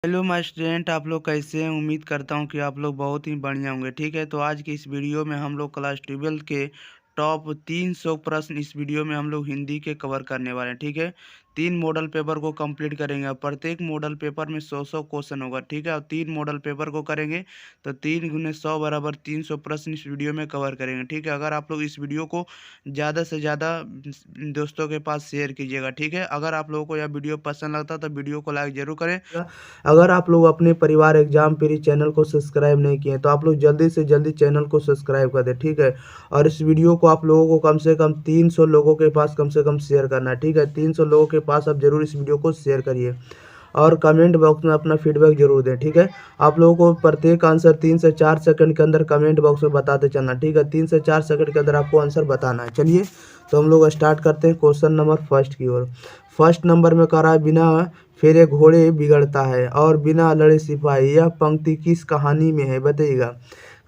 Hello my student, आप लोग कैसे हैं। उम्मीद करता हूं कि आप लोग बहुत ही बढ़िया होंगे। ठीक है, तो आज की इस वीडियो में हम लोग क्लास 12 के टॉप 300 प्रश्न इस वीडियो में हम लोग हिंदी के कवर करने वाले हैं। ठीक है, 3 मॉडल पेपर को कंप्लीट करेंगे और प्रत्येक मॉडल पेपर में 100 क्वेश्चन होगा। ठीक है, और 3 मॉडल पेपर को करेंगे तो 3 गुने 100 बराबर 300 प्रश्न इस वीडियो में कवर करेंगे। ठीक है, अगर आप लोग इस वीडियो को ज़्यादा से ज़्यादा दोस्तों के पास शेयर कीजिएगा। ठीक है, अगर आप लोगों को यह वीडियो पसंद लगता है तो वीडियो को लाइक जरूर करें। अगर आप लोग अपने परिवार एग्जाम पेरी चैनल को सब्सक्राइब नहीं किए तो आप लोग जल्दी से जल्दी चैनल को सब्सक्राइब कर दें। ठीक है, और इस वीडियो को आप लोगों को कम से कम 300 लोगों के पास कम से कम शेयर करना है। ठीक है, 300 लोगों के पास आप जरूर इस वीडियो को शेयर करिए और कमेंट बॉक्स में अपना फीडबैक जरूर दें। ठीक है, आप लोगों को प्रत्येक आंसर 3 से 4 सेकंड के अंदर कमेंट बॉक्स में बताते चलना। ठीक है, 3 से 4 सेकंड के अंदर आपको आंसर बताना है। चलिए तो हम लोग स्टार्ट करते हैं क्वेश्चन नंबर फर्स्ट की ओर। फर्स्ट नंबर में कह रहा है बिना फेरे घोड़े बिगड़ता है और बिना लड़े सिपाही। यह पंक्ति किस कहानी में है बताइएगा।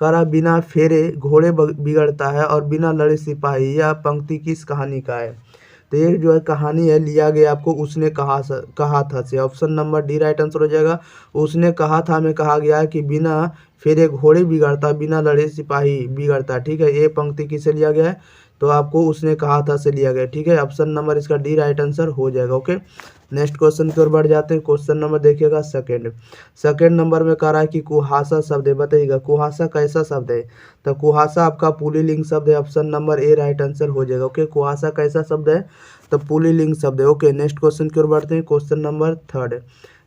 कह रहा बिना फेरे घोड़े बिगड़ता है और बिना लड़े सिपाही। यह पंक्ति किस कहानी का है। तो ये जो है कहानी है लिया गया आपको उसने कहा था से। Option number D right answer हो जाएगा। उसने कहा था में कहा गया है कि बिना फेरे घोड़े बिगड़ता बिना लड़े सिपाही बिगड़ता। ठीक है, ये पंक्ति किसे लिया गया है तो आपको उसने कहा था से लिया गया। ठीक है, ऑप्शन नंबर इसका डी राइट आंसर हो जाएगा। ओके, नेक्स्ट क्वेश्चन की ओर बढ़ जाते हैं। क्वेश्चन नंबर देखिएगा सेकंड नंबर में कह रहा है कि कुहासा शब्द है बताइएगा। कुहासा कैसा शब्द है तो कुहासा आपका पुल्लिंग शब्द है। Option number A right answer हो जाएगा। ओके, कुहासा कैसा शब्द है तो पुल्लिंग शब्द है। ओके, नेक्स्ट क्वेश्चन की ओर बढ़ते हैं। क्वेश्चन नंबर थर्ड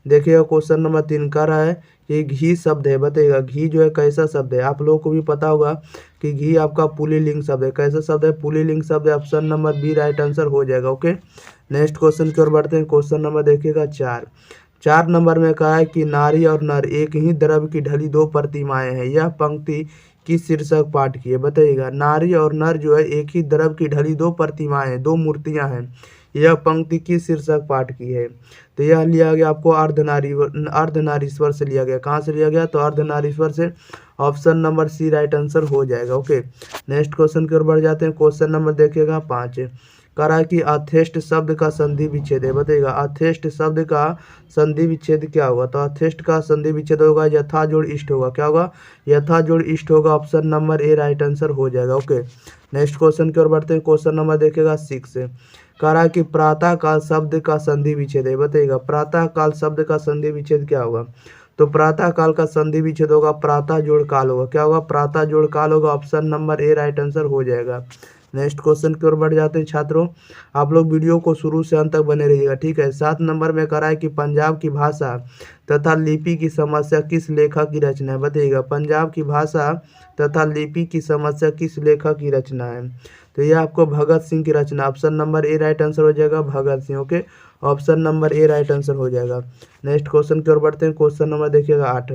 देखिएगा। क्वेश्चन नंबर 3 कह रहा है कि घी शब्द है बताइएगा। घी जो है कैसा शब्द है। आप लोगों को भी पता होगा कि घी आपका पुल्लिंग शब्द है। कैसा शब्द है पुल्लिंग शब्द है। Option number B right answer हो जाएगा। ओके, नेक्स्ट क्वेश्चन की ओर बढ़ते हैं। क्वेश्चन नंबर देखिएगा 4 नंबर में कहा है कि नारी और नर एक ही द्रव्य की ढली 2 प्रतिमाएं हैं। यह पंक्ति किस शीर्षक पाठ की है बताइएगा। नारी और नर जो है एक ही द्रव्य की ढली 2 प्रतिमाएं हैं, 2 मूर्तियां हैं। यह पंक्ति किस शीर्षक पाठ की है तो यह लिया गया आपको अर्धनारीश्वर से लिया गया। कहाँ से लिया गया तो अर्धनारीश्वर से। Option number C right answer हो जाएगा। ओके, नेक्स्ट क्वेश्चन की ओर बढ़ जाते हैं। क्वेश्चन नंबर देखिएगा 5 कह रहा है कि अथेस्ट शब्द का संधि विच्छेद है बताइएगा। अथेस्ट शब्द का संधि विच्छेद क्या होगा तो अथेस्ट का संधि विच्छेद होगा यथा जोड़ इष्ट होगा। क्या होगा यथा जोड़ इष्ट होगा। Option number A right answer हो जाएगा। ओके, नेक्स्ट क्वेश्चन की ओर बढ़ते हैं। क्वेश्चन नंबर देखिएगा 6 कह रहा है कि प्रातः काल शब्द का संधि विच्छेद है बताइएगा। प्रातः काल शब्द का संधि विच्छेद क्या होगा तो प्रातः काल का संधि विच्छेद होगा प्रातः जोड़ काल होगा। क्या होगा प्रातः जोड़ काल होगा। Option number A right answer हो जाएगा। नेक्स्ट क्वेश्चन की ओर बढ़ जाते हैं छात्रों। आप लोग वीडियो को शुरू से अंत तक बने रहिएगा। ठीक है, 7 नंबर में कह रहा है कि पंजाब की भाषा तथा लिपि की समस्या किस लेखक की रचना है बताइएगा। पंजाब की भाषा तथा लिपि की समस्या किस लेखक की रचना है तो यह आपको भगत सिंह की रचना। Option number A right answer हो जाएगा Bhagat Singh. Okay, option number A right answer हो जाएगा। नेक्स्ट क्वेश्चन की ओर बढ़ते हैं। क्वेश्चन नंबर देखिएगा 8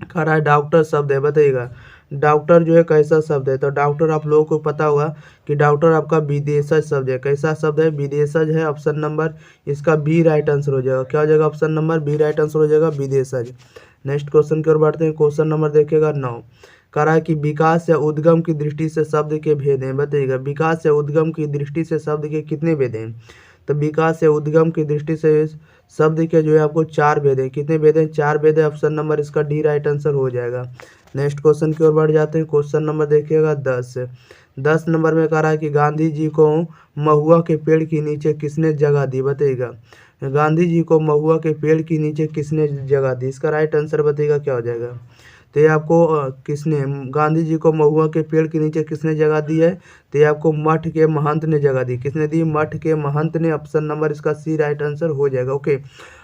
कह रहा है डॉक्टर शब्द है बताइएगा। डॉक्टर जो है कैसा शब्द है तो डॉक्टर आप लोगों को पता होगा कि डॉक्टर आपका विदेशज शब्द है। कैसा शब्द है विदेशज है। ऑप्शन नंबर इसका बी राइट आंसर हो जाएगा। क्या हो जाएगा option number B right answer हो जाएगा विदेशज। नेक्स्ट क्वेश्चन की ओर बढ़ते हैं। क्वेश्चन नंबर देखिएगा 9 कह रहा है कि विकास या उद्गम की दृष्टि से शब्द के भेद हैं बताइएगा। विकास या उद्गम की दृष्टि से शब्द के कितने भेद हैं तो विकास या उद्गम की दृष्टि से शब्द के जो है आपको 4 भेद हैं। कितने भेद हैं 4 भेद है। ऑप्शन नंबर इसका डी राइट आंसर हो जाएगा। नेक्स्ट क्वेश्चन की ओर बढ़ जाते हैं। क्वेश्चन नंबर देखिएगा 10 नंबर में कह रहा है कि गांधी जी को महुआ के पेड़ के नीचे किसने जगह दी बताइएगा। गांधी जी को महुआ के पेड़ के नीचे किसने जगह दी इसका राइट आंसर बताइएगा क्या हो जाएगा तो ये आपको किसने गांधी जी को महुआ के पेड़ के नीचे किसने जगह दी है तो ये आपको मठ के महंत ने जगह दी। किसने दी मठ के महंत ने। ऑप्शन नंबर इसका सी राइट आंसर हो जाएगा। ओके,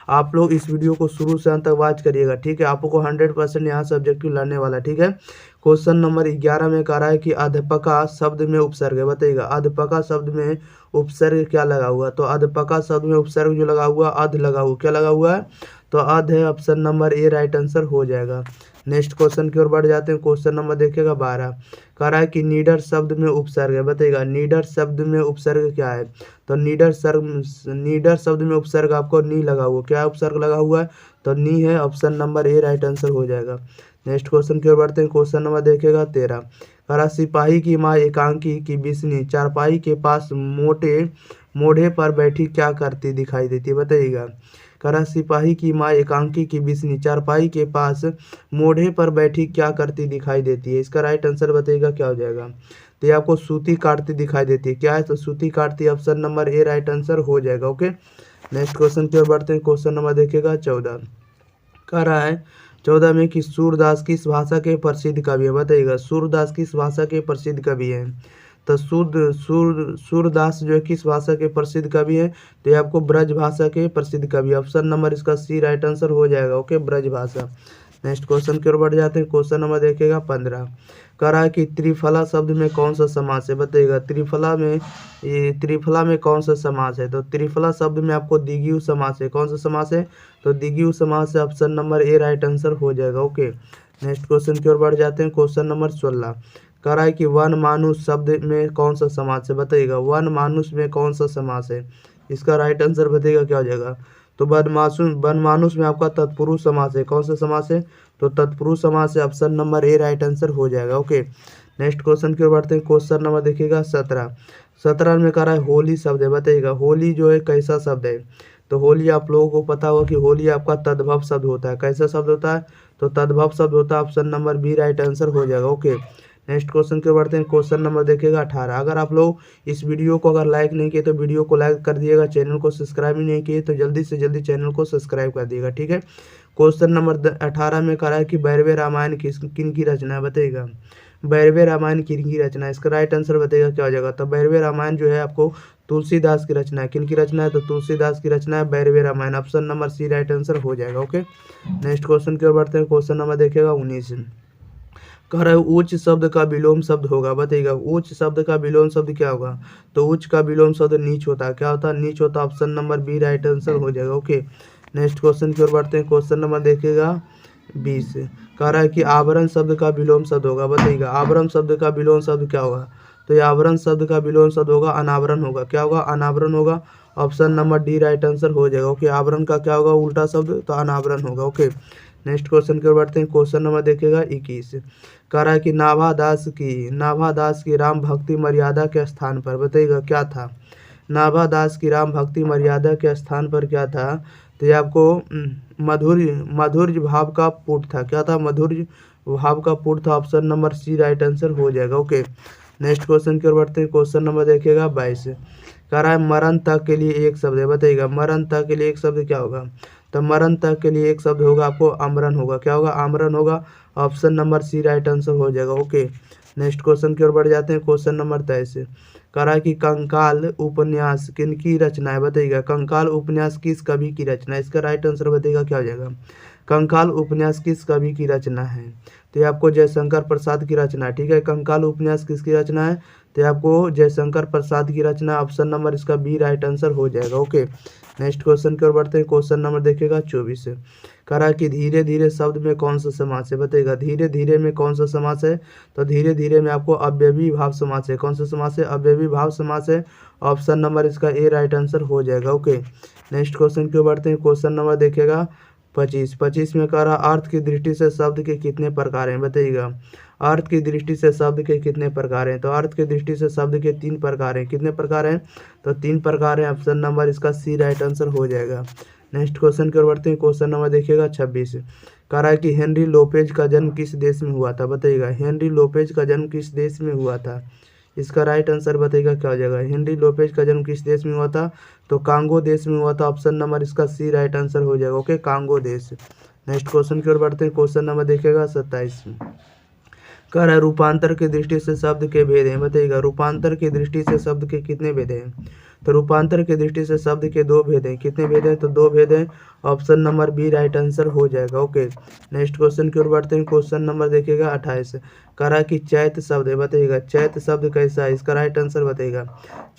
आप लोग इस वीडियो को शुरू से अंत तक वॉच करिएगा। ठीक है, आपको 100% यहाँ से ऑब्जेक्टिव लड़ने वाला। ठीक है, क्वेश्चन नंबर 11 में कह रहा है कि अध्यापका शब्द में उपसर्ग है बताइएगा। अध्यापका शब्द में उपसर्ग क्या लगा हुआ तो अध्यापका शब्द में उपसर्ग जो लगा हुआ अध लगा हुआ। क्या लगा हुआ है तो अध है। Option number A right answer हो जाएगा। नेक्स्ट क्वेश्चन की ओर बढ़ जाते हैं। क्वेश्चन नंबर देखिएगा 12 कह रहा है कि नीडर शब्द में उपसर्ग है बताइएगा। नीडर शब्द में उपसर्ग क्या है तो नीडर शब्द में उपसर्ग आपको नी लगा हुआ। क्या उपसर्ग लगा हुआ है तो नी है। Option number A right answer हो जाएगा। नेक्स्ट क्वेश्चन की ओर बढ़ते हैं। क्वेश्चन नंबर देखिएगा 13 कह रहा सिपाही की माँ एकांकी की बिस्नी चारपाई के पास मोटे मोढ़े पर बैठी क्या करती दिखाई देती है बताइएगा। करा सिपाही की माँ एकांकी की बिस्नी चारपाई के पास मोढ़े पर बैठी क्या करती दिखाई देती है। इसका राइट आंसर बताइएगा क्या हो जाएगा। तो ये आपको सूती काटती दिखाई देती है। क्या है? तो सूती काटती, option number A right answer हो जाएगा। ओके, नेक्स्ट क्वेश्चन की ओर बढ़ते हैं। क्वेश्चन नंबर देखिएगा 14। कह रहा है 14 में कि सूरदास किस भाषा के प्रसिद्ध कवि है। बताइएगा सूरदास किस भाषा के प्रसिद्ध कवि हैं। तो सूरदास जो है किस भाषा के प्रसिद्ध कवि है। तो ये आपको ब्रज भाषा के प्रसिद्ध कवि, ऑप्शन नंबर इसका सी राइट आंसर हो जाएगा। ओके, ब्रज भाषा। नेक्स्ट क्वेश्चन की ओर बढ़ जाते हैं। क्वेश्चन नंबर देखिएगा 15। कह रहा है कि त्रिफला शब्द में कौन सा समास है। बताइएगा त्रिफला में कौन सा समास है। तो त्रिफला शब्द में आपको द्विगु समास है। कौन सा समास है। तो द्विगु समास है, option number A right answer हो जाएगा। ओके, नेक्स्ट क्वेश्चन की ओर बढ़ जाते हैं। Question number 16। कह रहा है कि वन मानुष शब्द में कौन सा समास है। बताइएगा वन मानुष में कौन सा समास है। इसका राइट आंसर बताइएगा क्या हो जाएगा। तो वन मानुष में आपका तत्पुरुष समास है। कौन सा समास है। तो तत्पुरुष समास है, option number A right answer हो जाएगा। ओके, नेक्स्ट क्वेश्चन की ओर बढ़ते हैं। क्वेश्चन नंबर देखिएगा 17 में कह रहा है होली शब्द है। बताइएगा होली जो है कैसा शब्द है। तो होली आप लोगों को पता होगा कि होली आपका तद्भव शब्द होता है। कैसा शब्द होता है। तो तद्भव शब्द होता है, option number B right answer हो जाएगा। ओके, नेक्स्ट क्वेश्चन की ओर बढ़ते हैं। क्वेश्चन नंबर देखिएगा 18। अगर आप लोग इस वीडियो को अगर लाइक नहीं किए तो वीडियो को लाइक कर दिएगा। चैनल को सब्सक्राइब ही नहीं किए तो जल्दी से जल्दी चैनल को सब्सक्राइब कर दिएगा। ठीक है, क्वेश्चन नंबर 18 में कह रहा है कि बैरवे रामायण किन की रचना है। बताइएगा बैरवे रामायण किन की रचना है। इसका राइट आंसर बताइएगा क्या हो जाएगा। तो बैरवे रामायण जो है आपको तुलसीदास की रचना है। किन की रचना है। तो तुलसीदास की रचना है Barvai Ramayan, option number C right answer हो जाएगा। ओके, नेक्स्ट क्वेश्चन की ओर बढ़ते हैं। क्वेश्चन नंबर देखिएगा 19। कह रहा है उच्च शब्द का विलोम शब्द होगा। बताइएगा उच्च शब्द का विलोम शब्द क्या होगा। तो उच्च का विलोम शब्द नीच होता है। क्या होता है। नीच होता है, option number B right answer हो जाएगा। ओके, नेक्स्ट क्वेश्चन की ओर बढ़ते हैं। क्वेश्चन नंबर देखिएगा 20। कह रहा है कि आवरण शब्द का विलोम शब्द होगा। बताइएगा आवरण शब्द का विलोम शब्द क्या होगा। तो ये आवरण शब्द का विलोम शब्द होगा अनावरण होगा। क्या होगा। अनावरण होगा, option number D right answer हो जाएगा। ओके, आवरण का क्या होगा उल्टा शब्द, तो अनावरण होगा। ओके, नेक्स्ट क्वेश्चन की ओर बढ़ते हैं। क्वेश्चन नंबर देखिएगा 21। कह रहा है कि नाभादास की राम भक्ति मर्यादा के स्थान पर। बताइएगा क्या था। नाभादास की राम भक्ति मर्यादा के स्थान पर क्या था। तो ये आपको मधुर्य भाव का पुट था। क्या था। मधुर्य भाव का पुट था, option number C right answer हो जाएगा। ओके, नेक्स्ट क्वेश्चन की ओर बढ़ते हैं। क्वेश्चन नंबर देखिएगा 22। कह रहा है मरण तक के लिए एक शब्द है। बताइएगा मरण तक के लिए एक शब्द क्या होगा। तो मरण तक के लिए एक शब्द होगा आपको आमरण होगा। क्या होगा। आमरण होगा, option number C right answer हो जाएगा। ओके, नेक्स्ट क्वेश्चन की ओर बढ़ जाते हैं। Question number 23। कह रहा है कि कंकाल उपन्यास किन की रचना है। बताइएगा कंकाल उपन्यास किस कवि की रचना है। इसका राइट आंसर बताइएगा क्या हो जाएगा। कंकाल उपन्यास किस कवि की रचना है। तो ये आपको जयशंकर प्रसाद की रचना है। ठीक है, कंकाल उपन्यास किसकी रचना है। तो आपको जयशंकर प्रसाद की रचना, ऑप्शन नंबर इसका बी राइट आंसर हो जाएगा। ओके, नेक्स्ट क्वेश्चन की ओर बढ़ते हैं। क्वेश्चन नंबर देखिएगा 24। कह रहा है कि धीरे धीरे शब्द में कौन सा समास है। बताइएगा धीरे धीरे में कौन सा समास है। तो धीरे धीरे में आपको अव्ययी भाव समास है। कौन सा समास है। अव्ययी भाव समास है, ऑप्शन नंबर इसका ए राइट आंसर हो जाएगा। ओके, नेक्स्ट क्वेश्चन की ओर बढ़ते हैं। क्वेश्चन नंबर देखिएगा 25 में कह रहा अर्थ की दृष्टि से शब्द के कितने प्रकार हैं। बताइएगा अर्थ की दृष्टि से शब्द के कितने प्रकार हैं। तो अर्थ की दृष्टि से शब्द के 3 प्रकार हैं। कितने प्रकार हैं। तो 3 प्रकार हैं, ऑप्शन नंबर इसका सी राइट आंसर हो जाएगा। नेक्स्ट क्वेश्चन की ओर बढ़ते हैं। क्वेश्चन नंबर देखिएगा 26। कह रहा है कि हेनरी लोपेज का जन्म किस देश में हुआ था। बताइएगा हेनरी लोपेज का जन्म किस देश में हुआ था। इसका राइट आंसर बताइएगा क्या हो जाएगा। हेनरी लोपेज का जन्म किस देश में हुआ था। तो कांगो देश में हुआ था, ऑप्शन नंबर इसका सी राइट आंसर हो जाएगा। ओके, कांगो देश। नेक्स्ट क्वेश्चन की ओर बढ़ते हैं। क्वेश्चन नंबर देखिएगा 27। कह रहा है रूपांतर की दृष्टि से शब्द के भेद हैं। बताइएगा रूपांतर की दृष्टि से शब्द के कितने भेद हैं। तो रूपांतर की दृष्टि से शब्द के 2 भेद हैं। कितने भेद हैं। तो 2 भेद हैं, option number B right answer हो जाएगा। ओके, नेक्स्ट क्वेश्चन की ओर बढ़ते हैं। क्वेश्चन नंबर देखिएगा 28। कह रहा है कि चैत शब्द है। बताइएगा चैत शब्द कैसा है। इसका राइट आंसर बताइएगा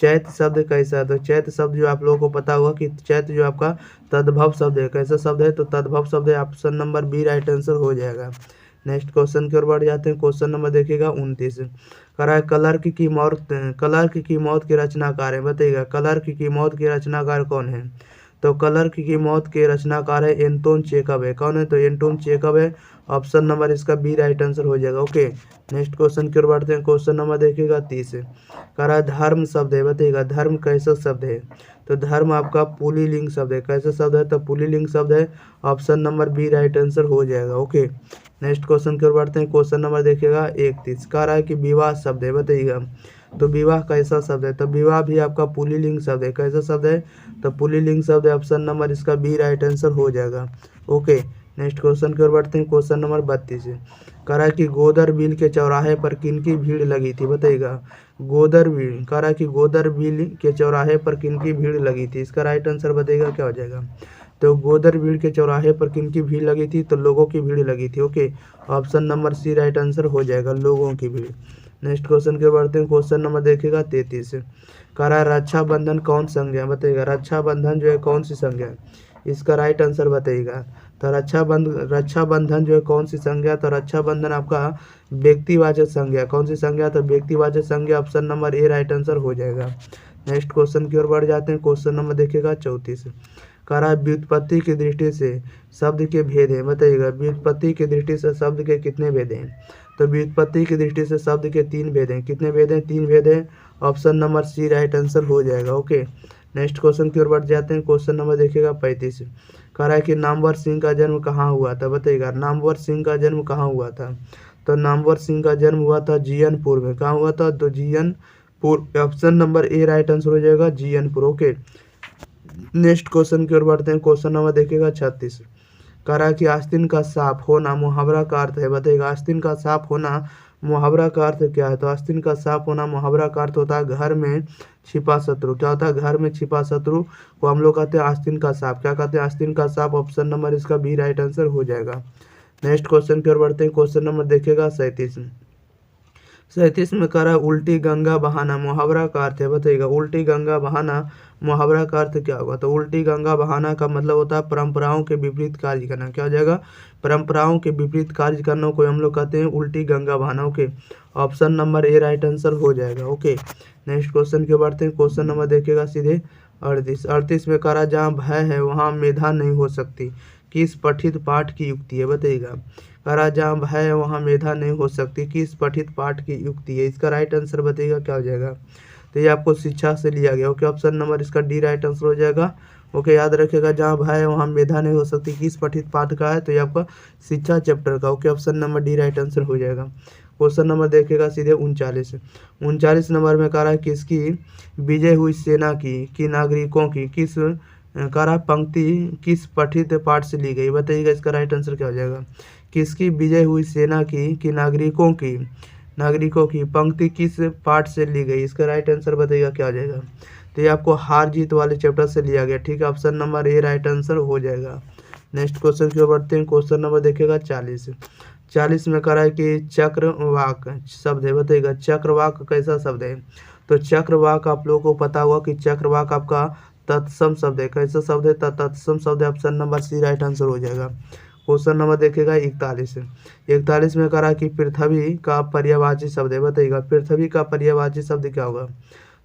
चैत शब्द कैसा है। तो चैत शब्द जो आप लोगों को पता होगा कि चैत जो आपका तद्भव शब्द है। कैसा शब्द है। तो तद्भव शब्द है, option number B right answer हो जाएगा। नेक्स्ट क्वेश्चन की ओर बढ़ जाते हैं। क्वेश्चन नंबर देखिएगा 29। कह रहा है क्लर्क की मौत के रचनाकार है। बताइएगा क्लर्क की मौत के रचनाकार कौन है। तो क्लर्क की मौत के रचनाकार है एंटोन चेखव है। कौन है? तो एंटोन चेखव है। ऑप्शन नंबर इसका बी राइट आंसर हो जाएगा। ओके, नेक्स्ट क्वेश्चन की ओर बढ़ते हैं। क्वेश्चन नंबर देखिएगा 30 है। कह रहा है धर्म शब्द है, बताइएगा धर्म कैसा शब्द है? तो धर्म आपका पुल्लिंग शब्द है। कैसा शब्द है? तो पुल्लिंग शब्द है। Option number B right answer हो जाएगा। ओके, नेक्स्ट क्वेश्चन की ओर बढ़ते हैं। क्वेश्चन नंबर देखिएगा 31। कह रहा है कि विवाह शब्द है, बताइएगा तो विवाह कैसा शब्द है? तो विवाह भी आपका पुल्लिंग शब्द है। कैसा शब्द है? तो पुल्लिंग शब्द है। ऑप्शन नंबर इसका बी राइट आंसर हो जाएगा। ओके, नेक्स्ट क्वेश्चन की ओर बढ़ते हैं। क्वेश्चन नंबर 32 है। कह रहा है कि गोदर बिल के चौराहे पर किनकी भीड़ लगी थी? बताइएगा गोदर बिल, कह रहा है कि गोदर बिल के चौराहे पर किनकी भीड़ लगी थी? इसका राइट आंसर बताइएगा क्या हो जाएगा? तो गोदर भीड़ के चौराहे पर किनकी भीड़ लगी थी? तो लोगों की भीड़ लगी थी। Okay, option number C right answer हो जाएगा, लोगों की भीड़। नेक्स्ट क्वेश्चन के बढ़ते हैं। क्वेश्चन नंबर देखिएगा 33। कह रहा है रक्षाबंधन कौन संज्ञा? बताइएगा रक्षाबंधन जो है कौन सी संज्ञा है? इसका राइट आंसर बताइएगा। तो रक्षाबंधन जो है कौन सी संज्ञा? तो रक्षाबंधन आपका व्यक्तिवाचक संज्ञा। कौन सी संज्ञा? तो व्यक्तिवाचक संज्ञा। Option number A right answer हो जाएगा। नेक्स्ट क्वेश्चन की ओर बढ़ जाते हैं। क्वेश्चन नंबर देखिएगा 34। कह रहा है व्युत्पत्ति की दृष्टि से शब्द के भेद हैं। बताइएगा व्युत्पत्ति की दृष्टि से शब्द के कितने भेद हैं? तो व्युत्पत्ति की दृष्टि से शब्द के 3 भेद हैं। कितने भेद हैं? 3 भेद हैं। Option number C right answer हो जाएगा। ओके, नेक्स्ट क्वेश्चन की ओर बढ़ जाते हैं। क्वेश्चन नंबर देखिएगा 35। कह रहा है कि नामवर सिंह का जन्म कहाँ हुआ था? बताइएगा नामवर सिंह का जन्म कहाँ हुआ था? तो नामवर सिंह का जन्म हुआ था जीयनपुर में। कहाँ हुआ था? तो Jiyanpur. Option number A right answer हो जाएगा, जीयनपुर। ओके, नेक्स्ट क्वेश्चन की ओर बढ़ते हैं। क्वेश्चन नंबर देखिएगा 36। कह रहा है कि आस्तीन का साफ होना मुहावरा का अर्थ है। बताइएगा आस्तीन का साफ होना मुहावरा का अर्थ क्या है? तो आस्तीन का साफ होना मुहावरा का अर्थ होता है घर में छिपा शत्रु। क्या होता है? घर में छिपा शत्रु को हम लोग कहते हैं आस्तीन का साफ। क्या कहते हैं? आस्तीन का साफ। ऑप्शन नंबर इसका बी राइट आंसर हो जाएगा। नेक्स्ट क्वेश्चन की ओर बढ़ते हैं। क्वेश्चन नंबर देखिएगा 37। 37 में कह रहा है उल्टी गंगा बहाना मुहावरा का अर्थ है। बताइएगा उल्टी गंगा बहाना मुहावरा का अर्थ क्या होगा? तो उल्टी गंगा बहाना का मतलब होता है परंपराओं के विपरीत कार्य करना। क्या हो जाएगा? परंपराओं के विपरीत कार्य करने को हम लोग कहते हैं उल्टी गंगा बहाना। Okay, option number A right answer हो जाएगा। ओके, नेक्स्ट क्वेश्चन के बढ़ते हैं। क्वेश्चन नंबर देखिएगा सीधे 38 में कह रहा जहाँ भय है वहाँ मेधा नहीं हो सकती, किस पठित पाठ की युक्ति है? बताइएगा कह रहा जहाँ भय है वहाँ मेधा नहीं हो सकती, किस पठित पाठ की युक्ति है? इसका राइट आंसर बताइएगा क्या हो जाएगा? तो ये आपको शिक्षा से लिया गया। ओके, ऑप्शन नंबर इसका डी राइट आंसर हो जाएगा। ओके, याद रखिएगा जहाँ भय है वहाँ मेधा नहीं हो सकती, किस पठित पाठ का है? तो ये आपका शिक्षा चैप्टर का। Okay, option number D right answer हो जाएगा। क्वेश्चन नंबर देखिएगा सीधे 39 नंबर में कह रहा है किसकी विजय हुई सेना की नागरिकों की किस कह रहा पंक्ति किस पठित पाठ से ली गई? बताइएगा इसका राइट आंसर क्या हो जाएगा? किसकी विजय हुई सेना की नागरिकों की पंक्ति किस पाठ से ली गई? इसका राइट आंसर बताइएगा क्या हो जाएगा? तो ये आपको हार जीत वाले चैप्टर से लिया गया। ठीक है, option number A right answer हो जाएगा। नेक्स्ट क्वेश्चन की ओर बढ़ते हैं। क्वेश्चन नंबर देखिएगा 40 में कह रहा है कि चक्रवाक शब्द है। बताइएगा चक्रवाक कैसा शब्द है? तो चक्रवाक आप लोगों को पता होगा कि चक्रवाक आपका तत्सम शब्द है। कैसा शब्द है? तत्सम शब्द है। Option number C right answer हो जाएगा। क्वेश्चन नंबर देखिएगा 41 में कह रहा है कि पृथ्वी का पर्यायवाची शब्द है। बताइएगा पृथ्वी का पर्यायवाची शब्द क्या होगा?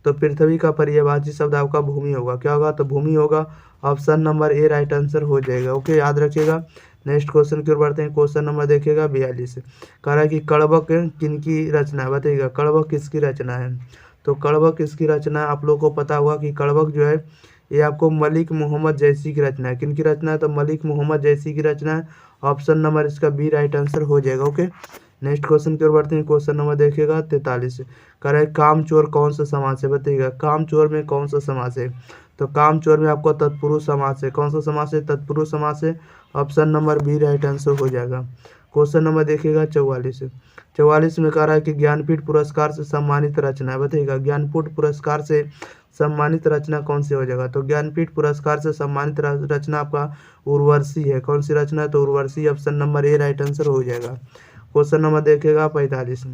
तो पृथ्वी का पर्यायवाची शब्द आपका भूमि होगा। क्या होगा? तो भूमि होगा। Option number A right answer हो जाएगा। ओके, याद रखिएगा। नेक्स्ट क्वेश्चन की ओर बढ़ते हैं। क्वेश्चन नंबर देखिएगा 42। कह रहा है कि कड़बक किनकी रचना है? बताइएगा कड़बक किसकी रचना है? तो कड़बक किसकी रचना है? आप लोग को पता होगा कि कड़बक जो है ये आपको मलिक मोहम्मद जैसी की रचना है। किनकी रचना है? तो मलिक मोहम्मद जैसी की रचना है। ऑप्शन नंबर इसका बी राइट आंसर हो जाएगा। ओके, नेक्स्ट क्वेश्चन की ओर बढ़ते हैं। क्वेश्चन नंबर देखिएगा 43। कह रहा है कामचोर कौन सा समास है? बताइएगा कामचोर में कौन सा समास है? तो कामचोर में आपको तत्पुरुष समास है। कौन सा समास है? तत्पुरुष समास है। Option number B right answer हो जाएगा। क्वेश्चन नंबर देखिएगा 44 में कह रहा है कि ज्ञानपीठ पुरस्कार से सम्मानित रचना है। बताइएगा ज्ञानपीठ पुरस्कार से सम्मानित रचना कौन सी हो जाएगा? तो ज्ञानपीठ पुरस्कार से सम्मानित रचना आपका उर्वशी है। कौन सी रचना है? तो Urvashi. Option number A right answer हो जाएगा। क्वेश्चन नंबर देखिएगा 45।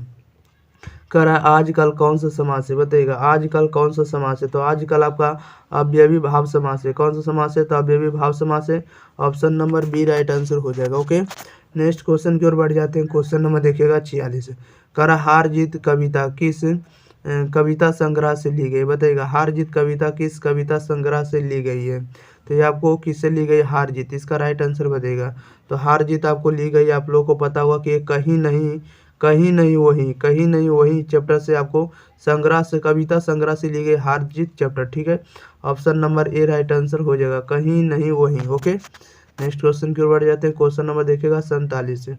कह रहा है आजकल कौन सा समास है? बताइएगा आजकल कौन सा समास है? तो आजकल आपका अव्ययी भाव समास है। कौन सा समास है? तो अव्ययी भाव समास है। Option number B right answer हो जाएगा। ओके, नेक्स्ट क्वेश्चन की ओर बढ़ जाते हैं। क्वेश्चन नंबर देखिएगा 46। कह रहा हार जीत कविता किस कविता संग्रह से ली गई, बताइएगा। हार जीत कविता किस कविता संग्रह से ली गई है? तो ये आपको किससे ली गई? हार जीत, इसका राइट आंसर बताइएगा। तो हार जीत आपको ली गई, आप लोगों को पता होगा कि कहीं नहीं कहीं नहीं वही, कहीं नहीं वही चैप्टर से आपको संग्रह से, कविता संग्रह से ली गई हार जीत चैप्टर, ठीक है। Option number A right answer हो जाएगा, कहीं नहीं वही। ओके, नेक्स्ट क्वेश्चन की ओर बढ़ जाते हैं। क्वेश्चन नंबर देखिएगा 47 से।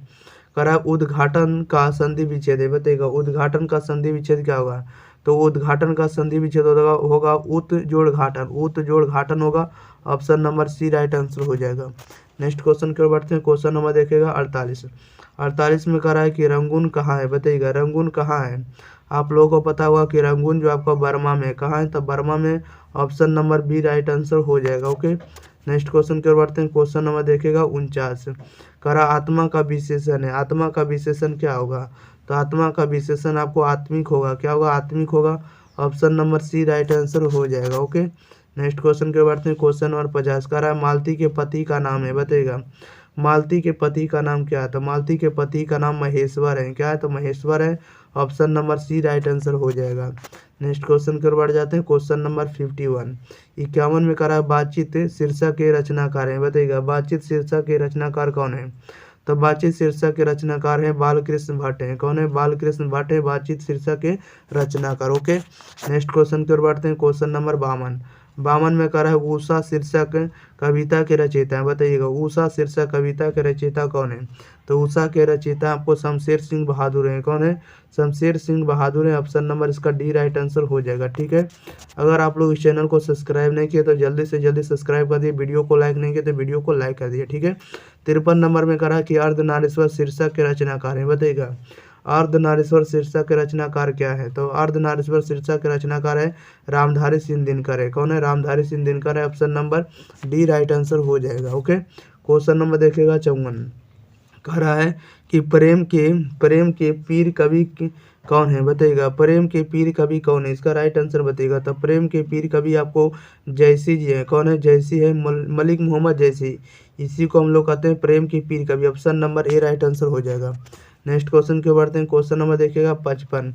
करा उद्घाटन का संधि विच्छेद है, बताइएगा। उद्घाटन का संधि विच्छेद क्या होगा? तो उद्घाटन का संधि विच्छेद होगा उत जोड़ घाटन, उत जोड़ घाटन होगा। Option number C right answer हो जाएगा। नेक्स्ट क्वेश्चन की ओर बढ़ते हैं। क्वेश्चन नंबर देखिएगा 48। 48 में कह रहा है कि रंगून कहाँ है, बताइएगा। रंगून कहाँ है? आप लोगों को पता होगा कि रंगून जो आपका बर्मा में, कहाँ है? तो बर्मा में। Option number B right answer हो जाएगा। ओके, नेक्स्ट क्वेश्चन की ओर बढ़ते हैं। क्वेश्चन नंबर देखिएगा 49। करा आत्मा का विशेषण है, आत्मा का विशेषण क्या होगा? तो आत्मा का विशेषण आपको आत्मिक होगा, क्या होगा? आत्मिक होगा। Option number C right answer हो जाएगा। ओके, नेक्स्ट क्वेश्चन की बढ़ते हैं। क्वेश्चन नंबर 50 कह रहा है मालती के पति का नाम है, बताइएगा। मालती के पति का नाम क्या है? तो मालती के पति का नाम महेश्वर है, क्या है? तो महेश्वर है। Option number C right answer हो जाएगा। नेक्स्ट क्वेश्चन की ओर बढ़ जाते हैं। Question number 51। 51 में कह रहा है बातचीत शीर्षक के रचनाकार हैं, बताइएगा। बातचीत शीर्षक के रचनाकार कौन है? तो बातचीत शीर्षक के रचनाकार हैं बालकृष्ण भट्ट हैं, कौन है? बालकृष्ण भट्ट है बातचीत शीर्षक के रचनाकार। ओके, नेक्स्ट क्वेश्चन की ओर बढ़ते हैं। Question number 52। 52 में कह रहा है उषा शीर्षक कविता के रचयिता है, बताइएगा। उषा शीर्षक कविता के रचयिता कौन है? तो उषा के रचयिता आपको शमशेर सिंह बहादुर हैं, कौन है? शमशेर सिंह बहादुर है। ऑप्शन नंबर इसका डी राइट आंसर हो जाएगा, ठीक है। अगर आप लोग इस चैनल को सब्सक्राइब नहीं किए तो जल्दी से जल्दी सब्सक्राइब कर दिए, वीडियो को लाइक नहीं किए तो वीडियो को लाइक कर दिए, ठीक है। 53 नंबर में कहा कि अर्धनारीश्वर शीर्षक के रचनाकार है, बताइएगा। अर्धनारीश्वर शीर्षक के रचनाकार क्या है? तो अर्धनारीश्वर शीर्षक के रचनाकार है रामधारी सिंह दिनकर है, कौन है? रामधारी सिंह दिनकर है। Option number D right answer हो जाएगा। ओके, क्वेश्चन नंबर देखिएगा 54। कह रहा है कि प्रेम के पीर कवि कौन है, बताइएगा। प्रेम के पीर कवि कौन है? इसका राइट आंसर बताइएगा। तो प्रेम के पीर कवि आपको जैसी जी है, कौन है? जैसी है, मलिक मोहम्मद जैसी, इसी को हम लोग कहते हैं प्रेम की पीर कवि। Option number A right answer हो जाएगा। नेक्स्ट क्वेश्चन के बढ़ते हैं। क्वेश्चन नंबर देखिएगा 55।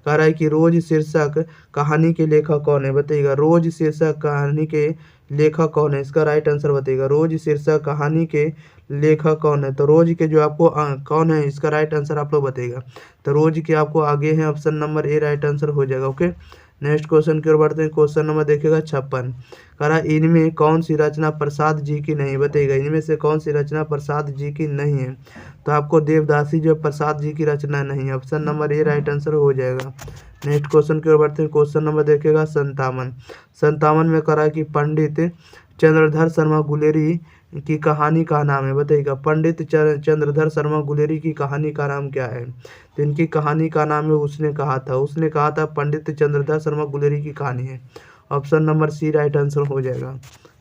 कह रहा है कि रोज शीर्षक कहानी के लेखक कौन है, बताइएगा। रोज शीर्षक कहानी के लेखक कौन है? इसका राइट आंसर बताइएगा। रोज शीर्षक कहानी के लेखक कौन है? तो रोज के जो आपको कौन है, इसका राइट आंसर आप लोग बताइएगा। तो रोज के आपको आगे हैं, option number A right answer हो जाएगा। ओके, नेक्स्ट क्वेश्चन की ओर बढ़ते हैं। क्वेश्चन नंबर देखिएगा 56। कह रहा इनमें कौन सी रचना प्रसाद जी की नहीं, बताइएगा। इनमें से कौन सी रचना प्रसाद जी की नहीं है? तो आपको देवदासी जो प्रसाद जी की रचना नहीं है। Option number A right answer हो जाएगा। नेक्स्ट क्वेश्चन की ओर बढ़ते हैं। क्वेश्चन नंबर देखिएगा 57। 57 में कह रहा है कि पंडित चंद्रधर शर्मा गुलेरी की कहानी का नाम है, बताइएगा। पंडित चंद्रधर शर्मा गुलेरी की कहानी का नाम क्या है? तो इनकी कहानी का नाम है उसने कहा था, उसने कहा था पंडित चंद्रधर शर्मा गुलेरी की कहानी है। Option number C right answer हो जाएगा।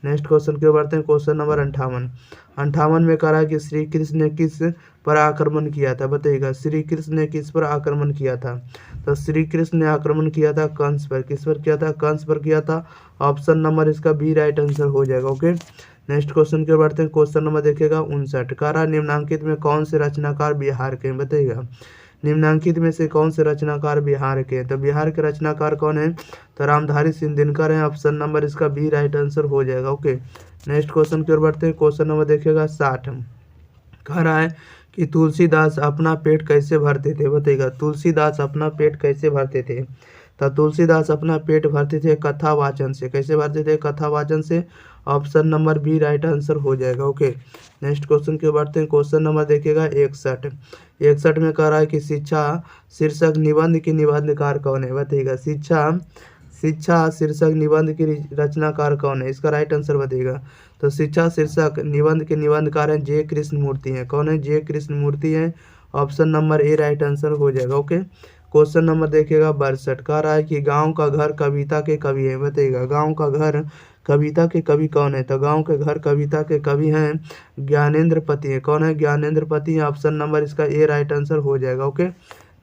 नेक्स्ट क्वेश्चन की ओर बढ़ते हैं। Question number 58। 58 में कह रहा है कि श्री कृष्ण ने किस पर आक्रमण किया था, बताइएगा। श्री कृष्ण ने किस पर आक्रमण किया था? तो श्री कृष्ण ने आक्रमण किया था कंस पर, किस पर किया था? कंस पर किया था। ऑप्शन नंबर इसका बी राइट आंसर हो जाएगा। ओके, नेक्स्ट क्वेश्चन की ओर बढ़ते हैं। क्वेश्चन नंबर देखिएगा 59। कह रहा निम्नांकित में कौन से रचनाकार बिहार के हैं, बताइएगा। निम्नांकित में से कौन से रचनाकार बिहार के हैं? तो बिहार के रचनाकार कौन है? तो रामधारी सिंह दिनकर है। ऑप्शन नंबर इसका बी राइट आंसर हो जाएगा। ओके, नेक्स्ट क्वेश्चन की ओर बढ़ते हैं। क्वेश्चन नंबर देखिएगा 60। कह रहा है कि तुलसीदास अपना पेट कैसे भरते थे, बताइएगा। तुलसीदास अपना पेट कैसे भरते थे? तो तुलसीदास अपना पेट भरते थे कथा वाचन से, कैसे भरते थे? कथा वाचन से। Option number B right answer हो जाएगा। ओके, नेक्स्ट क्वेश्चन की बढ़ते हैं। क्वेश्चन नंबर देखिएगा 61। 61 में कह रहा है कि शिक्षा शीर्षक निबंध की निबंधकार कौन है, बताइएगा। शिक्षा शीर्षक निबंध की रचनाकार कौन है? इसका राइट आंसर बताइएगा। तो शिक्षा शीर्षक निबंध के निबंधकार हैं जे कृष्ण मूर्ति हैं, कौन है? जे कृष्ण मूर्ति हैं। Option number A right answer हो जाएगा। ओके, क्वेश्चन नंबर देखिएगा 62। कह रहा है कि गांव का घर कविता के कवि है, बताइएगा। गांव का घर कविता के कवि कौन है? तो गांव के घर कविता के कवि हैं ज्ञानेंद्र पति है, कौन है? ज्ञानेंद्र पति है। ऑप्शन नंबर इसका ए राइट आंसर हो जाएगा। ओके,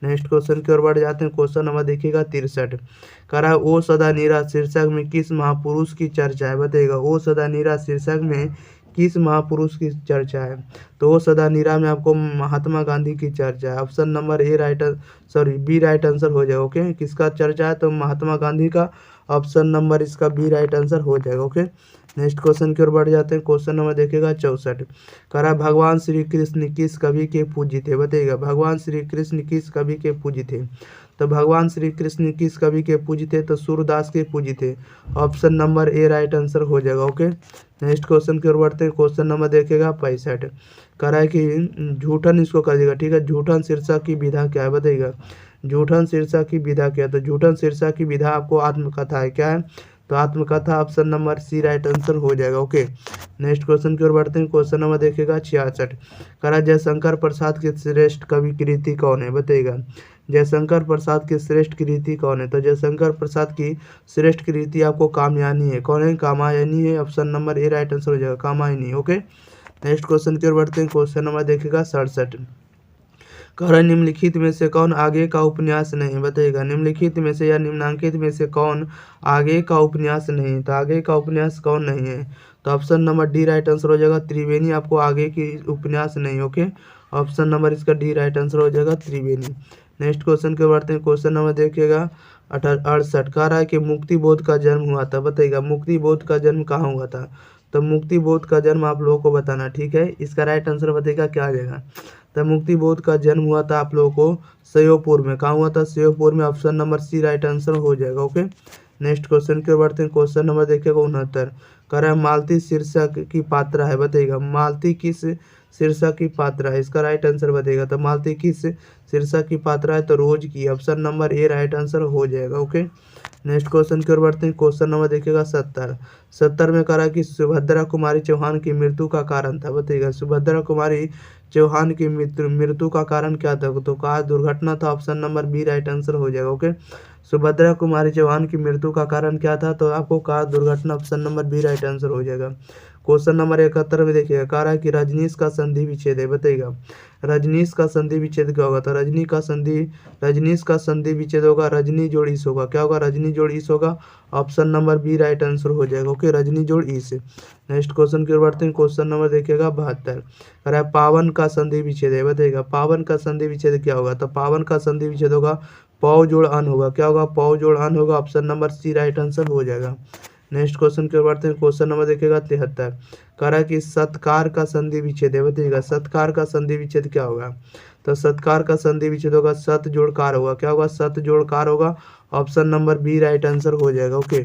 नेक्स्ट क्वेश्चन की ओर बढ़ जाते हैं। क्वेश्चन नंबर देखिएगा 63। कह रहा है ओ सदा नीरा शीर्षक में किस महापुरुष की चर्चा है, बताइएगा। ओ सदा नीरा शीर्षक में किस महापुरुष की चर्चा है? तो वो सदा नीरा में आपको महात्मा गांधी की चर्चा है। Option number B right answer हो जाएगा। ओके, किसका चर्चा है? तो महात्मा गांधी का। ऑप्शन नंबर इसका बी राइट आंसर हो जाएगा। ओके, नेक्स्ट क्वेश्चन की ओर बढ़ जाते हैं। क्वेश्चन नंबर देखिएगा 64। कह रहा है भगवान श्री कृष्ण किस कवि के पूज्य थे? बताइएगा, भगवान श्री कृष्ण किस कवि के पूज्य थे? तो भगवान श्री कृष्ण किस कवि के पूज्य थे? तो सूरदास के पूज्य थे। Option number A right answer हो जाएगा। ओके, नेक्स्ट क्वेश्चन की ओर बढ़ते हैं। क्वेश्चन नंबर देखिएगा 65। कह रहा है कि झूठन इसको कर देगा। ठीक है, झूठन शीर्षक की विधा क्या है? बताइएगा, झूठन शीर्षक की विधा क्या है? तो झूठन शीर्षक की विधा आपको आत्मकथा है। क्या है? तो आत्मकथा। Option number C right answer हो जाएगा। ओके, नेक्स्ट क्वेश्चन की ओर बढ़ते हैं। क्वेश्चन नंबर देखिएगा 66। कह रहा है जयशंकर प्रसाद की श्रेष्ठ कवि कृति कौन है? बताइएगा, जयशंकर प्रसाद की श्रेष्ठ कृति कौन है? तो जयशंकर प्रसाद की श्रेष्ठ कृति आपको कामयानी है। कौन है? कामायनी है। Option number A right answer हो जाएगा, कामायनी। ओके, नेक्स्ट क्वेश्चन की ओर बढ़ते हैं। क्वेश्चन नंबर देखिएगा 67। कह रहा है निम्नलिखित में से कौन आगे का उपन्यास नहीं? बताइएगा, निम्नलिखित में से या निम्नांकित में से कौन आगे का उपन्यास नहीं? तो आगे का उपन्यास कौन नहीं है? तो option number D right answer हो जाएगा, त्रिवेणी आपको आगे की उपन्यास नहीं। ओके, ऑप्शन नंबर इसका डी राइट आंसर हो जाएगा, त्रिवेणी। नेक्स्ट क्वेश्चन के बढ़ते हैं। क्वेश्चन नंबर देखिएगा 68। कह रहा है कि मुक्ति बोध का जन्म हुआ था। बताइएगा, मुक्ति बोध का जन्म कहाँ हुआ था? तो मुक्ति बोध का जन्म आप लोगों को बताना। ठीक है, इसका राइट आंसर बताइएगा क्या आ जाएगा? तो मुक्ति बोध का जन्म हुआ था आप लोगों को श्योपुर में। कहाँ हुआ था? श्योपुर में। Option number C right answer हो जाएगा। ओके, नेक्स्ट क्वेश्चन की ओर बढ़ते हैं। क्वेश्चन नंबर देखिएगा 69। कह रहा है मालती शीर्षक की पात्रा है। बताइएगा, मालती किस शीर्षक की पात्रा है? इसका राइट आंसर बताइएगा। तो मालती किस शीर्षक की पात्रा है? तो रोज की। Option number A right answer हो जाएगा। ओके, नेक्स्ट क्वेश्चन की ओर बढ़ते हैं। क्वेश्चन नंबर देखिएगा 70 में कह रहा है कि सुभद्रा कुमारी चौहान की मृत्यु का कारण था। बताइएगा, सुभद्रा कुमारी चौहान की मृत्यु का कारण क्या था? तो कार दुर्घटना था। Option number B right answer हो जाएगा। ओके, सुभद्रा कुमारी चौहान की मृत्यु का कारण क्या था? तो आपको कार दुर्घटना। Option number B right answer हो जाएगा। क्वेश्चन नंबर 71 में देखिएगा, कह रहा है कि रजनीश का संधि विच्छेद है। बताइएगा, रजनीश का संधि विच्छेद क्या होगा? तो रजनीश का संधि विच्छेद होगा रजनी जोड़ ईस होगा। क्या होगा? रजनी जोड़ ईस होगा। Option number B right answer हो जाएगा। ओके, रजनी जोड़ ईस। नेक्स्ट क्वेश्चन की ओर बढ़ते हैं। क्वेश्चन नंबर देखिएगा 72। कह रहा है पावन का संधि विच्छेद है। बताइएगा, पावन का संधि विच्छेद क्या होगा? तो पावन का संधि विच्छेद होगा पौ जोड़ अन होगा। क्या होगा? पौ जोड़ अन होगा। Option number C right answer हो जाएगा। नेक्स्ट क्वेश्चन की ओर बढ़ते हैं। क्वेश्चन नंबर देखिएगा 73। कह रहा है कि सत्कार का संधि विच्छेद है। बताइएगा, सत्कार का संधि विच्छेद क्या होगा? तो सत्कार का संधि विच्छेद होगा सत जोड़ कार होगा। क्या होगा? सत जोड़ कार होगा। Option number B right answer हो जाएगा। ओके,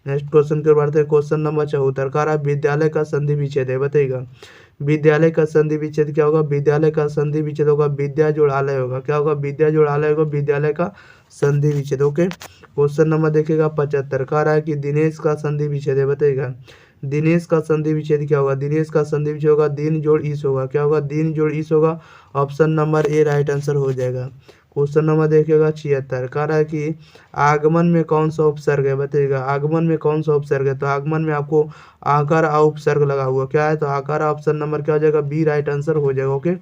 नेक्स्ट क्वेश्चन की ओर बढ़ते हैं। Question number 74। कह रहा है विद्यालय का संधि विच्छेद है। बताइएगा, विद्यालय का संधि विच्छेद क्या होगा? विद्यालय का संधि विच्छेद होगा विद्या जोड़ आलय होगा। क्या होगा? विद्या जोड़ आलय होगा, विद्यालय का संधि विच्छेद। ओके, क्वेश्चन नंबर देखिएगा 75। कह रहा है कि दिनेश का संधि विच्छेद है। बताइएगा, दिनेश का संधि विच्छेद क्या होगा? दिनेश का संधि विच्छेद होगा दिन जोड़ ईस होगा। क्या होगा? दिन जोड़ ईस होगा। Option number A right answer हो जाएगा। क्वेश्चन नंबर देखिएगा 76। कह रहा है कि आगमन में कौन सा उपसर्ग है? बताइएगा, आगमन में कौन सा उपसर्ग है? तो आगमन में आपको आकार आ उपसर्ग लगा हुआ। क्या है? तो आकार। ऑप्शन नंबर क्या हो जाएगा? बी राइट आंसर हो जाएगा। ओके,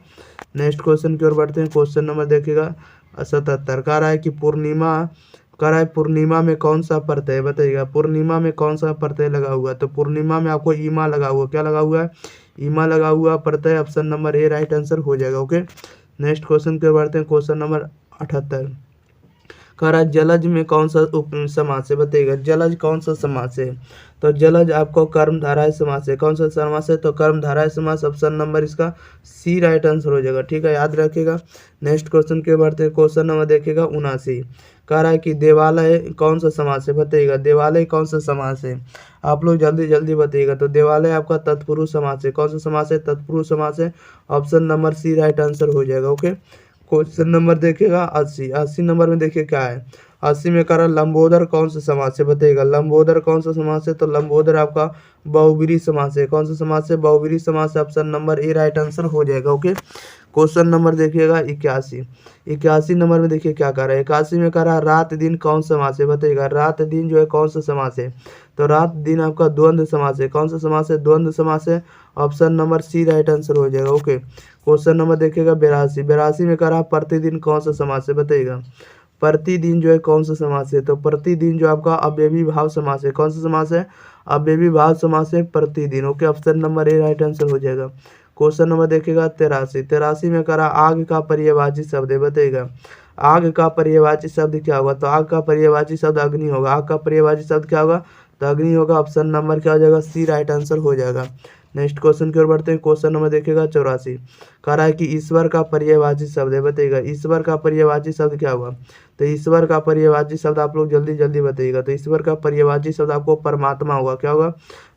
नेक्स्ट क्वेश्चन की ओर बढ़ते हैं। क्वेश्चन नंबर देखिएगा 77। कह रहा है कि पूर्णिमा में कौन सा प्रत्यय? बताइएगा, पूर्णिमा में कौन सा प्रत्यय लगा हुआ? तो पूर्णिमा में आपको ईमा लगा हुआ। क्या लगा हुआ है? ईमा लगा हुआ प्रत्यय। Option number A right answer हो जाएगा। ओके, नेक्स्ट क्वेश्चन की ओर बढ़ते हैं। Question number 78। कह रहा है जलज में कौन सा समास है? बताइएगा, जलज कौन सा समास है? तो जलज आपको कर्मधारय समास है। कौन सा समास है? तो कर्मधारय समास। ऑप्शन नंबर इसका सी राइट आंसर हो जाएगा। ठीक है, याद रखिएगा। नेक्स्ट क्वेश्चन के बढ़ते हैं। क्वेश्चन नंबर देखिएगा 79। कह रहा है कि देवालय कौन सा समास है? बताइएगा, देवालय कौन सा समास है? आप लोग जल्दी जल्दी बताइएगा। तो देवालय आपका तत्पुरुष समास है। कौन सा समास है? तत्पुरुष समास है। Option number C right answer हो जाएगा। ओके, क्वेश्चन नंबर देखिएगा 80। 80 नंबर में देखिए क्या है? 80 में कह रहा लंबोदर कौन सा समास है? बताइएगा, लंबोदर कौन सा समास है? तो लंबोदर आपका बहुब्रीहि समास है। कौन सा समास है? बहुब्रीहि समास। Option number A right answer हो जाएगा। ओके, क्वेश्चन नंबर देखिएगा 81। 81 नंबर में देखिए क्या कह रहा है? 81 में कह रहा है रात दिन कौन सा समास है? बताइएगा, रात दिन जो है कौन सा समास है? तो रात दिन आपका द्वंद्व समास है। कौन सा समास है? द्वंद्व समास है। Option number C right answer हो जाएगा। ओके, क्वेश्चन नंबर देखिएगा 82। 82 में कह रहा है प्रतिदिन कौन सा समास है? बताइएगा, प्रतिदिन जो है कौन सा समास है, तो प्रतिदिन जो आपका अव्ययी भाव समास है। कौन सा समास है, अव्ययी भाव समास है प्रतिदिन। Okay, option number A right answer हो जाएगा। क्वेश्चन नंबर देखिएगा 83। 83 में करा आग का पर्यायवाची शब्द है, बताइएगा आग का पर्यायवाची शब्द क्या होगा, तो आग का पर्यायवाची शब्द अग्नि होगा। आग का पर्यायवाची शब्द क्या होगा, तो अग्नि होगा। ऑप्शन नंबर क्या हो जाएगा, सी राइट आंसर हो जाएगा। नेक्स्ट क्वेश्चन की ओर बढ़ते हैं। क्वेश्चन नंबर देखिएगा 84। कह रहा है कि ईश्वर का पर्यायवाची शब्द है, बताइएगा ईश्वर का पर्यायवाची शब्द क्या होगा, तो ईश्वर का पर्यायवाची शब्द आप लोग जल्दी जल्दी बताइएगा। तो ईश्वर का पर्यायवाची शब्द आपको परमात्मा होगा। क्या होगा,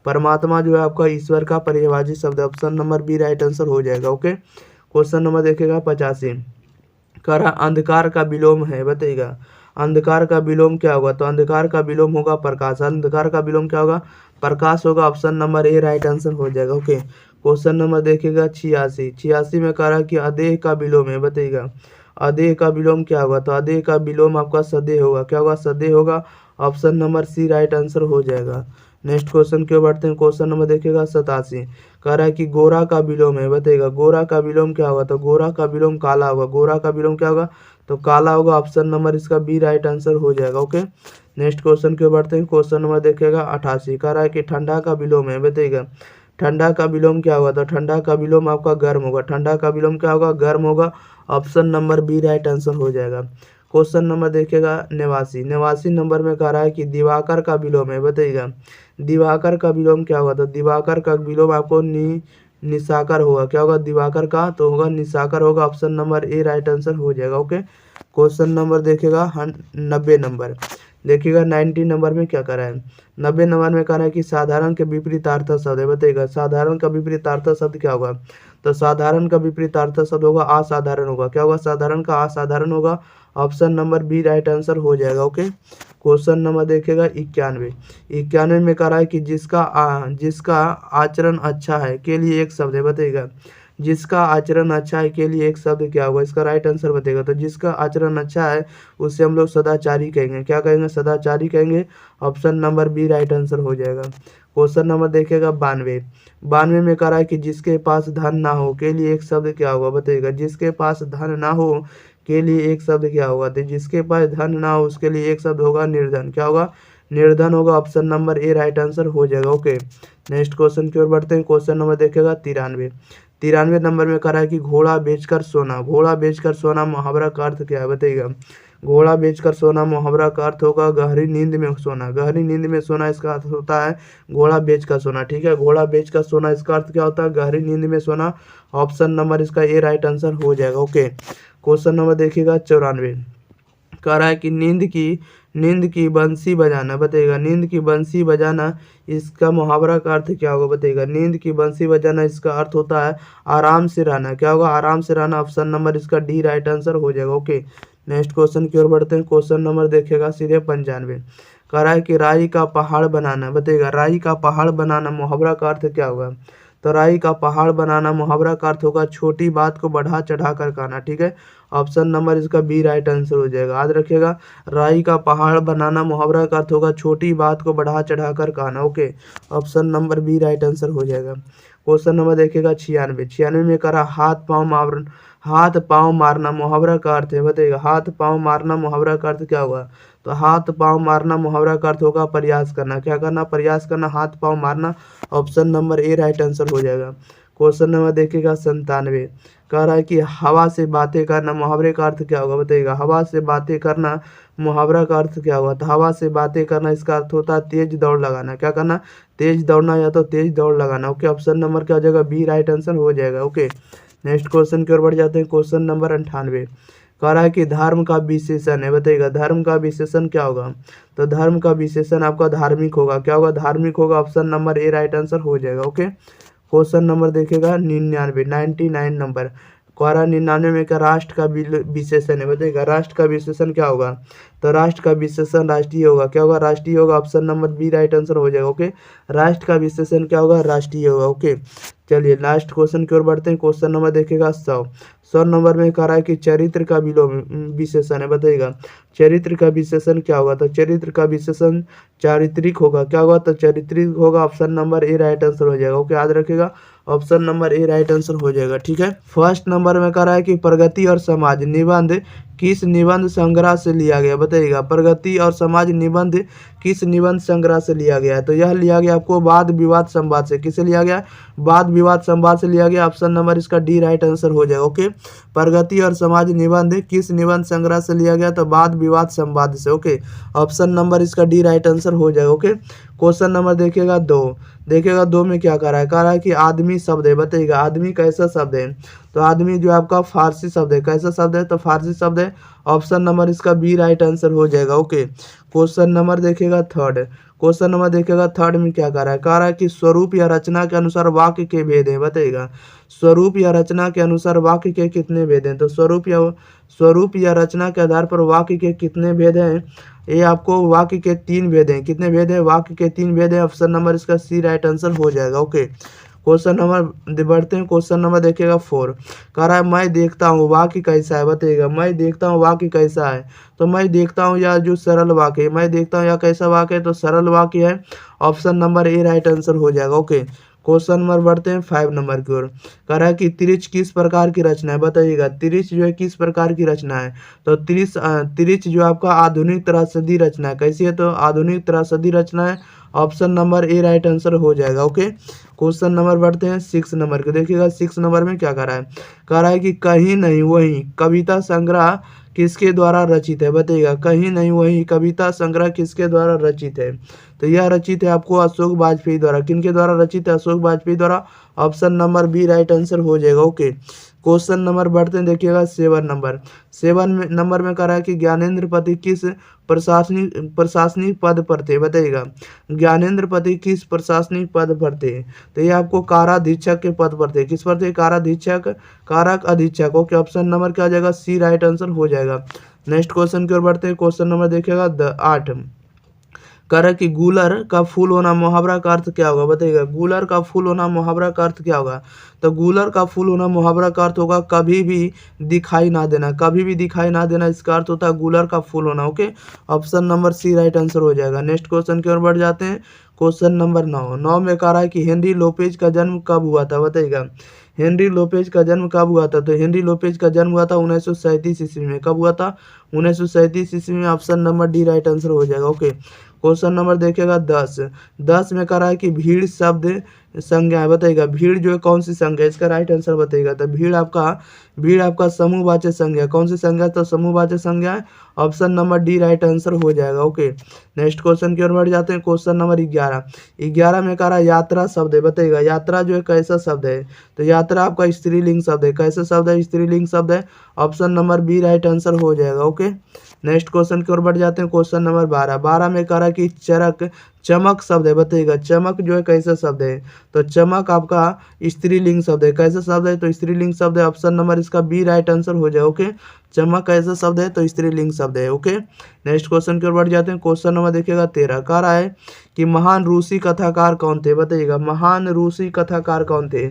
परमात्मा जो है आपका ईश्वर का पर्यायवाची शब्द। Option number B right answer हो जाएगा। ओके, क्वेश्चन नंबर देखिएगा 85। कह रहा अंधकार का विलोम है, बताइएगा अंधकार का विलोम क्या होगा, तो अंधकार का विलोम होगा प्रकाश। अंधकार का विलोम क्या होगा, प्रकाश होगा। Option number A right answer हो जाएगा। ओके, क्वेश्चन नंबर देखिएगा 86। 86 में कह रहा कि अदेह का विलोम है, बताइएगा अदेह का विलोम क्या होगा, तो अदेह का विलोम आपका सदेह होगा। क्या होगा, सदेह होगा। Option number C right answer हो जाएगा। नेक्स्ट क्वेश्चन क्यों बढ़ते हैं। क्वेश्चन नंबर देखिएगा 87। कह रहा है कि गोरा का विलोम है, बताइएगा गोरा का विलोम क्या होगा, तो गोरा का विलोम काला होगा। गोरा का विलोम क्या होगा, तो काला होगा। ऑप्शन नंबर इसका बी राइट आंसर हो जाएगा। ओके, नेक्स्ट क्वेश्चन क्यों बढ़ते हैं। क्वेश्चन नंबर देखिएगा 88। कह रहा है कि ठंडा का विलोम है, बताइएगा ठंडा का विलोम क्या होगा, तो ठंडा का विलोम आपका गर्म होगा। ठंडा का विलोम क्या होगा, गर्म होगा। Option number B right answer हो जाएगा। क्वेश्चन नंबर देखिएगा 89। 89 नंबर में कह रहा है कि दिवाकर का विलोम है, बताइएगा दिवाकर का विलोम क्या होगा, तो दिवाकर का विलोम आपको निशाकर होगा। क्या होगा, दिवाकर का तो होगा निशाकर होगा। Option number A right answer हो जाएगा। ओके, क्वेश्चन नंबर देखिएगा 90 नंबर। देखिएगा 90 नंबर में क्या करा है, 90 नंबर में कह रहा है कि साधारण के विपरीतार्थ शब्द है, बताइएगा साधारण का विपरीतार्थ शब्द क्या होगा, तो साधारण का विपरीतार्थ शब्द होगा असाधारण होगा। क्या होगा, साधारण का असाधारण होगा। Option number B right answer हो जाएगा। ओके, क्वेश्चन नंबर देखिएगा 91। 91 में कह रहा है कि जिसका आचरण अच्छा है के लिए एक शब्द है, बताइएगा जिसका आचरण अच्छा है के लिए एक शब्द क्या होगा, इसका राइट आंसर बताइएगा। तो जिसका आचरण अच्छा है उससे हम लोग सदाचारी कहेंगे। क्या कहेंगे, सदाचारी कहेंगे। Option number B right answer हो जाएगा। क्वेश्चन नंबर देखिएगा 92। 92 में कह रहा है कि जिसके पास धन ना हो के लिए एक शब्द क्या होगा, बताइएगा जिसके पास धन ना हो के लिए एक शब्द क्या होगा, तो जिसके पास धन ना हो उसके लिए एक शब्द होगा निर्धन। क्या होगा, निर्धन होगा। Option number A right answer हो जाएगा। ओके, नेक्स्ट क्वेश्चन की ओर बढ़ते हैं। क्वेश्चन नंबर देखिएगा 93। 93 नंबर में कह रहा है कि घोड़ा बेचकर सोना। घोड़ा बेचकर सोना मुहावरा का अर्थ क्या है, बताइएगा घोड़ा बेचकर सोना मुहावरा का अर्थ होगा गहरी नींद में सोना। गहरी नींद में सोना इसका अर्थ होता है घोड़ा बेचकर सोना। ठीक है, घोड़ा बेचकर सोना इसका अर्थ क्या होता है, गहरी नींद में सोना। ऑप्शन नंबर इसका ए राइट आंसर हो जाएगा। ओके, क्वेश्चन नंबर देखिएगा 94। कह रहा है कि नींद की बंसी बजाना, बताइएगा नींद की बंसी बजाना इसका मुहावरा का अर्थ क्या होगा, बताइएगा नींद की बंसी बजाना इसका अर्थ होता है आराम से रहना। क्या होगा, आराम से रहना। ऑप्शन नंबर इसका डी राइट आंसर हो जाएगा। ओके, नेक्स्ट क्वेश्चन की ओर बढ़ते हैं। क्वेश्चन नंबर देखिएगा सीधे 95। कह रहा है कि राई का पहाड़ बनाना, बताइएगा राई का पहाड़ बनाना मुहावरा का अर्थ क्या होगा, तो राई का पहाड़ बनाना मुहावरा का अर्थ होगा छोटी बात को बढ़ा चढ़ा कर कहना। ठीक है, ऑप्शन नंबर इसका बी राइट आंसर हो जाएगा। याद रखिएगा राई का पहाड़ बनाना मुहावरा का अर्थ होगा छोटी बात को बढ़ा चढ़ा कर कहना। Okay, option number B right answer हो जाएगा। क्वेश्चन नंबर देखिएगा 96। 96 में करा हाथ पाँव मारना मुहावरा का अर्थ है, बताइएगा हाथ पाँव मारना मुहावरा का अर्थ क्या होगा, तो हाथ पाँव मारना मुहावरा का अर्थ होगा प्रयास करना। क्या करना, प्रयास करना, हाथ पाँव मारना। Option number A right answer हो जाएगा। क्वेश्चन नंबर देखिएगा 97। कह रहा है कि हवा से बातें करना मुहावरे का अर्थ क्या होगा, बताइएगा हवा से बातें करना मुहावरा का अर्थ क्या होगा, तो हवा से बातें करना इसका अर्थ होता है तेज दौड़ लगाना। क्या करना, तेज दौड़ना या तो तेज दौड़ लगाना। ओके, ऑप्शन नंबर क्या हो जाएगा, बी राइट आंसर हो जाएगा। ओके, नेक्स्ट क्वेश्चन की ओर बढ़ जाते हैं। Question number 98। कह रहा है कि धर्म का विशेषण है, बताइएगा धर्म का विशेषण क्या होगा, तो धर्म का विशेषण आपका धार्मिक होगा। क्या होगा, धार्मिक होगा। Option number A right answer हो जाएगा। ओके, क्वेश्चन नंबर देखिएगा 99। 99 नंबर कह रहा 99 में क्या राष्ट्र का विशेषण है, बताइएगा राष्ट्र का विशेषण क्या होगा, तो राष्ट्र का विशेषण राष्ट्रीय होगा। क्या होगा, राष्ट्रीय होगा। Option number B right answer हो जाएगा। ओके, राष्ट्र का विशेषण क्या होगा, राष्ट्रीय होगा। ओके, चलिए लास्ट क्वेश्चन की ओर बढ़ते हैं। क्वेश्चन नंबर देखिएगा 100 नंबर में कह रहा है कि चरित्र का विलोम विशेषण है, बताइएगा चरित्र का विशेषण क्या होगा, तो चरित्र का विशेषण चारित्रिक होगा। क्या होगा, तो चारित्रिक होगा। Option number A right answer हो जाएगा। ओके, याद रखिएगा option number A right answer हो जाएगा। ठीक है, फर्स्ट नंबर में कह रहा है कि प्रगति और समाज निबंध किस निबंध संग्रह से लिया गया, बताइएगा। प्रगति और समाज निबंध किस निबंध संग्रह से लिया गया है, तो यह लिया गया आपको वाद विवाद संवाद से। किससे लिया गया, वाद विवाद संवाद से लिया गया। ऑप्शन नंबर इसका डी राइट आंसर हो जाएगा। ओके, प्रगति और समाज निबंध किस निबंध संग्रह से लिया गया, तो वाद विवाद संवाद से। ओके, ऑप्शन नंबर इसका डी राइट आंसर हो जाएगा। ओके, क्वेश्चन नंबर देखिएगा 2। देखिएगा 2 में क्या कह रहा है कि आदमी शब्द है, बताइएगा। आदमी कैसा शब्द है, तो आदमी जो आपका फारसी शब्द है। कैसा शब्द है, तो फारसी शब्द है। ऑप्शन नंबर इसका बी राइट आंसर हो जाएगा। ओके, क्वेश्चन नंबर देखिएगा 3। क्वेश्चन नंबर देखिएगा 3 में क्या कह रहा है कि स्वरूप या रचना के अनुसार वाक्य के भेद हैं, बताइएगा। स्वरूप या रचना के अनुसार वाक्य के कितने भेद हैं, तो स्वरूप या रचना के आधार पर वाक्य के कितने भेद हैं, ये आपको वाक्य के 3 भेद हैं। कितने भेद हैं, वाक्य के 3 भेद हैं। ऑप्शन नंबर इसका सी राइट आंसर हो जाएगा। ओके, क्वेश्चन नंबर बढ़ते हैं। क्वेश्चन नंबर देखिएगा 4। कह रहा है मैं देखता हूँ वाक्य कैसा है, बताइएगा। मैं देखता हूँ वाक्य कैसा है, तो मैं देखता हूँ या जो सरल वाक्य है, मैं देखता हूँ या कैसा वाक्य है, तो सरल वाक्य है। Option number A right answer हो जाएगा। ओके, क्वेश्चन नंबर बढ़ते हैं 5 नंबर की ओर। कह रहा है कि त्रिच किस प्रकार की रचना है, बताइएगा। त्रिच जो है किस प्रकार की रचना है, तो त्रिच जो आपका आधुनिक त्रासदी रचना है। कैसी है, तो आधुनिक त्रासदी रचना है। Option number A right answer हो जाएगा। ओके, क्वेश्चन नंबर बढ़ते हैं 6 नंबर के। देखिएगा 6 नंबर में क्या कह रहा है कि कहीं नहीं वही कविता संग्रह किसके द्वारा रचित है, बताइएगा। कहीं नहीं वही कविता संग्रह किसके द्वारा रचित है, तो यह रचित है आपको अशोक वाजपेयी द्वारा। किनके द्वारा रचित है, अशोक वाजपेयी द्वारा। Option number B right answer हो जाएगा। ओके, क्वेश्चन नंबर बढ़ते हैं। देखिएगा 7 नंबर में कह रहा है कि ज्ञानेंद्र पति किस प्रशासनिक पद पर थे, बताइएगा। ज्ञानेंद्र पति किस प्रशासनिक पद पर थे, तो ये आपको काराधीक्षक के पद पर थे। किस पर थे, कारक अधीक्षक। ओके, ऑप्शन नंबर क्या हो जाएगा, सी राइट आंसर हो जाएगा। नेक्स्ट क्वेश्चन की ओर बढ़ते हैं। क्वेश्चन नंबर देखिएगा 8। कह रहा है कि गूलर का फूल होना मुहावरा का अर्थ क्या होगा, बताइएगा। गूलर का फूल होना मुहावरा का अर्थ क्या होगा, तो गूलर का फूल होना मुहावरा का अर्थ होगा कभी भी दिखाई ना देना। कभी भी दिखाई ना देना, इसका अर्थ होता है गूलर का फूल होना। Okay, option number C right answer हो जाएगा। नेक्स्ट क्वेश्चन की ओर बढ़ जाते हैं। क्वेश्चन नंबर 9 में कह रहा है कि हेनरी लोपेज का जन्म कब हुआ था, बताइएगा। हेनरी लोपेज का जन्म कब हुआ था, तो हेनरी लोपेज का जन्म हुआ था 1937 ईस्वी में। कब हुआ था, 1937 ईस्वी में। Option number D right answer हो जाएगा। ओके, क्वेश्चन नंबर देखिएगा 10 में कह रहा है कि भीड़ शब्द संज्ञा है, बताइएगा। भीड़ जो है कौन सी संज्ञा है, इसका राइट आंसर बताइएगा। तो भीड़ आपका समूहवाचक संज्ञा। कौन सी संज्ञा, तो समूहवाचक संज्ञा है। Option number D right answer हो जाएगा। ओके, नेक्स्ट क्वेश्चन की ओर बढ़ जाते हैं। क्वेश्चन नंबर 11 में कह रहा है यात्रा शब्द है, बताइएगा। यात्रा जो है कैसा शब्द है, तो यात्रा आपका स्त्रीलिंग शब्द है। कैसा शब्द है, स्त्रीलिंग शब्द है। Option number B right answer हो जाएगा। ओके, नेक्स्ट क्वेश्चन की ओर बढ़ जाते हैं। क्वेश्चन नंबर 12 में कह रहा है कि चमक शब्द है, बताइएगा। चमक जो है कैसा शब्द है, तो चमक आपका स्त्रीलिंग शब्द है। कैसा शब्द है, तो स्त्रीलिंग शब्द है। ऑप्शन नंबर इसका बी राइट आंसर हो जाए। ओके, चमक कैसा शब्द है, तो स्त्रीलिंग शब्द है। ओके, नेक्स्ट क्वेश्चन की ओर बढ़ जाते हैं। क्वेश्चन नंबर देखिएगा 13। कह रहा है कि महान रूसी कथाकार कौन थे, बताइएगा। महान रूसी कथाकार कौन थे,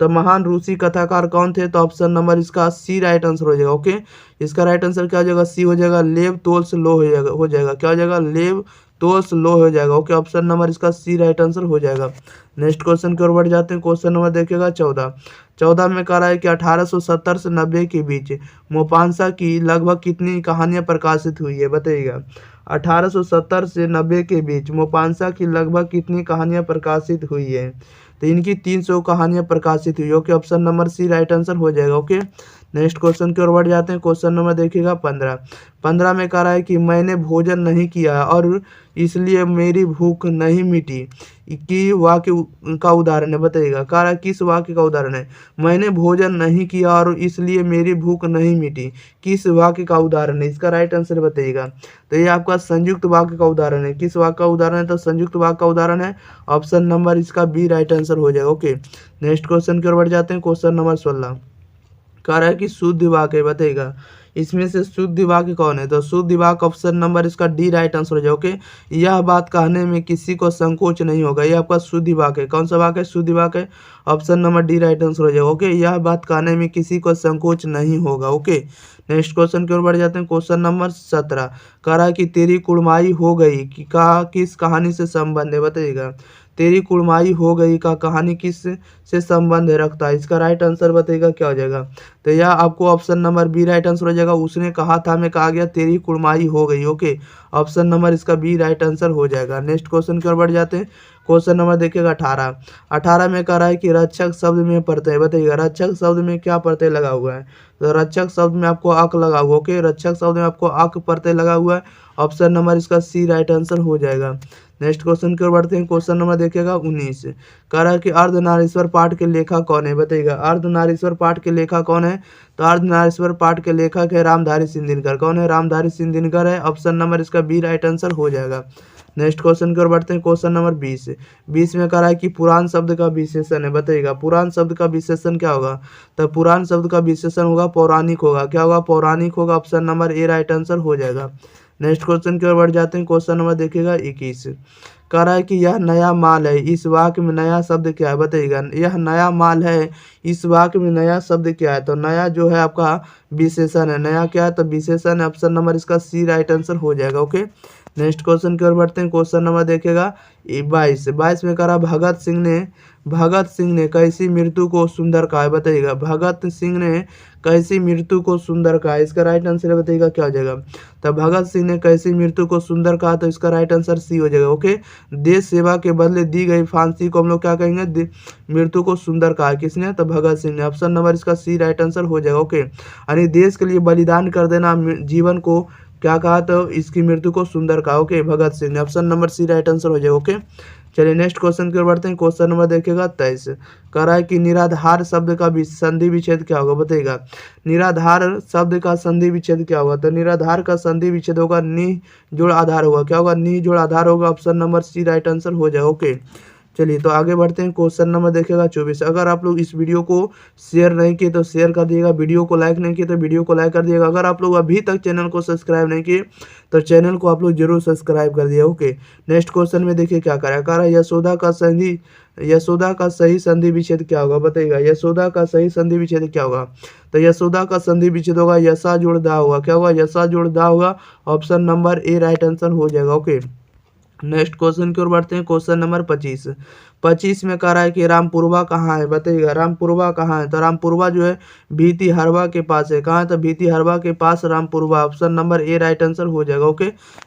तो महान रूसी कथाकार कौन थे, तो ऑप्शन नंबर इसका सी राइट आंसर हो जाएगा। ओके, इसका राइट आंसर क्या हो जाएगा, सी हो जाएगा। लेव तोल्स्टॉय हो जाएगा। क्या हो जाएगा, लेव तोल्स्टॉय हो जाएगा। ओके, ऑप्शन नंबर इसका सी राइट आंसर हो जाएगा। नेक्स्ट क्वेश्चन की ओर बढ़ जाते हैं। क्वेश्चन नंबर देखिएगा 14 में कह रहा है कि 1870 से 90 के बीच मोपांसा की लगभग कितनी कहानियां प्रकाशित हुई है, बताइएगा। 1870 से 90 के बीच मोपांसा की लगभग कितनी कहानियां प्रकाशित हुई है, तो इनकी 300 कहानियां प्रकाशित हुई। Okay, option number C right answer हो जाएगा। ओके, नेक्स्ट क्वेश्चन की ओर बढ़ जाते हैं। क्वेश्चन नंबर देखिएगा 15 में कह रहा है कि मैंने भोजन नहीं किया और इसलिए मेरी भूख नहीं मिटी कि वाक्य का उदाहरण है, बताइएगा। कह रहा है किस वाक्य का उदाहरण है, मैंने भोजन नहीं किया और इसलिए मेरी भूख नहीं मिटी, किस वाक्य का उदाहरण है, इसका राइट आंसर बताइएगा। तो ये आपका संयुक्त वाक्य का उदाहरण है। किस वाक्य का उदाहरण है, तो संयुक्त वाक्य का उदाहरण है। ऑप्शन नंबर इसका बी राइट आंसर हो जाएगा। ओके, नेक्स्ट क्वेश्चन की ओर बढ़ जाते हैं। क्वेश्चन नंबर 16 कह रहा है कि शुद्ध वाक्य, बताइएगा। इसमें से शुद्ध वाक्य कौन है, तो शुद्ध वाक्य ऑप्शन नंबर इसका डी राइट आंसर हो जाए। ओके, यह बात कहने में किसी को संकोच नहीं होगा, यह आपका शुद्ध वाक्य है। कौन सा वाक्य है, शुद्ध वाक्य है। Option number D right answer हो जाएगा। ओके, यह बात कहने में किसी को संकोच नहीं होगा। ओके, नेक्स्ट क्वेश्चन की ओर बढ़ जाते हैं। क्वेश्चन नंबर 17 कह रहा है कि तेरी कुड़माई हो गई कि किस कहानी से संबंध है, बताइएगा। तेरी कुड़माई हो गई का कहानी किस से संबंध रखता है? इसका राइट आंसर बताइएगा क्या हो जाएगा। तो यह आपको option number B right answer हो जाएगा। उसने कहा था में कहा गया तेरी कुड़माई हो गई। ओके, ऑप्शन नंबर इसका बी राइट आंसर हो जाएगा। नेक्स्ट क्वेश्चन की ओर बढ़ जाते हैं। क्वेश्चन नंबर देखिएगा 18। 18 में कह रहा है कि रक्षक शब्द में प्रत्यय बताइएगा। रक्षक शब्द में क्या प्रत्यय लगा हुआ है? तो रक्षक शब्द में आपको अक लगा हुआ। ओके, रक्षक शब्द में आपको अक प्रत्यय लगा हुआ है। ऑप्शन नंबर इसका सी राइट आंसर हो जाएगा। नेक्स्ट क्वेश्चन की ओर बढ़ते हैं। क्वेश्चन नंबर देखिएगा 19। कह रहा है कि अर्धनारीश्वर पाठ के लेखक कौन है बताइएगा। अर्धनारीश्वर पाठ के लेखक कौन है? तो अर्धनारीश्वर पाठ के लेखक है रामधारी सिंह दिनकर। कौन है? रामधारी सिंह दिनकर है। ऑप्शन नंबर इसका बी राइट आंसर हो जाएगा। नेक्स्ट क्वेश्चन की ओर बढ़ते हैं। Question number 20। 20 में कह रहा है कि पुराण शब्द का विशेषण है बताइएगा। पुराण शब्द का विशेषण क्या होगा? तो पुराण शब्द का विशेषण होगा पौराणिक होगा। क्या होगा? पौराणिक होगा। Option number A right answer हो जाएगा। नेक्स्ट क्वेश्चन की ओर बढ़ जाते हैं। क्वेश्चन नंबर देखिएगा 21। कह रहा है कि यह नया माल है, इस वाक्य में नया शब्द क्या है बताइएगा। यह नया माल है, इस वाक्य में नया शब्द क्या है? तो नया जो है आपका विशेषण है। नया क्या है? तो विशेषण है। ऑप्शन नंबर इसका सी राइट आंसर हो जाएगा। ओके, नेक्स्ट क्वेश्चन की ओर बढ़ते हैं। क्वेश्चन नंबर देखिएगा 22। 22 में कह रहा भगत सिंह ने कैसी मृत्यु को सुंदर कहा है बताइएगा। भगत सिंह ने कैसी मृत्यु को सुंदर कहा है? इसका राइट आंसर बताइएगा क्या हो जाएगा। तो भगत सिंह ने कैसी मृत्यु को सुंदर कहा, तो इसका राइट आंसर सी हो जाएगा। ओके, देश सेवा के बदले दी गई फांसी को हम लोग क्या कहेंगे? मृत्यु को सुंदर कहा है। किसने? तो भगत सिंह ने। ऑप्शन नंबर इसका सी राइट आंसर हो जाएगा। ओके, यानी देश के लिए बलिदान कर देना जीवन को क्या कहा? तो इसकी मृत्यु को सुंदर कहा। ओके, भगत सिंह ने। Option number C right answer हो जाएगा। ओके, चलिए नेक्स्ट क्वेश्चन की ओर बढ़ते हैं। क्वेश्चन नंबर देखिएगा 23। कह रहा है कि निराधार शब्द का संधि विच्छेद क्या होगा बताइएगा। निराधार शब्द का संधि विच्छेद क्या होगा? तो निराधार का संधि विच्छेद होगा नि जोड़ आधार होगा। क्या होगा? नि जोड़ आधार होगा। Option number C right answer हो जाएगा। ओके, चलिए तो आगे बढ़ते हैं। क्वेश्चन नंबर देखिएगा 24। अगर आप लोग इस वीडियो को शेयर नहीं किए तो शेयर कर दिएगा। वीडियो को लाइक नहीं किए तो वीडियो को लाइक कर दिएगा। अगर आप लोग अभी तक चैनल को सब्सक्राइब नहीं किए तो चैनल को आप लोग जरूर सब्सक्राइब कर दिए। ओके, नेक्स्ट क्वेश्चन में देखिए क्या करा है। यशोदा का सही संधि विच्छेद क्या होगा बताइएगा। यशोदा का सही संधि विच्छेद क्या होगा? तो यशोदा का संधि विच्छेद होगा यशा जोड़ दा होगा। क्या होगा? यशा जोड़ दा होगा। Option number A right answer हो जाएगा। ओके, नेक्स्ट क्वेश्चन की ओर बढ़ते हैं। Question number 25। 25 में कह रहा है कि रामपुरवा कहाँ है बताइएगा। रामपुरवा कहाँ है? तो रामपुरवा जो है भीती हरवा के पास है। कहाँ है? तो भीती हरवा के पास Rampurwa. Option number A right answer हो जाएगा। ओके,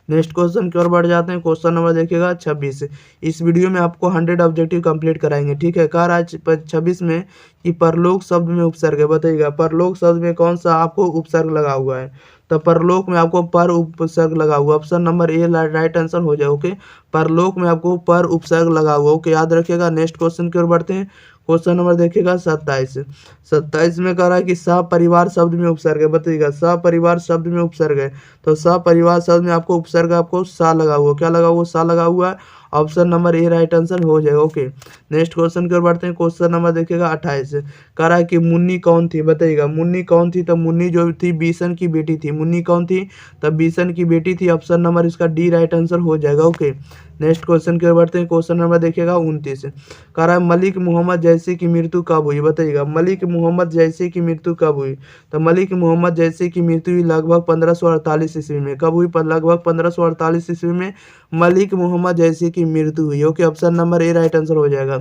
नेक्स्ट क्वेश्चन की ओर बढ़ जाते हैं। क्वेश्चन नंबर देखिएगा 26। इस वीडियो में आपको 100 ऑब्जेक्टिव कंप्लीट कराएंगे। ठीक है, कह रहा है 26 में कि परलोक शब्द में उपसर्ग है बताइएगा। परलोक शब्द में कौन सा आपको उपसर्ग लगा हुआ है? तो परलोक में आपको पर उपसर्ग लगा हुआ। Option number A right answer हो जाए। ओके, परलोक में आपको पर उपसर्ग लगा हुआ। ओके, याद रखिएगा। नेक्स्ट क्वेश्चन की ओर बढ़ते हैं। क्वेश्चन नंबर देखिएगा 27। 27 में कह रहा है कि सपरिवार शब्द में उपसर्ग है बताइएगा। सपरिवार शब्द में उपसर्ग है। तो सपरिवार शब्द में आपको उपसर्ग आपको सा लगा हुआ। क्या लगा हुआ? सा लगा हुआ है। Option number A right answer हो जाएगा। ओके, नेक्स्ट क्वेश्चन की ओर बढ़ते हैं। क्वेश्चन नंबर देखिएगा 28। कह रहा है कि मुन्नी कौन थी बताइएगा। मुन्नी कौन थी? तो मुन्नी जो थी बीसन की बेटी थी। मुन्नी कौन थी? तब बीसन की बेटी थी। ऑप्शन नंबर इसका डी राइट आंसर हो जाएगा। ओके, नेक्स्ट क्वेश्चन की ओर बढ़ते हैं। क्वेश्चन नंबर देखिएगा 29। कह रहा है मलिक मोहम्मद जैसी की मृत्यु कब हुई बताइएगा। मलिक मोहम्मद जैसी की मृत्यु कब हुई? तो मलिक मोहम्मद जैसी की मृत्यु हुई लगभग 1548 ईस्वी में। कब हुई? लगभग 1548 ईस्वी में मलिक मोहम्मद जैसी की मृत्यु हुई। Okay, option number A right answer हो जाएगा।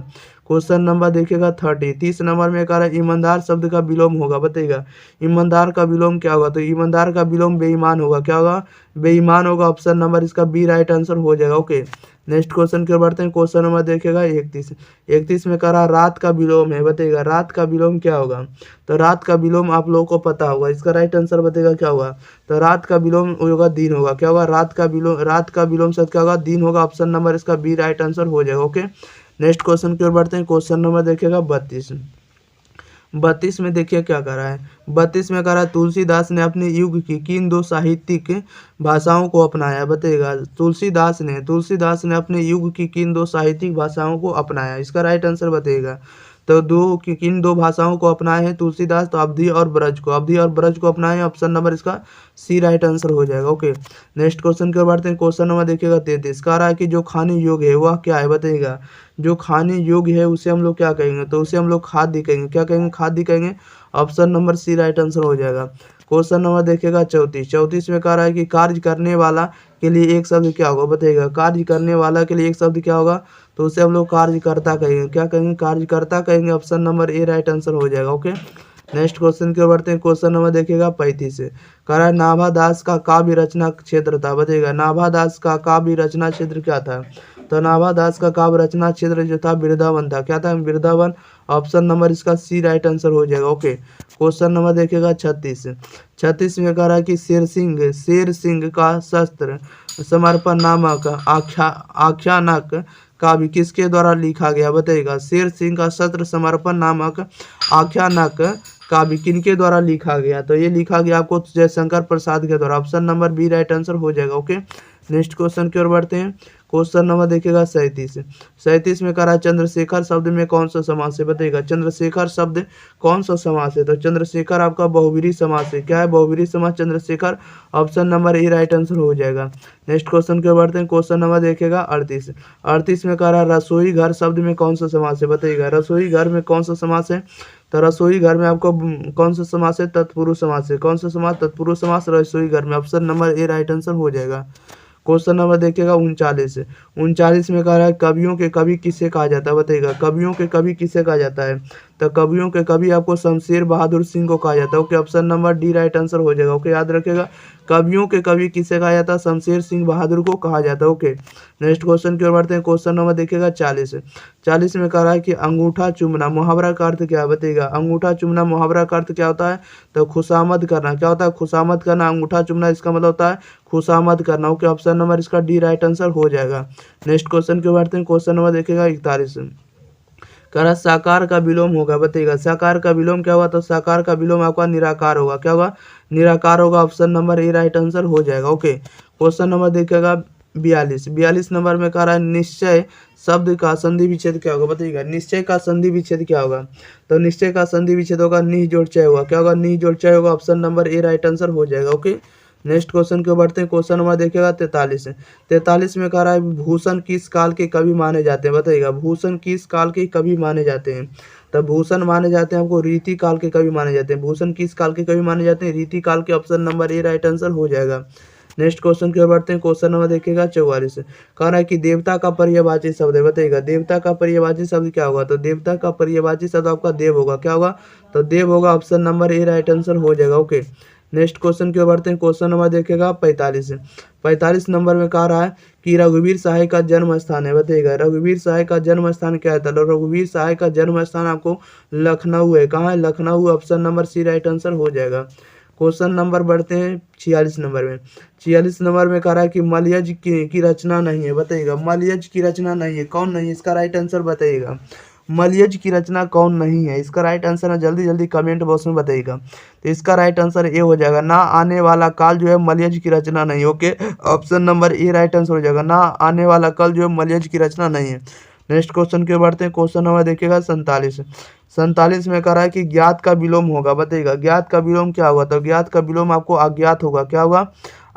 क्वेश्चन नंबर देखिएगा 30। 30 नंबर में कह रहा है ईमानदार शब्द का विलोम होगा बताइएगा। ईमानदार का विलोम क्या होगा? तो ईमानदार का विलोम बेईमान होगा। क्या होगा? बेईमान होगा। ऑप्शन नंबर इसका बी राइट आंसर हो जाएगा। ओके, नेक्स्ट क्वेश्चन की ओर बढ़ते हैं। क्वेश्चन नंबर देखिएगा 31। 31 में कह रहा रात का विलोम है बताइएगा। रात का विलोम क्या होगा? तो रात का विलोम आप लोगों को पता होगा। इसका राइट आंसर बताइएगा क्या होगा। तो रात का विलोम होगा दिन होगा। क्या होगा? रात का विलोम शब्द क्या होगा? दिन होगा। ऑप्शन नंबर इसका बी राइट आंसर हो जाएगा। ओके, नेक्स्ट क्वेश्चन की ओर बढ़ते हैं। क्वेश्चन नंबर देखिएगा 32। 32 में देखिए क्या कर रहा है। 32 में कह रहा है तुलसीदास ने अपने युग की किन दो साहित्यिक भाषाओं को अपनाया बताइएगा। तुलसीदास ने अपने युग की किन दो साहित्यिक भाषाओं को अपनाया? इसका राइट आंसर बताइएगा। तो किन दो भाषाओं को अपनाए हैं तुलसीदास? तो अवधी और ब्रज को अपनाए हैं। ऑप्शन नंबर इसका सी राइट आंसर हो जाएगा। ओके, नेक्स्ट क्वेश्चन की ओर बढ़ते हैं। क्वेश्चन नंबर देखिएगा 33। कह रहा है कि जो खाने योग्य है वह क्या है बताइएगा। जो खाने योग्य है उसे हम लोग क्या कहेंगे? तो उसे हम लोग खाद्य कहेंगे। क्या कहेंगे? खाद्य कहेंगे। Option number C right answer हो जाएगा। क्वेश्चन नंबर देखिएगा 34। 34 में कह रहा है कि कार्य करने वाला के लिए एक शब्द क्या होगा, बताइएगा। कार्य करने वाला के लिए एक शब्द क्या होगा, तो उसे हम लोग कार्यकर्ता कहेंगे। क्या कहेंगे, कार्यकर्ता कहेंगे। Option number A right answer हो जाएगा। ओके, नेक्स्ट क्वेश्चन की ओर बढ़ते हैं। क्वेश्चन नंबर देखिएगा 35 से। कह रहा है नाभादास का काव्य रचना क्षेत्र था, बताइएगा। नाभादास का काव्य रचना क्षेत्र क्या था, तो नाभादास का काव्य रचना क्षेत्र जो था वृंदावन था। क्या था, वृंदावन। ऑप्शन नंबर इसका सी राइट आंसर हो जाएगा। ओके, क्वेश्चन नंबर देखिएगा 36। 36 में कह रहा है कि शेर सिंह का शस्त्र समर्पण नामक आख्यानक काव्य किसके द्वारा लिखा गया, बताइएगा। शेर सिंह का शस्त्र समर्पण नामक आख्यानक काव्य किनके द्वारा लिखा गया, तो ये लिखा गया आपको जयशंकर प्रसाद के द्वारा। Option number B right answer हो जाएगा। ओके, नेक्स्ट क्वेश्चन की ओर बढ़ते हैं। क्वेश्चन नंबर देखिएगा 37। 37 में कह रहा है चंद्रशेखर शब्द में कौन सा समास है, बताइएगा। चंद्रशेखर शब्द कौन सा समास है, तो चंद्रशेखर आपका बहुब्रीहि समास है। क्या है, बहुब्रीहि समास Chandrashekhar. Option number A right answer हो जाएगा। नेक्स्ट क्वेश्चन की ओर बढ़ते हैं। क्वेश्चन नंबर देखिएगा 38। 38 में कह रहा है रसोई घर शब्द में कौन सा समास है, बताइएगा। रसोई घर में कौन सा समास है, तो रसोई घर में आपको कौन सा समास है, तत्पुरुष समास है। कौन सा समास, तत्पुरुष समास रसोई घर में। Option number A right answer हो जाएगा। क्वेश्चन नंबर देखिएगा 39। 39 में कह रहा है कवियों के कवि किसे कहा जाता है, बताइएगा। कवियों के कवि किसे कहा जाता है, तो कवियों के कवि आपको शमशेर बहादुर सिंह को कहा जाता है। Okay, option number D right answer हो जाएगा। ओके, याद रखिएगा, कवियों के कवि किसे कहा जाता है, शमशेर सिंह बहादुर को कहा जाता है। ओके, नेक्स्ट क्वेश्चन की ओर बढ़ते हैं। क्वेश्चन नंबर देखिएगा 40। 40 में कह रहा है कि अंगूठा चूमना मुहावरा का अर्थ क्या है, बताइएगा। अंगूठा चूमना मुहावरा का अर्थ क्या होता है, तो खुशामद करना। क्या होता है, खुशामद करना। अंगूठा चूमना इसका मतलब होता है खुशामद करना। ओके, ऑप्शन नंबर इसका डी राइट आंसर हो जाएगा। नेक्स्ट क्वेश्चन की ओर बढ़ते हैं। क्वेश्चन नंबर देखिएगा 41। कह रहा साकार का विलोम होगा, बताइएगा। साकार का विलोम क्या हुआ, तो साकार का विलोम आपका निराकार होगा। क्या होगा, निराकार होगा। Option number A right answer हो जाएगा। ओके, क्वेश्चन नंबर देखिएगा 42। 42 नंबर में कह रहा है निश्चय शब्द का संधि विच्छेद क्या होगा, बताइएगा। निश्चय का संधि विच्छेद क्या होगा, तो निश्चय का संधि विच्छेद होगा निह जोड़ चय होगा। क्या होगा, निह जोड़ चय होगा। Option number A right answer हो जाएगा। ओके, नेक्स्ट क्वेश्चन के बढ़ते हैं। क्वेश्चन नंबर देखिएगा 43। 43 में कह रहा है भूषण किस काल के कवि माने जाते हैं, बताइएगा। भूषण किस काल के कवि माने जाते हैं, तो भूषण माने जाते हैं आपको रीति काल के कवि माने जाते हैं। भूषण किस काल के कवि माने जाते हैं, रीति काल के। Option number A right answer हो जाएगा। नेक्स्ट क्वेश्चन की ओर बढ़ते हैं। क्वेश्चन नंबर देखिएगा 44। कह रहा है कि देवता का पर्यायवाची शब्द है, बताइएगा। देवता का पर्यायवाची शब्द क्या होगा, तो देवता का पर्यायवाची शब्द आपका देव होगा। क्या होगा, तो देव होगा। Option number A right answer हो जाएगा। ओके, नेक्स्ट क्वेश्चन की ओर बढ़ते हैं। क्वेश्चन नंबर देखिएगा 45। 45 नंबर में कह रहा है कि रघुवीर सहाय का जन्म स्थान है, बताइएगा। रघुवीर सहाय का जन्म स्थान क्या है, तो रघुवीर सहाय का जन्म स्थान आपको लखनऊ है। कहाँ है, Lucknow. Option number C right answer हो जाएगा। क्वेश्चन नंबर बढ़ते हैं 46 नंबर में। 46 नंबर में कह रहा है कि मलयज की रचना नहीं है, बताइएगा। मलयज की रचना नहीं है, कौन नहीं है, इसका राइट आंसर बताइएगा। मलयज की रचना कौन नहीं है, इसका राइट आंसर है, जल्दी जल्दी कमेंट बॉक्स में बताइएगा। तो इसका राइट आंसर ए हो जाएगा। ना आने वाला काल जो है मलयज की रचना नहीं। Okay, option number A right answer हो जाएगा। ना आने वाला काल जो है मलयज की रचना नहीं है। नेक्स्ट क्वेश्चन की ओर बढ़ते हैं। क्वेश्चन नंबर देखिएगा 47। 47 में कह रहा है कि ज्ञात का विलोम होगा, बताइएगा। ज्ञात का विलोम क्या होगा, तो ज्ञात का विलोम आपको अज्ञात होगा। क्या होगा,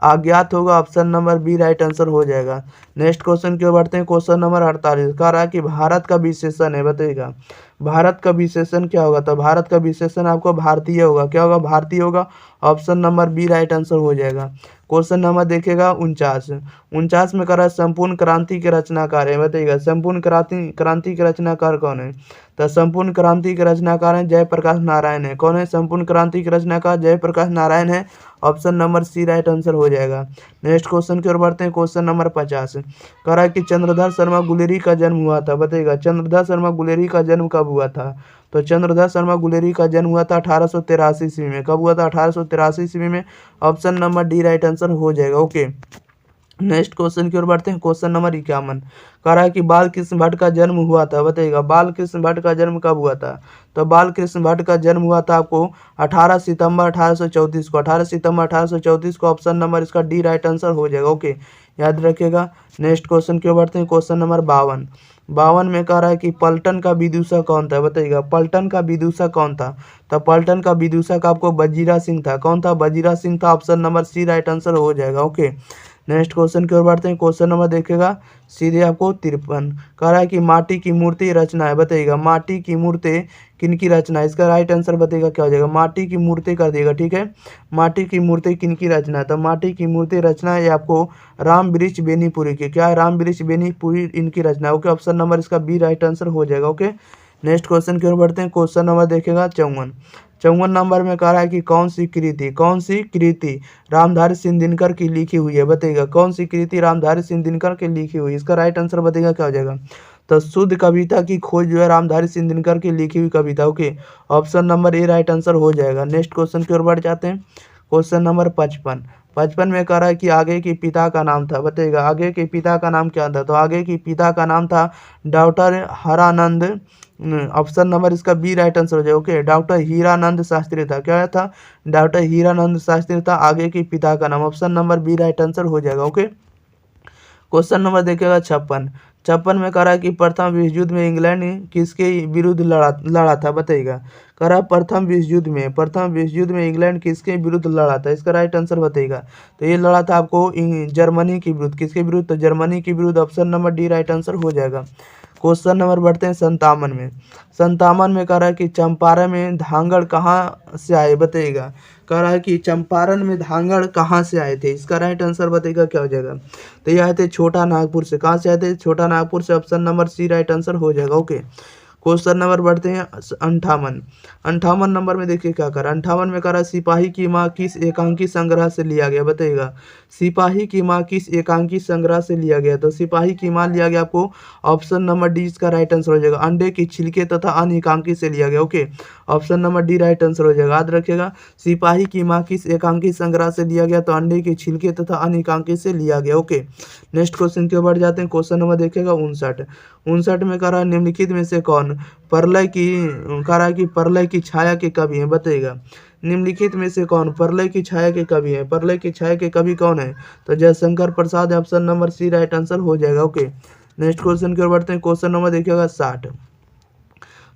अज्ञात होगा। Option number B right answer हो जाएगा। नेक्स्ट क्वेश्चन की ओर बढ़ते हैं। क्वेश्चन नंबर 48 कह रहा है कि भारत का विशेषण है, बताइएगा। भारत का विशेषण क्या होगा, तो भारत का विशेषण आपको भारतीय होगा। क्या होगा, भारतीय होगा। Option number B right answer हो जाएगा। क्वेश्चन नंबर देखिएगा 49। 49 में कह रहा है संपूर्ण क्रांति के रचनाकार है, बताइएगा। संपूर्ण क्रांति के रचनाकार कौन है, तो संपूर्ण क्रांति के रचनाकार हैं जयप्रकाश नारायण है। कौन है, संपूर्ण क्रांति के रचनाकार जयप्रकाश नारायण है। Option number C right answer हो जाएगा। नेक्स्ट क्वेश्चन की ओर बढ़ते हैं। क्वेश्चन नंबर 50 कह रहा है कि चंद्रधर शर्मा गुलेरी का जन्म हुआ था, बताइएगा। चंद्रधर शर्मा गुलेरी का जन्म कब हुआ था, तो चंद्रधर शर्मा गुलेरी का जन्म हुआ था 1883 ईस्वी में। कब हुआ था, 1883 ईस्वी में। Option number D right answer हो जाएगा। ओके, नेक्स्ट क्वेश्चन की ओर बढ़ते हैं। क्वेश्चन नंबर 51 कह रहा है कि बाल कृष्ण भट्ट का जन्म हुआ था, बताइएगा। बाल कृष्ण भट्ट का जन्म कब हुआ था, तो बाल कृष्ण भट्ट का जन्म हुआ था आपको 18 सितंबर 1834 को। 18 सितंबर 1834 को। ऑप्शन नंबर इसका डी राइट आंसर हो जाएगा। ओके, याद रखिएगा। नेक्स्ट क्वेश्चन की ओर बढ़ते हैं। Question number 52। 52 में कह रहा है कि पलटन का विदूषक कौन था, बताइएगा। पलटन का विदूषक कौन था, तो पलटन का विदूषक आपको वजीरा सिंह था। कौन था, वजीरा सिंह था। Option number C right answer हो जाएगा। ओके, नेक्स्ट क्वेश्चन की ओर बढ़ते हैं। क्वेश्चन नंबर देखिएगा सीधे आपको 53। कह रहा है कि माटी की मूर्ति रचना है, बताइएगा माटी की मूर्ति किनकी रचना है। इसका राइट आंसर बताइएगा क्या हो जाएगा। माटी की मूर्ति कर दिएगा, ठीक है। माटी की मूर्ति किनकी रचना है, तो माटी की मूर्ति रचना है आपको राम वृक्ष बेनीपुरी की। क्या है, राम वृक्ष बेनीपुरी इनकी रचना है। ओके, ऑप्शन नंबर इसका बी राइट आंसर हो जाएगा। ओके, नेक्स्ट क्वेश्चन की ओर बढ़ते हैं। क्वेश्चन नंबर देखेगा 54। 54 नंबर में कह रहा है कि कौन सी कृति रामधारी सिंह दिनकर की लिखी हुई है, बताइएगा कौन सी कृति रामधारी सिंह दिनकर की लिखी हुई है। इसका राइट आंसर बताइएगा क्या हो जाएगा। तो शुद्ध कविता की खोज जो है रामधारी सिंह दिनकर की लिखी हुई कविता। Okay, option number A right answer हो जाएगा। नेक्स्ट क्वेश्चन की ओर बढ़ जाते हैं। Question number 55। 55 में कह रहा है कि आगे के पिता का नाम था, बताइएगा आगे के पिता का नाम क्या था। तो आगे के पिता का नाम था डॉक्टर हरानंद। ऑप्शन नंबर इसका बी राइट आंसर हो जाएगा। ओके, डॉक्टर हीरानंद शास्त्री था। क्या था, डॉक्टर हीरानंद शास्त्री था आगे के पिता का नाम। Option number B right answer हो जाएगा। ओके, क्वेश्चन नंबर देखिएगा 56। 56 में कह रहा है कि प्रथम विश्व युद्ध में इंग्लैंड किसके विरुद्ध लड़ा था, बताइएगा। कह रहा है प्रथम विश्व युद्ध में इंग्लैंड किसके विरुद्ध लड़ा था। इसका राइट आंसर बताइएगा। तो ये लड़ा था आपको जर्मनी के विरुद्ध। किसके विरुद्ध, तो जर्मनी के विरुद्ध। Option number D right answer हो जाएगा। क्वेश्चन नंबर बढ़ते हैं 57 में। 57 में कह रहा है कि चंपारण में धांगड़ कहाँ से आए, बताइएगा। कह रहा है कि चंपारण में धांगड़ कहाँ से आए थे। इसका राइट आंसर बताइएगा क्या हो जाएगा। तो ये आए थे छोटा नागपुर से। कहाँ से आए थे, छोटा नागपुर से। Option number C right answer हो जाएगा। ओके, क्वेश्चन नंबर बढ़ते हैं 58। 58 नंबर में देखिए क्या कर रहा है। 58 में कह रहा है सिपाही की माँ किस एकांकी संग्रह से लिया गया, बताइएगा सिपाही की माँ किस एकांकी संग्रह से लिया गया। तो सिपाही की माँ लिया गया आपको ऑप्शन नंबर डी इसका राइट आंसर हो जाएगा। अंडे की छिलके तथा अन्य एकांकी से लिया गया। Okay, option number D right answer हो जाएगा। याद रखिएगा सिपाही की माँ किस एकांकी संग्रह से लिया गया, तो अंडे के छिलके तथा अन्य एकांकी से लिया गया। ओके, नेक्स्ट क्वेश्चन की ओर बढ़ जाते हैं। क्वेश्चन नंबर देखिएगा 59। 59 में कह रहा है निम्नलिखित में से कौन प्रलय की कह रहा है कि प्रलय की छाया के कवि हैं, बताइएगा निम्नलिखित में से कौन प्रलय की छाया के कवि हैं। प्रलय की छाया के कवि कौन है, तो Jaishankar Prasad. Option number C right answer हो जाएगा। ओके, नेक्स्ट क्वेश्चन की ओर बढ़ते हैं। क्वेश्चन नंबर देखिएगा 60।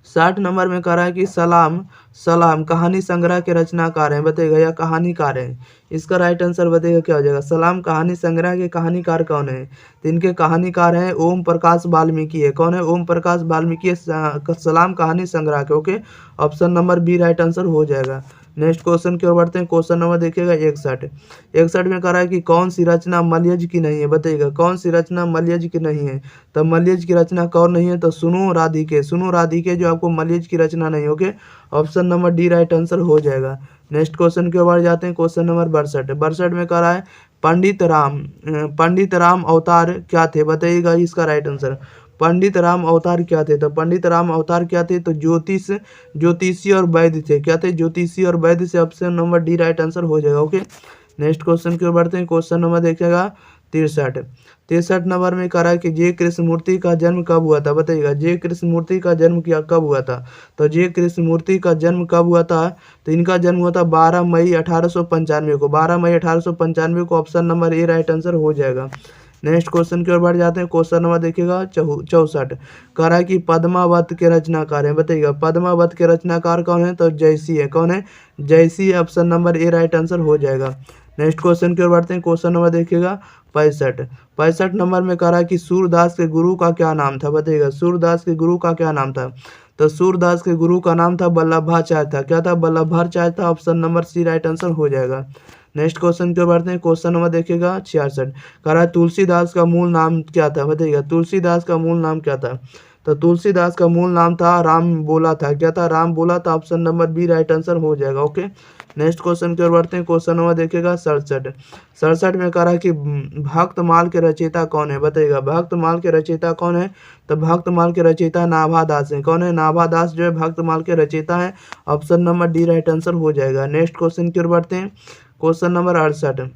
60 नंबर में कह रहा है कि सलाम कहानी संग्रह के रचनाकार हैं, बताइएगा या कहानीकार हैं। इसका राइट आंसर बताइएगा क्या हो जाएगा। सलाम कहानी संग्रह के कहानीकार कौन है, तो इनके कहानीकार हैं ओम प्रकाश वाल्मीकि है। कौन है, ओम प्रकाश वाल्मीकि है सलाम कहानी संग्रह के। Okay, option number B right answer हो जाएगा। नेक्स्ट क्वेश्चन की ओर बढ़ते हैं। क्वेश्चन नंबर देखिएगा 61। 61 में कह रहा है कि कौन सी रचना मलयज की नहीं है, बताइएगा कौन सी रचना मलयज की नहीं है। तो मलयज की रचना कौन नहीं है, तो सुनो राधिके जो आपको मलयज की रचना नहीं। Okay, option number D right answer हो जाएगा। नेक्स्ट क्वेश्चन की ओर बढ़ जाते हैं। Question number 62। 62 में कह रहा है पंडित राम अवतार क्या थे, बताइएगा इसका राइट आंसर। पंडित राम अवतार क्या थे, तो पंडित राम अवतार क्या थे, तो ज्योतिषी और वैद्य थे। क्या थे, ज्योतिषी और वैद्य से। Option number D right answer हो जाएगा। ओके, नेक्स्ट क्वेश्चन की ओर बढ़ते हैं। क्वेश्चन नंबर देखिएगा 63। 63 नंबर में कह रहा है कि जे कृष्णमूर्ति का जन्म कब हुआ था, बताइएगा जे कृष्णमूर्ति का जन्म कब हुआ था। तो जे कृष्णमूर्ति का जन्म कब हुआ था, तो इनका जन्म हुआ था 12 मई 1895 को। 12 मई 1895 को। Option number A right answer हो जाएगा। नेक्स्ट क्वेश्चन की ओर बढ़ जाते हैं। क्वेश्चन नंबर देखिएगा 64। कह रहा है कि पद्मावत के रचनाकार हैं, बताइएगा पद्मावत के रचनाकार कौन है, तो जयसी है। कौन है, JC. Option number A right answer हो जाएगा। नेक्स्ट क्वेश्चन की ओर बढ़ते हैं। क्वेश्चन नंबर देखिएगा 65। 65 नंबर में कह रहा है कि सूरदास के गुरु का क्या नाम था, बताइएगा सूरदास के गुरु का क्या नाम था। तो सूरदास के गुरु का नाम था वल्लभाचार्य था। क्या था, वल्लभाचार्य था। Option number C right answer हो जाएगा। नेक्स्ट क्वेश्चन की ओर बढ़ते हैं। क्वेश्चन नंबर देखिएगा 66। कह रहा है तुलसीदास का मूल नाम क्या था, बताइएगा तुलसीदास का मूल नाम क्या था। तो तुलसीदास का मूल नाम था राम बोला था। क्या था, राम बोला था। Option number B right answer हो जाएगा। ओके, नेक्स्ट क्वेश्चन की ओर बढ़ते हैं। क्वेश्चन नंबर देखिएगा 67। 67 में कह रहा है कि भक्तमाल के रचयिता कौन है, बताइएगा भक्तमाल के रचयिता कौन है। तो भक्तमाल के रचयिता नाभादास है। कौन है, नाभादास जो है भक्तमाल के रचयिता है। Option number D right answer हो जाएगा। नेक्स्ट क्वेश्चन की ओर बढ़ते हैं। Question number 68।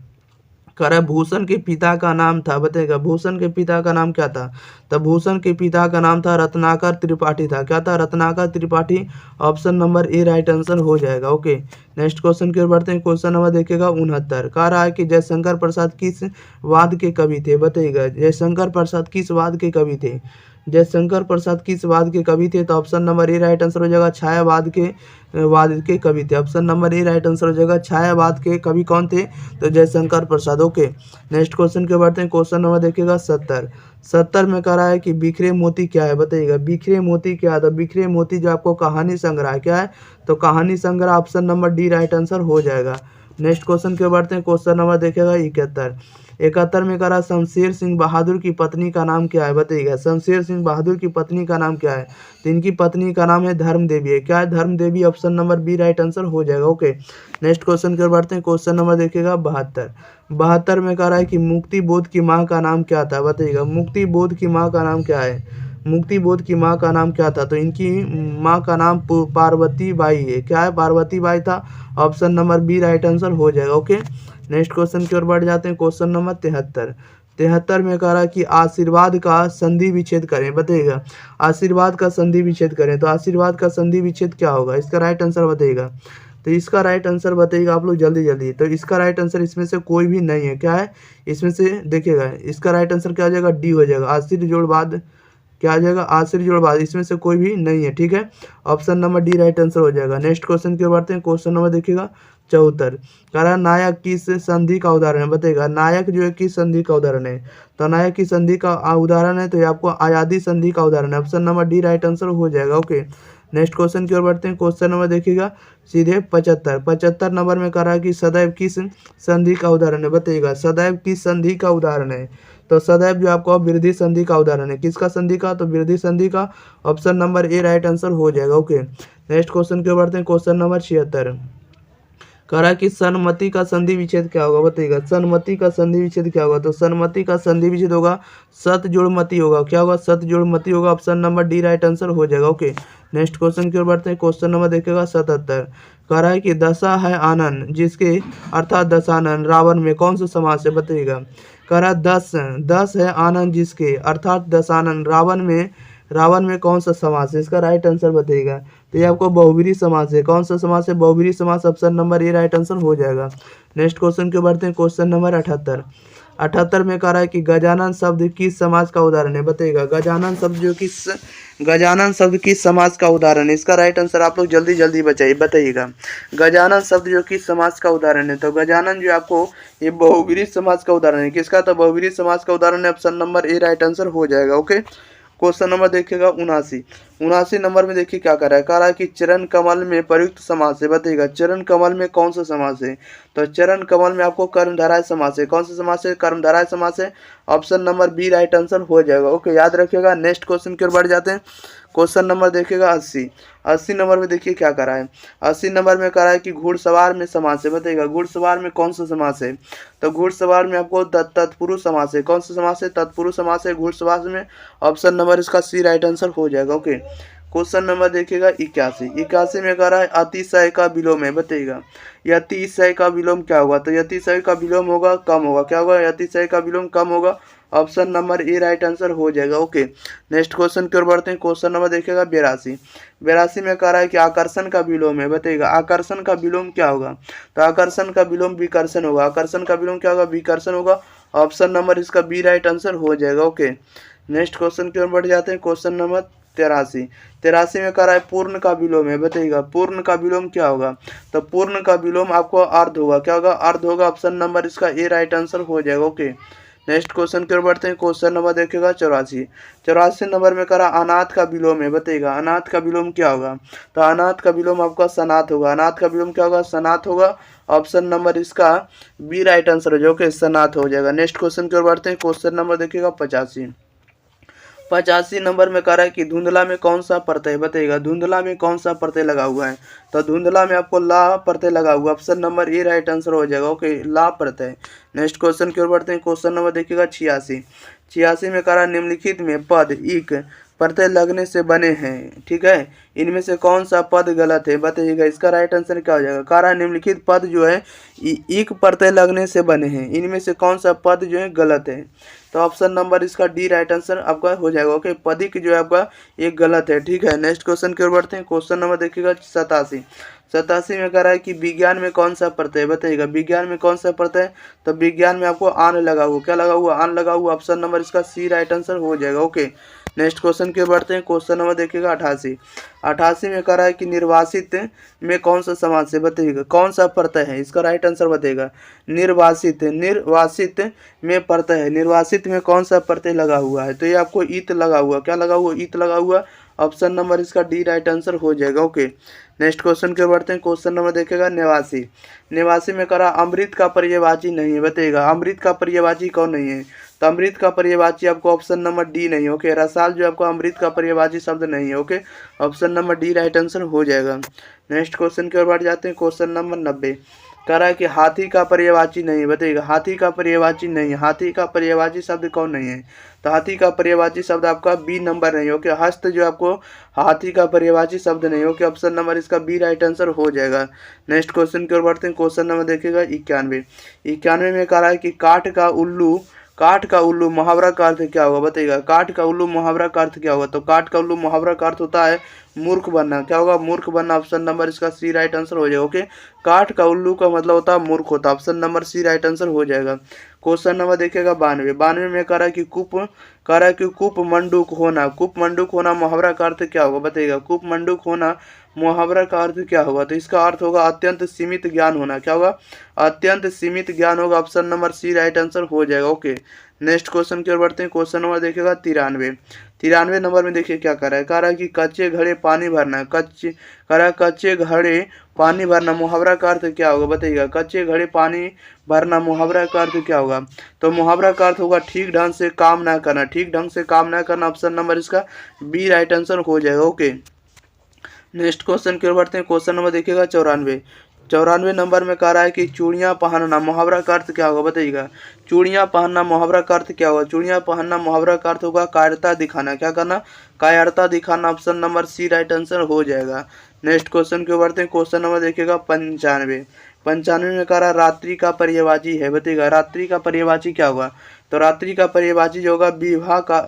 कह रहा है भूषण के पिता का नाम था, बताइएगा भूषण के पिता का नाम क्या था। तो भूषण के पिता का नाम था रत्नाकर त्रिपाठी था। क्या था, Ratnakar Tripathi. Option number A right answer हो जाएगा। ओके, नेक्स्ट क्वेश्चन की ओर बढ़ते हैं। क्वेश्चन नंबर देखिएगा 69। कह रहा है कि जयशंकर प्रसाद किस वाद के कवि थे, बताइएगा जयशंकर प्रसाद किस वाद के कवि थे। जयशंकर प्रसाद किस वाद के कवि थे? तो option number A right answer हो जाएगा छायावाद के वाद के कवि थे। Option number A right answer हो जाएगा छायावाद के कवि कौन थे? तो जयशंकर प्रसाद। ओके, नेक्स्ट क्वेश्चन के बढ़ते हैं। क्वेश्चन नंबर देखिएगा 70 में कह रहा है कि बिखरे मोती क्या है? बताइएगा बिखरे मोती क्या है? तो बिखरे मोती जो आपको कहानी संग्रह है, क्या है? तो कहानी संग्रह option number D right answer हो जाएगा। नेक्स्ट क्वेश्चन के बढ़ते हैं। क्वेश्चन नंबर देखिएगा 71 में कह रहा शमशेर सिंह बहादुर की पत्नी का नाम क्या है? बताइएगा शमशेर सिंह बहादुर की पत्नी का नाम क्या है? तो इनकी पत्नी का नाम है धर्म देवी है। क्या है? Dharm Devi. Option number B right answer हो जाएगा। ओके, नेक्स्ट क्वेश्चन की ओर बढ़ते हैं। क्वेश्चन नंबर देखिएगा 72 में कह रहा है कि मुक्ति बोध की माँ का नाम क्या था? बताइएगा मुक्ति बोध की माँ का नाम क्या है? मुक्ति बोध की माँ का नाम क्या था? तो इनकी माँ का नाम पार्वती बाई है। क्या है? पार्वती बाई था। Option number B right answer हो जाएगा। ओके, नेक्स्ट क्वेश्चन की ओर बढ़ जाते हैं। क्वेश्चन नंबर 73 में कह रहा है कि आशीर्वाद का संधि विच्छेद करें। बताइएगा आशीर्वाद का संधि विच्छेद करें। तो आशीर्वाद का संधि विच्छेद क्या होगा? इसका राइट आंसर बताइएगा। तो इसका राइट आंसर बताइएगा आप लोग जल्दी जल्दी। तो इसका राइट आंसर इसमें से कोई भी नहीं है। क्या है? इसमें से देखिएगा इसका राइट आंसर क्या हो जाएगा? डी हो जाएगा। आशीर्वाद जोड़ बाद क्या आ जाएगा? आश्चर्य जोड़ बाद। इसमें से कोई भी नहीं है। ठीक है, option number D right answer हो जाएगा। नेक्स्ट क्वेश्चन की ओर बढ़ते हैं। क्वेश्चन नंबर देखिएगा 74 कह रहा है नायक किस संधि का उदाहरण है? बताइएगा नायक जो है किस संधि का उदाहरण है? तो नायक की संधि का उदाहरण है तो ये आपको आजादी संधि का उदाहरण है। Option number D right answer हो जाएगा। ओके, नेक्स्ट क्वेश्चन की ओर बढ़ते हैं। क्वेश्चन नंबर देखिएगा सीधे 75 नंबर में कह रहा है कि सदैव किस संधि का उदाहरण है? बताइएगा सदैव किस संधि का उदाहरण है? तो सदैव जो आपको वृद्धि संधि का उदाहरण है। किसका संधि का? तो वृद्धि संधि का। Option number A right answer हो जाएगा। ओके, नेक्स्ट क्वेश्चन की ओर बढ़ते हैं। क्वेश्चन नंबर 76 कह रहा है कि सन्मति का संधि विच्छेद क्या होगा? बताइएगा सन्मति का संधि विच्छेद क्या होगा? तो सन्मति का संधि विच्छेद होगा सत जोड़ मति होगा। क्या होगा? सत जोड़ मति होगा। Option number D right answer हो जाएगा। ओके, नेक्स्ट क्वेश्चन की ओर बढ़ते हैं। क्वेश्चन नंबर देखिएगा 77 कह रहा है कि दशा है आनंद जिसके अर्थात दशानन रावण में कौन सा समास है? बताइएगा कह रहा दस है आनंद जिसके अर्थात दशानन रावण में कौन सा समास है? इसका राइट आंसर बताइएगा। तो ये आपको बहुब्रीहि समास है। कौन सा समास है? बहुब्रीहि समास। Option number A right answer हो जाएगा। नेक्स्ट क्वेश्चन के बढ़ते हैं। क्वेश्चन नंबर 78 में कह रहा है कि गजानन शब्द किस समाज का उदाहरण है? बताइएगा गजानन शब्द किस समाज का उदाहरण है? इसका राइट आंसर आप लोग जल्दी जल्दी बताइएगा गजानन शब्द जो किस समाज का उदाहरण है? तो गजानन जो आपको ये बहुब्रीहि समाज का उदाहरण है। किसका? तो बहुब्रीहि समाज का उदाहरण है। Option number A right answer हो जाएगा। ओके, क्वेश्चन नंबर देखिएगा 79 नंबर में देखिए क्या कर रहा है? कह रहा है कि चरण कमल में प्रयुक्त समास है। बताइएगा चरण कमल में कौन सा समास है? तो चरण कमल में आपको कर्मधारय समास है। कौन सा समास है? कर्मधारय समास है। Option number B right answer हो जाएगा। ओके, याद रखिएगा। नेक्स्ट क्वेश्चन की ओर बढ़ जाते हैं। क्वेश्चन नंबर देखिएगा 80 नंबर में देखिए क्या कर रहा है? 80 नंबर में कह रहा है कि घुड़सवार में समास है। बताइएगा घुड़सवार में कौन सा समास है? तो घुड़सवार में आपको तत्पुरुष समास है। कौन सा समास है? तत्पुरुष समास है घुड़सवार में। ऑप्शन नंबर इसका सी राइट आंसर हो जाएगा। ओके, क्वेश्चन नंबर देखिएगा 81 में कह रहा है अतिशय का विलोम है। बताइएगा ये अतिशय का विलोम क्या होगा? तो अतिशय का विलोम होगा कम होगा। क्या होगा? अतिशय का विलोम कम होगा। Option number A right answer हो जाएगा। ओके, नेक्स्ट क्वेश्चन की ओर बढ़ते हैं। क्वेश्चन नंबर देखिएगा 82 में कह रहा है कि आकर्षण का विलोम है। बताइएगा आकर्षण का विलोम क्या होगा? तो आकर्षण का विलोम विकर्षण होगा। आकर्षण का विलोम क्या होगा? विकर्षण होगा। ऑप्शन नंबर इसका बी राइट आंसर हो जाएगा। ओके, नेक्स्ट क्वेश्चन की ओर बढ़ जाते हैं। क्वेश्चन नंबर 83 में कह रहा है पूर्ण का विलोम है। बताइएगा पूर्ण का विलोम क्या होगा? तो पूर्ण का विलोम आपको अर्ध होगा। क्या होगा? अर्ध होगा। ऑप्शन नंबर इसका ए राइट आंसर हो जाएगा। ओके, नेक्स्ट क्वेश्चन की ओर बढ़ते हैं। क्वेश्चन नंबर देखिएगा 84 नंबर में कह रहा अनाथ का विलोम है। बताइएगा अनाथ का विलोम क्या होगा? तो अनाथ का विलोम आपका सनाथ होगा। अनाथ का विलोम क्या होगा? सनाथ होगा। ऑप्शन नंबर इसका बी राइट आंसर हो जाएगा। सनाथ हो जाएगा। नेक्स्ट क्वेश्चन की ओर बढ़ते हैं। क्वेश्चन नंबर देखिएगा 85 नंबर में कह रहा है कि धुंधला में कौन सा प्रत्यय? बताइएगा धुंधला में कौन सा प्रत्यय लगा हुआ है? तो धुंधला में आपको ला प्रत्यय लगा हुआ। Option number A right answer हो जाएगा। ओके, ला प्रत्यय। नेक्स्ट क्वेश्चन की ओर बढ़ते हैं। क्वेश्चन नंबर देखिएगा 86 में कह रहा है निम्नलिखित में पद इक प्रत्यय लगने से बने हैं। ठीक है, इनमें से कौन सा पद गलत है? बताइएगा इसका राइट आंसर क्या हो जाएगा? कह रहा है निम्नलिखित पद जो है इक प्रत्यय लगने से बने हैं। इनमें से कौन सा पद जो है गलत है? तो ऑप्शन नंबर इसका डी राइट आंसर आपका हो जाएगा। ओके, पदिक जो है आपका एक गलत है। ठीक है, नेक्स्ट क्वेश्चन की ओर बढ़ते हैं। क्वेश्चन नंबर देखिएगा 87 में कह रहा है कि विज्ञान में कौन सा प्रत्यय? बताइएगा विज्ञान में कौन सा प्रत्यय? तो विज्ञान में आपको आन लगा हुआ। क्या लगा हुआ? आन लगा हुआ। ऑप्शन नंबर इसका सी राइट आंसर हो जाएगा। ओके, नेक्स्ट क्वेश्चन की ओर बढ़ते हैं। क्वेश्चन नंबर देखिएगा 88। 88 में कह रहा है कि निर्वासित में कौन सा समास है, बताइएगा कौन सा प्रत्यय है। इसका राइट आंसर बताइएगा निर्वासित। निर्वासित में प्रत्यय है, निर्वासित में कौन सा प्रत्यय लगा हुआ है, तो ये आपको ईत लगा हुआ, क्या लगा हुआ, ईत लगा हुआ। ऑप्शन नंबर इसका डी राइट आंसर हो जाएगा। ओके, नेक्स्ट क्वेश्चन की ओर बढ़ते हैं। क्वेश्चन नंबर देखेगा नेवासी। नेवासी में करा अमृत का पर्यायवाची नहीं है, बताइएगा अमृत का पर्यायवाची कौन नहीं है, तो अमृत का पर्यायवाची आपको ऑप्शन नंबर डी नहीं है। ओके, रसाल जो आपको अमृत का पर्यायवाची शब्द नहीं है। Okay, option number D right answer हो जाएगा। नेक्स्ट क्वेश्चन की ओर बढ़ जाते हैं। क्वेश्चन नंबर 90 कह रहा है कि हाथी का पर्यायवाची नहीं है, बताइएगा हाथी का पर्यायवाची नहीं है। हाथी का पर्यायवाची शब्द कौन नहीं है, तो हाथी का पर्यायवाची शब्द आपका बी नंबर नहीं। ओके, हस्त जो आपको हाथी का पर्यायवाची शब्द नहीं। ओके, ऑप्शन नंबर इसका बी राइट आंसर हो जाएगा। नेक्स्ट क्वेश्चन की ओर बढ़ते हैं। क्वेश्चन नंबर देखिएगा 91। 91 में कह रहा है कि काठ का उल्लू, काठ का उल्लू मुहावरा का अर्थ क्या होगा, बताइएगा काठ का उल्लू मुहावरा का अर्थ क्या होगा, तो काठ का उल्लू मुहावरा का अर्थ होता है मूर्ख बनना, क्या होगा मूर्ख बनना। ऑप्शन नंबर इसका सी राइट आंसर हो जाएगा। ओके, काठ का उल्लू का मतलब होता है मूर्ख होता है, option number C right answer हो जाएगा। क्वेश्चन नंबर देखिएगा 92। 92 में कह रहा है कि कूप मंडूक होना, कूप मंडूक होना मुहावरा का अर्थ क्या होगा, बताइएगा कूप मंडूक होना मुहावरा का अर्थ क्या होगा, तो इसका अर्थ होगा अत्यंत सीमित ज्ञान होना, क्या होगा अत्यंत सीमित ज्ञान होगा। Option number C right answer हो जाएगा। ओके, नेक्स्ट क्वेश्चन की ओर बढ़ते हैं। क्वेश्चन नंबर देखिएगा 93। 93 नंबर में देखिए क्या कर रहा है, कह रहा है कि कच्चे घड़े पानी भरना, कच्चे घड़े पानी भरना मुहावरा का अर्थ क्या होगा, बताइएगा कच्चे घड़े पानी भरना मुहावरा का अर्थ क्या होगा, तो मुहावरा का अर्थ होगा ठीक ढंग से काम ना करना, ठीक ढंग से काम ना करना। ऑप्शन नंबर इसका बी राइट आंसर हो जाएगा। ओके, नेक्स्ट क्वेश्चन की ओर बढ़ते हैं। क्वेश्चन नंबर देखिएगा 94। 94 नंबर में कह रहा है कि चूड़ियाँ पहनना मुहावरा का अर्थ क्या होगा, बताइएगा चूड़ियाँ पहनना मुहावरा का अर्थ क्या होगा, चूड़ियाँ पहनना मुहावरा का अर्थ होगा कायरता दिखाना, क्या करना कायरता दिखाना। Option number C right answer हो जाएगा। नेक्स्ट क्वेश्चन की ओर बढ़ते हैं। क्वेश्चन नंबर देखिएगा 95। 95 में कह रहा रात्रि का पर्यायवाची है, बताइएगा रात्रि का पर्यायवाची क्या होगा, तो रात्रि का पर्यायवाची जो होगा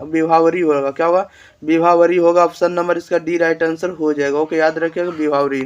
विभावरी होगा, क्या होगा विभावरी होगा। ऑप्शन नंबर इसका डी राइट आंसर हो जाएगा। ओके, याद रखिएगा विभावरी।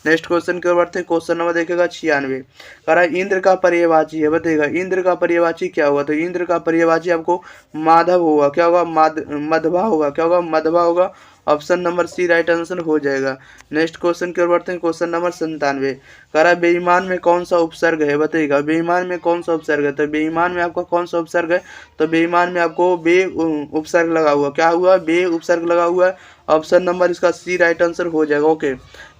नेक्स्ट क्वेश्चन की ओर बढ़ते हैं। क्वेश्चन नंबर देखिएगा 96। कह रहा है इंद्र का पर्यायवाची है, बताइएगा इंद्र का पर्यायवाची क्या होगा, तो इंद्र का पर्यायवाची आपको माधव होगा, क्या होगा मधवा होगा, क्या होगा मधवा होगा। Option number C right answer हो जाएगा। नेक्स्ट क्वेश्चन की ओर बढ़ते हैं। Question number 97। कह रहा है बेईमान में कौन सा उपसर्ग है, बताइएगा बेईमान में कौन सा उपसर्ग है, तो बेईमान में आपका कौन सा उपसर्ग है, तो बेईमान में आपको बे उपसर्ग लगा हुआ, क्या हुआ बे उपसर्ग लगा हुआ है। ऑप्शन नंबर इसका सी राइट आंसर हो जाएगा। ओके,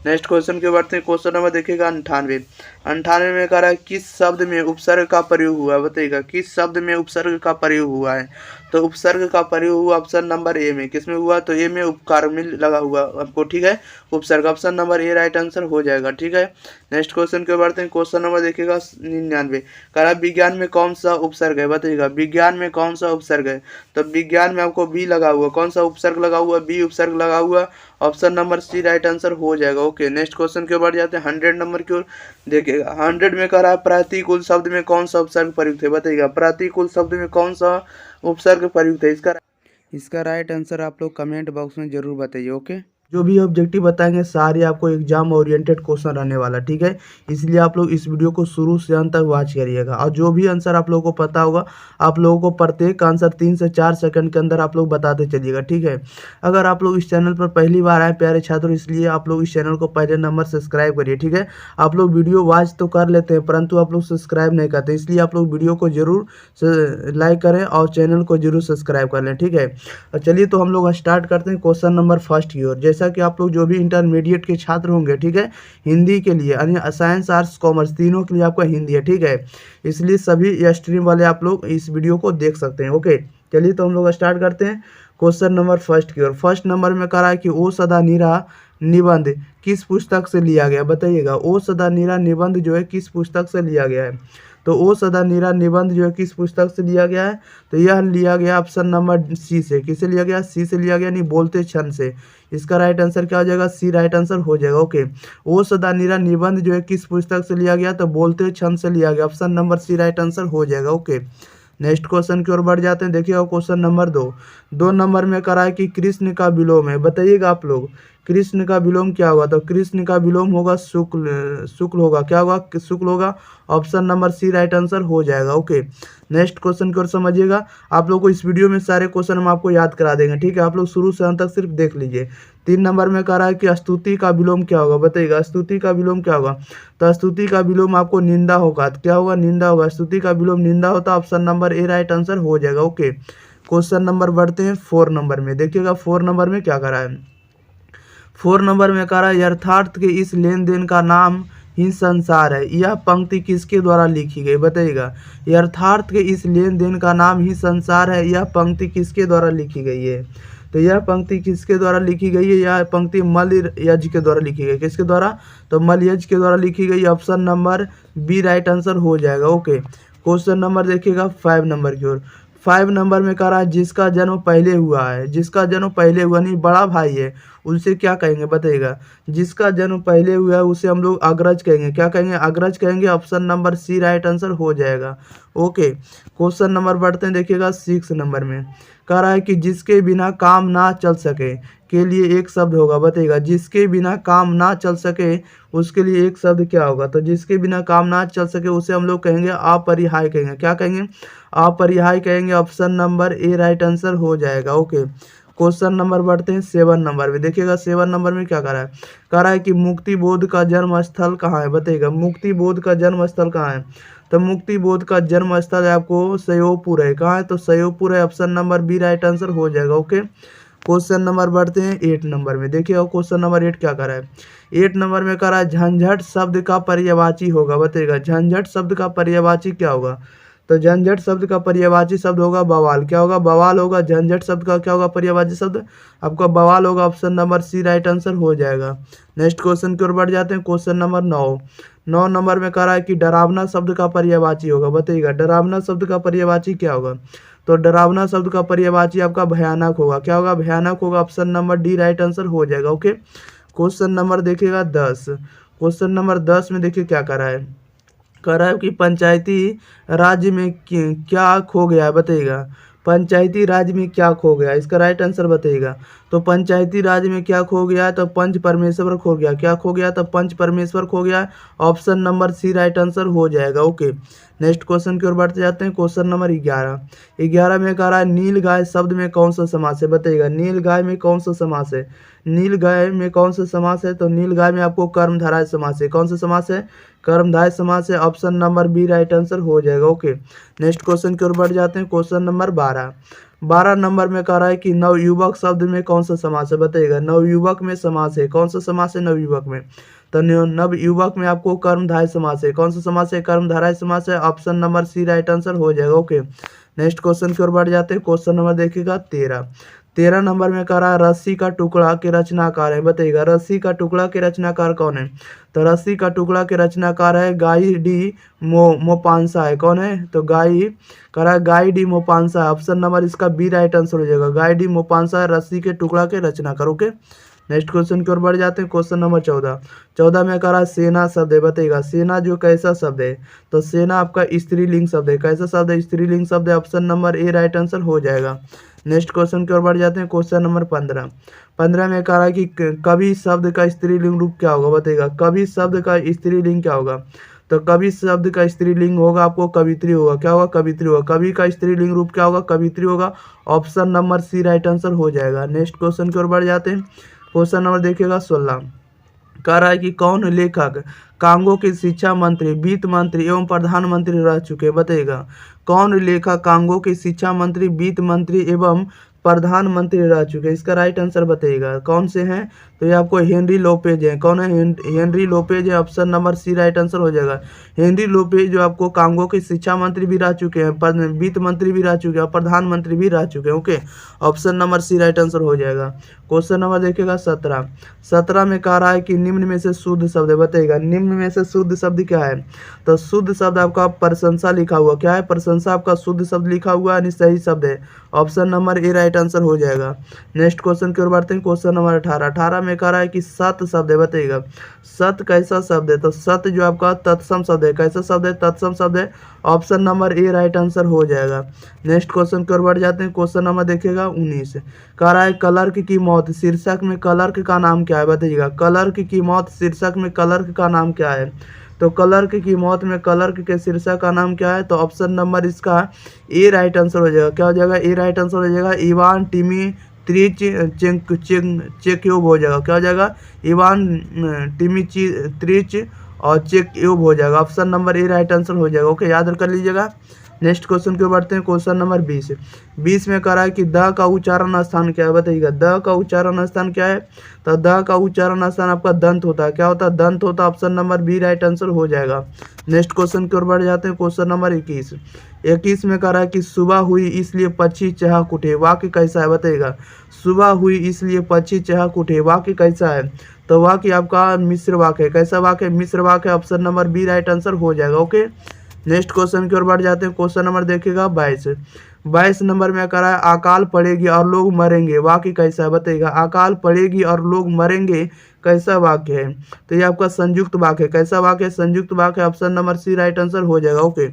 नेक्स्ट क्वेश्चन की ओर बढ़ते हैं। क्वेश्चन नंबर देखिएगा 98। 98 में कह रहा है किस शब्द में उपसर्ग का प्रयोग हुआ है, बताइएगा किस शब्द में उपसर्ग का प्रयोग हुआ है, तो उपसर्ग का प्रयोग हुआ ऑप्शन नंबर ए में, किस में हुआ, तो ए में उपकार में लगा हुआ आपको, ठीक है उपसर्ग। Option number A right answer हो जाएगा। ठीक है, नेक्स्ट क्वेश्चन की ओर बढ़ते हैं। क्वेश्चन नंबर देखिएगा 99। कह रहा है विज्ञान में कौन सा उपसर्ग है, बताइएगा विज्ञान में कौन सा उपसर्ग है, तो विज्ञान में आपको बी लगा हुआ, कौन सा उपसर्ग लगा हुआ, बी उपसर्ग लगा हुआ। Option number C right answer हो जाएगा। ओके, नेक्स्ट क्वेश्चन की ओर बढ़ जाते हैं 100 नंबर की ओर। देखिएगा 100 में कह रहा है प्रतिकूल शब्द में कौन सा उपसर्ग प्रयुक्त है, बताइएगा प्रतिकूल शब्द में कौन सा उपसर्ग प्रयुक्त है। इसका राइट आंसर आप लोग कमेंट बॉक्स में जरूर बताइए। ओके, जो भी ऑब्जेक्टिव बताएंगे सारे आपको एग्जाम ओरिएंटेड क्वेश्चन रहने वाला, ठीक है, इसलिए आप लोग इस वीडियो को शुरू से अंत तक वॉच करिएगा। और जो भी आंसर आप लोगों को पता होगा आप लोगों को प्रत्येक आंसर 3 से 4 सेकंड के अंदर आप लोग बताते चलिएगा। ठीक है, अगर आप लोग इस चैनल पर पहली बार आए प्यारे छात्र, इसलिए आप लोग इस चैनल को पहले नंबर सब्सक्राइब करिए। ठीक है, आप लोग वीडियो वॉच तो कर लेते हैं परंतु आप लोग सब्सक्राइब नहीं करते, इसलिए आप लोग वीडियो को जरूर लाइक करें और चैनल को जरूर सब्सक्राइब कर लें। ठीक है, चलिए तो हम लोग स्टार्ट करते हैं क्वेश्चन नंबर फर्स्ट की ओर। जैसा कि आप लोग जो भी इंटरमीडिएट के छात्र होंगे, ठीक है, हिंदी के लिए यानी साइंस आर्ट्स कॉमर्स तीनों के लिए आपका हिंदी है। ठीक है, इसलिए सभी स्ट्रीम वाले आप लोग इस वीडियो को देख सकते हैं। ओके, चलिए तो हम लोग स्टार्ट करते हैं क्वेश्चन नंबर फर्स्ट की ओर। फर्स्ट नंबर में कह रहा है कि ओ सदा नीरा निबंध किस पुस्तक से लिया गया, बताइएगा ओ सदा नीरा निबंध जो है किस पुस्तक से लिया गया है, तो ओ सदा नीरा निबंध जो है किस पुस्तक से लिया गया है, तो यह लिया गया ऑप्शन नंबर सी से। किससे लिया गया, सी से लिया गया, नहीं बोलते क्षण से। इसका राइट आंसर क्या हो जाएगा, सी राइट आंसर हो जाएगा। ओके, ओ सदा नीरा निबंध जो है किस पुस्तक से लिया गया, तो बोलते क्षण से लिया गया, option number C right answer हो जाएगा। ओके, नेक्स्ट क्वेश्चन की ओर बढ़ जाते हैं। देखिएगा क्वेश्चन नंबर 2 नंबर में करा है कि कृष्ण का विलोम है, बताइएगा आप लोग कृष्ण का विलोम क्या होगा, तो कृष्ण का विलोम होगा शुक्ल, शुक्ल होगा, क्या होगा, शुक्ल होगा। Option number C right answer हो जाएगा। ओके, नेक्स्ट क्वेश्चन की ओर समझिएगा। आप लोग को इस वीडियो में सारे क्वेश्चन हम आपको याद करा देंगे, ठीक है, आप लोग शुरू से अंत तक सिर्फ देख लीजिए। 3 नंबर में कह रहा है कि स्तुति का विलोम क्या होगा, बताइएगा स्तुति का विलोम क्या होगा। तो स्तुति का विलोम आपको निंदा होगा, तो क्या होगा, निंदा होगा। स्तुति का विलोम निंदा होता, option number A right answer हो जाएगा। ओके, क्वेश्चन नंबर बढ़ते हैं 4 नंबर में। देखिएगा 4 नंबर में क्या करा है। 4 नंबर में कह रहा है यथार्थ के इस लेन देन का नाम ही संसार है। यह पंक्ति किसके द्वारा लिखी गई, बताइएगा। यथार्थ के इस लेन देन का नाम ही संसार है, यह पंक्ति किसके द्वारा लिखी गई है। तो यह पंक्ति किसके द्वारा लिखी गई है, यह पंक्ति मलयज के द्वारा लिखी गई। किसके द्वारा, तो मलयज के द्वारा लिखी गई। Option number B right answer हो जाएगा। ओके, क्वेश्चन नंबर देखिएगा 5 नंबर की ओर। 5 नंबर में कह रहा है जिसका जन्म पहले हुआ है, जिसका जन्म पहले हुआ नहीं, बड़ा भाई है, उनसे क्या कहेंगे, बताइएगा। जिसका जन्म पहले हुआ है उसे हम लोग अग्रज कहेंगे, क्या कहेंगे, अग्रज कहेंगे। Option number C right answer हो जाएगा। ओके, क्वेश्चन नंबर बढ़ते हैं, देखिएगा 6 नंबर में कह रहा है कि जिसके बिना काम ना चल सके के लिए एक शब्द होगा, बताइएगा। जिसके बिना काम ना चल सके उसके लिए एक शब्द क्या होगा, तो जिसके बिना काम ना चल सके उसे हम लोग कहेंगे अपरिहार्य कहेंगे, क्या कहेंगे, अपरिहार्य कहेंगे। Option number A right answer हो जाएगा। ओके, क्वेश्चन नंबर बढ़ते हैं 7 नंबर में। देखिएगा 7 नंबर में क्या कह रहा है कि मुक्ति बोध का जन्म स्थल कहाँ है, बताइएगा। मुक्ति बोध का जन्म स्थल कहाँ है, तो मुक्ति बोध का जन्म स्थल है आपको सयोपुर है, कहाँ है, तो सयोपुर है। Option number B right answer हो जाएगा। ओके, क्वेश्चन नंबर बढ़ते हैं 8 नंबर में। देखिए क्वेश्चन नंबर 8 क्या कर रहा है। 8 नंबर में कह रहा है झंझट शब्द का पर्यायवाची होगा, बताइएगा। झंझट शब्द का पर्यायवाची क्या होगा, तो झंझट शब्द का पर्यायवाची शब्द होगा बवाल, क्या होगा, बवाल होगा। झंझट शब्द का क्या होगा, पर्यायवाची शब्द आपका बवाल होगा। Option number C right answer हो जाएगा। नेक्स्ट क्वेश्चन की ओर बढ़ जाते हैं। क्वेश्चन नंबर 9 नंबर में कह रहा है कि डरावना शब्द का पर्यायवाची होगा, बताइएगा। डरावना शब्द का पर्यायवाची क्या होगा, तो डरावना शब्द का पर्यायवाची आपका भयानक होगा, क्या होगा, भयानक होगा। Option number D right answer हो जाएगा। ओके, क्वेश्चन नंबर देखिएगा 10। क्वेश्चन नंबर 10 में देखिए क्या कर रहा है। कह रहा है कि पंचायती राज्य में क्या खो गया है, बताइएगा। पंचायती राज में क्या खो गया, इसका राइट आंसर बताइएगा। तो पंचायती राज में क्या खो गया, तो पंच परमेश्वर खो गया, क्या खो गया, तो पंच परमेश्वर खो गया। Option number C right answer हो जाएगा। ओके, नेक्स्ट क्वेश्चन की ओर बढ़ते जाते हैं। क्वेश्चन नंबर 11 में कह रहा है नील गाय शब्द में कौन सा समास है, बताइएगा। नील गाय में कौन सा समास है, नील गाय में कौन सा समास है, तो नील गाय में आपको कर्मधारय समास है, कौन सा समास है, कर्मधारय समास है। Option number B right answer हो जाएगा। ओके, नेक्स्ट क्वेश्चन की ओर बढ़ जाते हैं। क्वेश्चन नंबर 12 नंबर में कह रहा है कि नवयुवक शब्द में कौन सा समास है, बताइएगा। नवयुवक में समास है, कौन सा समास है नवयुवक में, तो नवयुवक में आपको कर्मधारय समास है, कौन सा समास है, कर्मधारय समास है। Option number C right answer हो जाएगा। ओके, नेक्स्ट क्वेश्चन की ओर बढ़ जाते हैं। क्वेश्चन नंबर देखिएगा 13 नंबर में कह रहा है रस्सी का टुकड़ा के रचनाकार है, बताइएगा। रस्सी का टुकड़ा के रचनाकार कौन है, तो रस्सी का टुकड़ा के रचनाकार है गाई डी मोपांसा है, कौन है, तो गाई कह रहा है गाई डी मोपांसा है। ऑप्शन नंबर इसका बी राइट आंसर हो जाएगा। गाई डी मोपांसा है रस्सी के टुकड़ा के रचनाकार। ओके, नेक्स्ट क्वेश्चन की ओर बढ़ जाते हैं। क्वेश्चन नंबर 14 में कह रहा है सेना शब्द है, बताइएगा। सेना जो कैसा शब्द है, तो सेना आपका स्त्रीलिंग शब्द है, कैसा शब्द है, स्त्रीलिंग शब्द है। Option number A right answer हो जाएगा। नेक्स्ट क्वेश्चन की ओर बढ़ जाते हैं। क्वेश्चन नंबर 15 में कह रहा है कि कवि शब्द का स्त्रीलिंग रूप क्या होगा, बताइएगा। कवि शब्द का स्त्रीलिंग क्या होगा, तो कवि शब्द का स्त्रीलिंग होगा आपको कवित्री होगा, क्या होगा, कवित्री होगा। कवि का स्त्रीलिंग रूप क्या होगा, कवित्री होगा। Option number C right answer हो जाएगा। नेक्स्ट क्वेश्चन की ओर बढ़ जाते हैं। क्वेश्चन नंबर देखिएगा 16 कह रहा है कि कौन लेखक कांगो के शिक्षा मंत्री, वित्त मंत्री एवं प्रधानमंत्री रह चुके हैं, बताइएगा। कौन लेखक कांगो के शिक्षा मंत्री, वित्त मंत्री एवं प्रधानमंत्री रह चुके हैं, इसका राइट आंसर बताइएगा। कौन से हैं, तो ये आपको हेनरी लोपेज है, कौन है, हेनरी लोपेज है। Option number C right answer हो जाएगा। हेनरी लोपेज जो आपको कांगो के शिक्षा मंत्री भी रह चुके हैं, वित्त मंत्री भी रह चुके हैं, प्रधानमंत्री भी रह चुके हैं। Okay, option number C right answer हो जाएगा। क्वेश्चन नंबर देखिएगा 17 में कह रहा है कि निम्न में से शुद्ध शब्द है, बताइएगा। निम्न में से शुद्ध शब्द क्या है, तो शुद्ध शब्द आपका प्रशंसा लिखा हुआ, क्या है, प्रशंसा आपका शुद्ध शब्द लिखा हुआ यानी सही शब्द है। Option number A right answer हो जाएगा। नेक्स्ट क्वेश्चन की ओर बढ़ते हैं। क्वेश्चन नंबर 18 में कह रहा है कि सत शब्द है, बताइएगा सत कैसा शब्द है? तो सत जो आपका तत्सम शब्द है, कैसा शब्द है? तत्सम शब्द है। Option number A right answer हो जाएगा। नेक्स्ट क्वेश्चन की ओर बढ़ जाते हैं। क्वेश्चन नंबर देखिएगा 19 कह रहा है क्लर्क की मौत शीर्षक में क्लर्क का नाम क्या है? बताइएगा क्लर्क की मौत शीर्षक में क्लर्क का नाम क्या है? तो क्लर्क की मौत में क्लर्क के शीर्षक का नाम क्या है? तो ऑप्शन नंबर इसका ए राइट आंसर हो जाएगा। क्या हो जाएगा? ए राइट आंसर हो जाएगा। इवान टिमी त्रिच चेक्योव हो जाएगा। क्या हो जाएगा? इवान टिमिची त्रिच और चेक्योव हो जाएगा। Option number A right answer हो जाएगा। ओके, याद कर लीजिएगा। नेक्स्ट क्वेश्चन की ओर बढ़ते हैं। क्वेश्चन नंबर 20 में कह रहा है कि द का उच्चारण स्थान क्या है? बताइएगा द का उच्चारण स्थान क्या है? तो द का उच्चारण स्थान आपका दंत होता है। क्या होता है? दंत होता है। Option number B right answer हो जाएगा। नेक्स्ट क्वेश्चन की ओर बढ़ जाते हैं। क्वेश्चन नंबर 21 में कह रहा है कि सुबह हुई इसलिए पक्षी चहक उठे, वाक्य कैसा है? बताइएगा सुबह हुई इसलिए पक्षी चहक उठे, वाक्य कैसा है? तो वाक्य आपका मिश्र वाक्य है। कैसा वाक्य है? मिश्र वाक्य। Option number B right answer हो जाएगा। ओके, नेक्स्ट क्वेश्चन की ओर बढ़ जाते हैं। क्वेश्चन नंबर देखिएगा 22 नंबर में कह रहा है अकाल पड़ेगी और लोग मरेंगे, वाक्य कैसा है? बताइएगा अकाल पड़ेगी और लोग मरेंगे कैसा वाक्य है? तो ये आपका संयुक्त वाक्य है। कैसा वाक्य है? संयुक्त वाक्य। Option number C right answer हो जाएगा। ओके,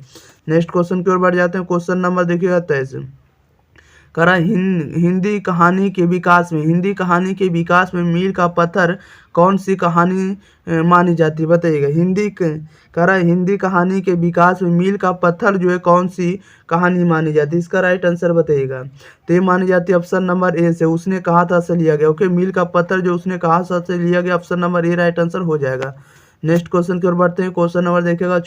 नेक्स्ट क्वेश्चन की ओर बढ़ जाते हैं। क्वेश्चन नंबर देखिएगा 23 कह रहा है हिंदी कहानी के विकास में मील का पत्थर कौन सी कहानी मानी जाती है? बताइएगा कह रहा है हिंदी कहानी के विकास में मील का पत्थर जो है कौन सी कहानी मानी जाती है? इसका राइट आंसर बताइएगा। तो ये मानी जाती है ऑप्शन नंबर ए से, उसने कहा था से लिया गया। ओके, मील का पत्थर जो उसने कहा था से लिया गया। Option number A right answer हो जाएगा। नेक्स्ट क्वेश्चन की ओर बढ़ते हैं। क्वेश्चन नंबर देखिएगा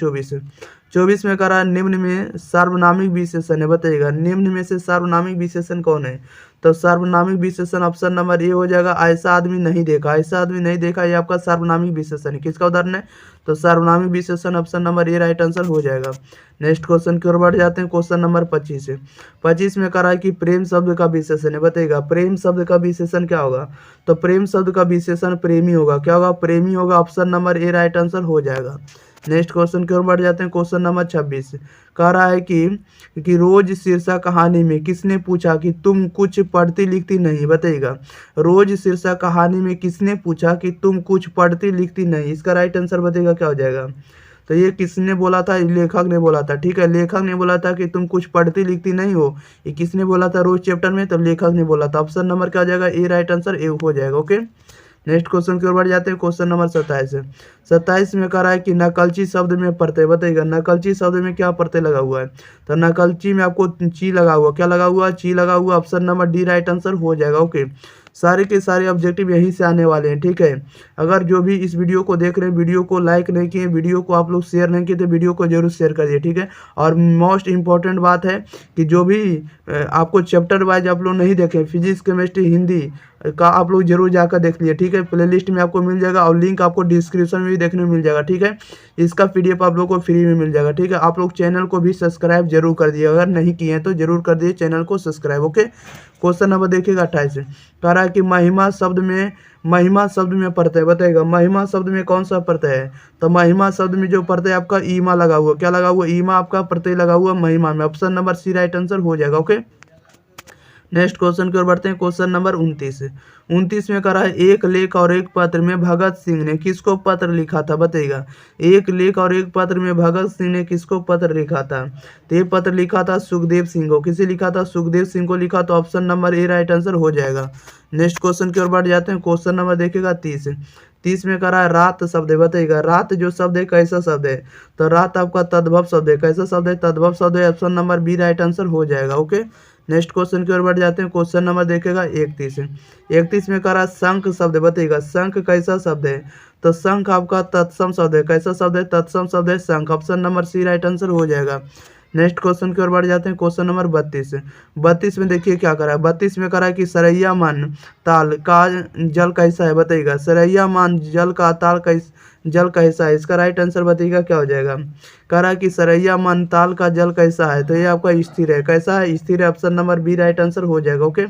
24 में कह रहा है निम्न में सार्वनामिक विशेषण है। बताइएगा निम्न में से सार्वनामिक विशेषण कौन है? तो सार्वनामिक विशेषण ऑप्शन नंबर ए हो जाएगा। ऐसा आदमी नहीं देखा। ऐसा आदमी नहीं देखा ये आपका सार्वनामिक विशेषण है। किसका उदाहरण है? तो सार्वनामिक विशेषण option number A right answer हो जाएगा। नेक्स्ट क्वेश्चन की ओर बढ़ जाते हैं। क्वेश्चन नंबर 25 में कह रहा है कि प्रेम शब्द का विशेषण है। बताइएगा प्रेम शब्द का विशेषण क्या होगा? तो प्रेम शब्द का विशेषण प्रेमी होगा। क्या होगा? प्रेमी होगा। Option number A right answer हो जाएगा। नेक्स्ट क्वेश्चन की ओर बढ़ जाते हैं। क्वेश्चन नंबर 26 कह रहा है कि रोज शीर्षक कहानी में किसने पूछा कि तुम कुछ पढ़ती लिखती नहीं? बताइएगा रोज शीर्षक कहानी में किसने पूछा कि तुम कुछ पढ़ती लिखती नहीं? इसका राइट आंसर बताइएगा क्या हो जाएगा? तो ये किसने बोला था? लेखक ने बोला था। ठीक है, लेखक ने बोला था कि तुम कुछ पढ़ती लिखती नहीं हो। ये किसने बोला था रोज चैप्टर में? तो लेखक ने बोला था। ऑप्शन नंबर क्या हो जाएगा? ए राइट आंसर ए हो जाएगा। ओके, नेक्स्ट क्वेश्चन की ओर बढ़ जाते हैं। क्वेश्चन नंबर 27 में कह रहा है कि नकलची शब्द में प्रत्यय। बताइएगा नकलची शब्द में क्या प्रत्यय लगा हुआ है? तो नकलची में आपको ची लगा हुआ। क्या लगा हुआ? ची लगा हुआ। Option number D right answer हो जाएगा। ओके, सारे के सारे ऑब्जेक्टिव यहीं से आने वाले हैं। ठीक है, अगर जो भी इस वीडियो को देख रहे हैं, वीडियो को लाइक नहीं किए, वीडियो को आप लोग शेयर नहीं किए, तो वीडियो को जरूर शेयर करिए। ठीक है, और मोस्ट इंपॉर्टेंट बात है कि जो भी आपको चैप्टर वाइज आप लोग नहीं देखें, फिजिक्स केमिस्ट्री हिंदी का आप लोग जरूर जाकर देख लीजिए। ठीक है, प्लेलिस्ट में आपको मिल जाएगा और लिंक आपको डिस्क्रिप्शन में भी देखने को मिल जाएगा। ठीक है, इसका पीडीएफ आप लोग को फ्री में मिल जाएगा। ठीक है, आप लोग चैनल को भी सब्सक्राइब जरूर कर दिए, अगर नहीं किए हैं तो जरूर कर दिए चैनल को सब्सक्राइब। ओके, क्वेश्चन नंबर देखिएगा 28 कह रहा है कि महिमा शब्द में प्रत्यय। बताइएगा महिमा शब्द में कौन सा प्रत्यय है? तो महिमा शब्द में जो प्रत्यय आपका ईमा लगा हुआ। क्या लगा हुआ? ईमा आपका प्रत्यय लगा हुआ महिमा में। Option number C right answer हो जाएगा। ओके, नेक्स्ट क्वेश्चन की ओर बढ़ते हैं। क्वेश्चन नंबर 29 में कह रहा है एक लेख और एक पत्र में भगत सिंह ने किसको पत्र लिखा था? बताइएगा एक लेख और एक पत्र में भगत सिंह ने किसको पत्र लिखा था? तो ये पत्र लिखा था सुखदेव सिंह को। किसे लिखा था? सुखदेव सिंह को लिखा। तो option number A right answer हो जाएगा। नेक्स्ट क्वेश्चन की ओर बढ़ जाते हैं। क्वेश्चन नंबर देखिएगा 30 में कह रहा है रात शब्द है। बताइएगा रात जो शब्द है कैसा शब्द है? तो रात आपका तद्भव शब्द है। कैसा शब्द है? तद्भव शब्द है। Option number B right answer हो जाएगा। ओके, नेक्स्ट क्वेश्चन की ओर बढ़ जाते हैं। क्वेश्चन नंबर देखिएगा 31 में कह रहा है शंख शब्द। बताइएगा शंख कैसा शब्द है? तो शंख आपका तत्सम शब्द है। कैसा शब्द है? तत्सम शब्द है शंख। Option number C right answer हो जाएगा। नेक्स्ट क्वेश्चन की ओर बढ़ जाते हैं। क्वेश्चन नंबर 32 में देखिए क्या करा है। 32 में करा है कि सरैया मान ताल का जल कैसा है? बताइएगा सरैया मान जल का ताल जल कैसा है? इसका राइट आंसर बताइएगा क्या हो जाएगा? कह रहा है कि सरैया मन ताल का जल कैसा है? तो ये आपका स्थिर है। कैसा है? स्थिर है। Option number B right answer हो जाएगा। ओके,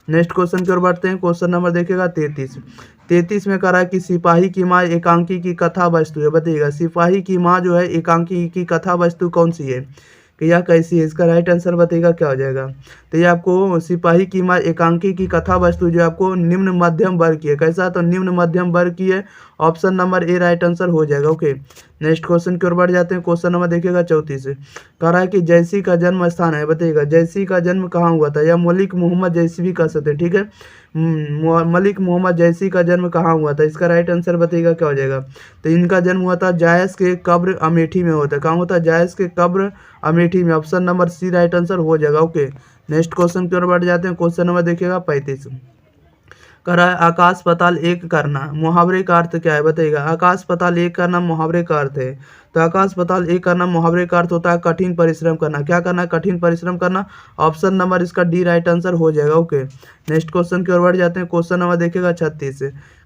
नेक्स्ट क्वेश्चन की ओर बढ़ते हैं। क्वेश्चन नंबर देखिएगा 33 में कह रहा है कि सिपाही की माँ एकांकी की कथा वस्तु है। बताइएगा सिपाही की माँ जो है एकांकी की कथा वस्तु कौन सी है? कि यह कैसी है, इसका राइट आंसर बताइएगा क्या हो जाएगा। तो ये आपको सिपाही की माँ एकांकी की कथा वस्तु जो आपको निम्न मध्यम वर्ग की है, कैसा, तो निम्न मध्यम वर्ग की है। Option number A right answer हो जाएगा। ओके, नेक्स्ट क्वेश्चन की ओर बढ़ जाते हैं। क्वेश्चन नंबर देखिएगा 34 से। कह रहा है कि जैसी का जन्म स्थान है, बताइएगा जैसी का जन्म कहाँ हुआ था, या मलिक मोहम्मद जैसी भी कह सकते हैं, ठीक है। मलिक मोहम्मद जैसी का जन्म कहाँ हुआ था, इसका राइट आंसर बताइएगा क्या हो जाएगा। तो इनका जन्म हुआ था जायस के कब्र अमेठी में होता है। कहाँ होता है, जायस के कब्र अमेठी में। Option number C right answer हो जाएगा। ओके, नेक्स्ट क्वेश्चन की ओर बढ़ जाते हैं। क्वेश्चन नंबर देखिएगा 35। कह रहा है आकाश पाताल एक करना, मुहावरे का अर्थ क्या है, बताइएगा। आकाश पाताल एक करना मुहावरे का अर्थ है। तो आकाश पाताल एक करना मुहावरे का अर्थ होता है कठिन परिश्रम करना। क्या करना, कठिन परिश्रम करना। ऑप्शन नंबर इसका डी राइट आंसर हो जाएगा। ओके, नेक्स्ट क्वेश्चन की ओर बढ़ जाते हैं। क्वेश्चन नंबर देखिएगा 36।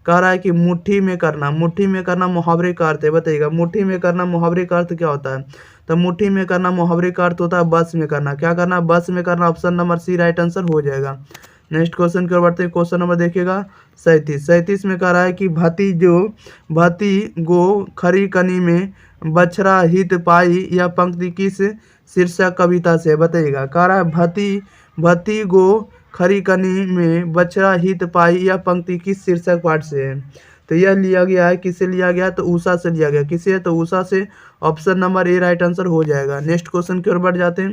कह रहा है कि मुट्ठी में करना, मुट्ठी में करना मुहावरे का अर्थ है, बताइएगा मुट्ठी में करना मुहावरे का अर्थ क्या होता है। तो मुट्ठी में करना मुहावरे का अर्थ होता है बस में करना। क्या करना, बस में करना। Option number C right answer हो जाएगा। नेक्स्ट क्वेश्चन की ओर बढ़ते हैं। क्वेश्चन नंबर देखिएगा 37 में कह रहा है कि भाती गो खरी कनी में बछरा हित पाई, यह पंक्ति किस शीर्षक कविता से है, बताइएगा। कह रहा है भती गो खरी कनी में बछरा हित पाई, यह पंक्ति किस शीर्षक पाठ से है। तो यह लिया गया है, किससे लिया गया, तो उषा से लिया गया। किसे है, तो उषा से। Option number A right answer हो जाएगा। नेक्स्ट क्वेश्चन की ओर बढ़ जाते हैं।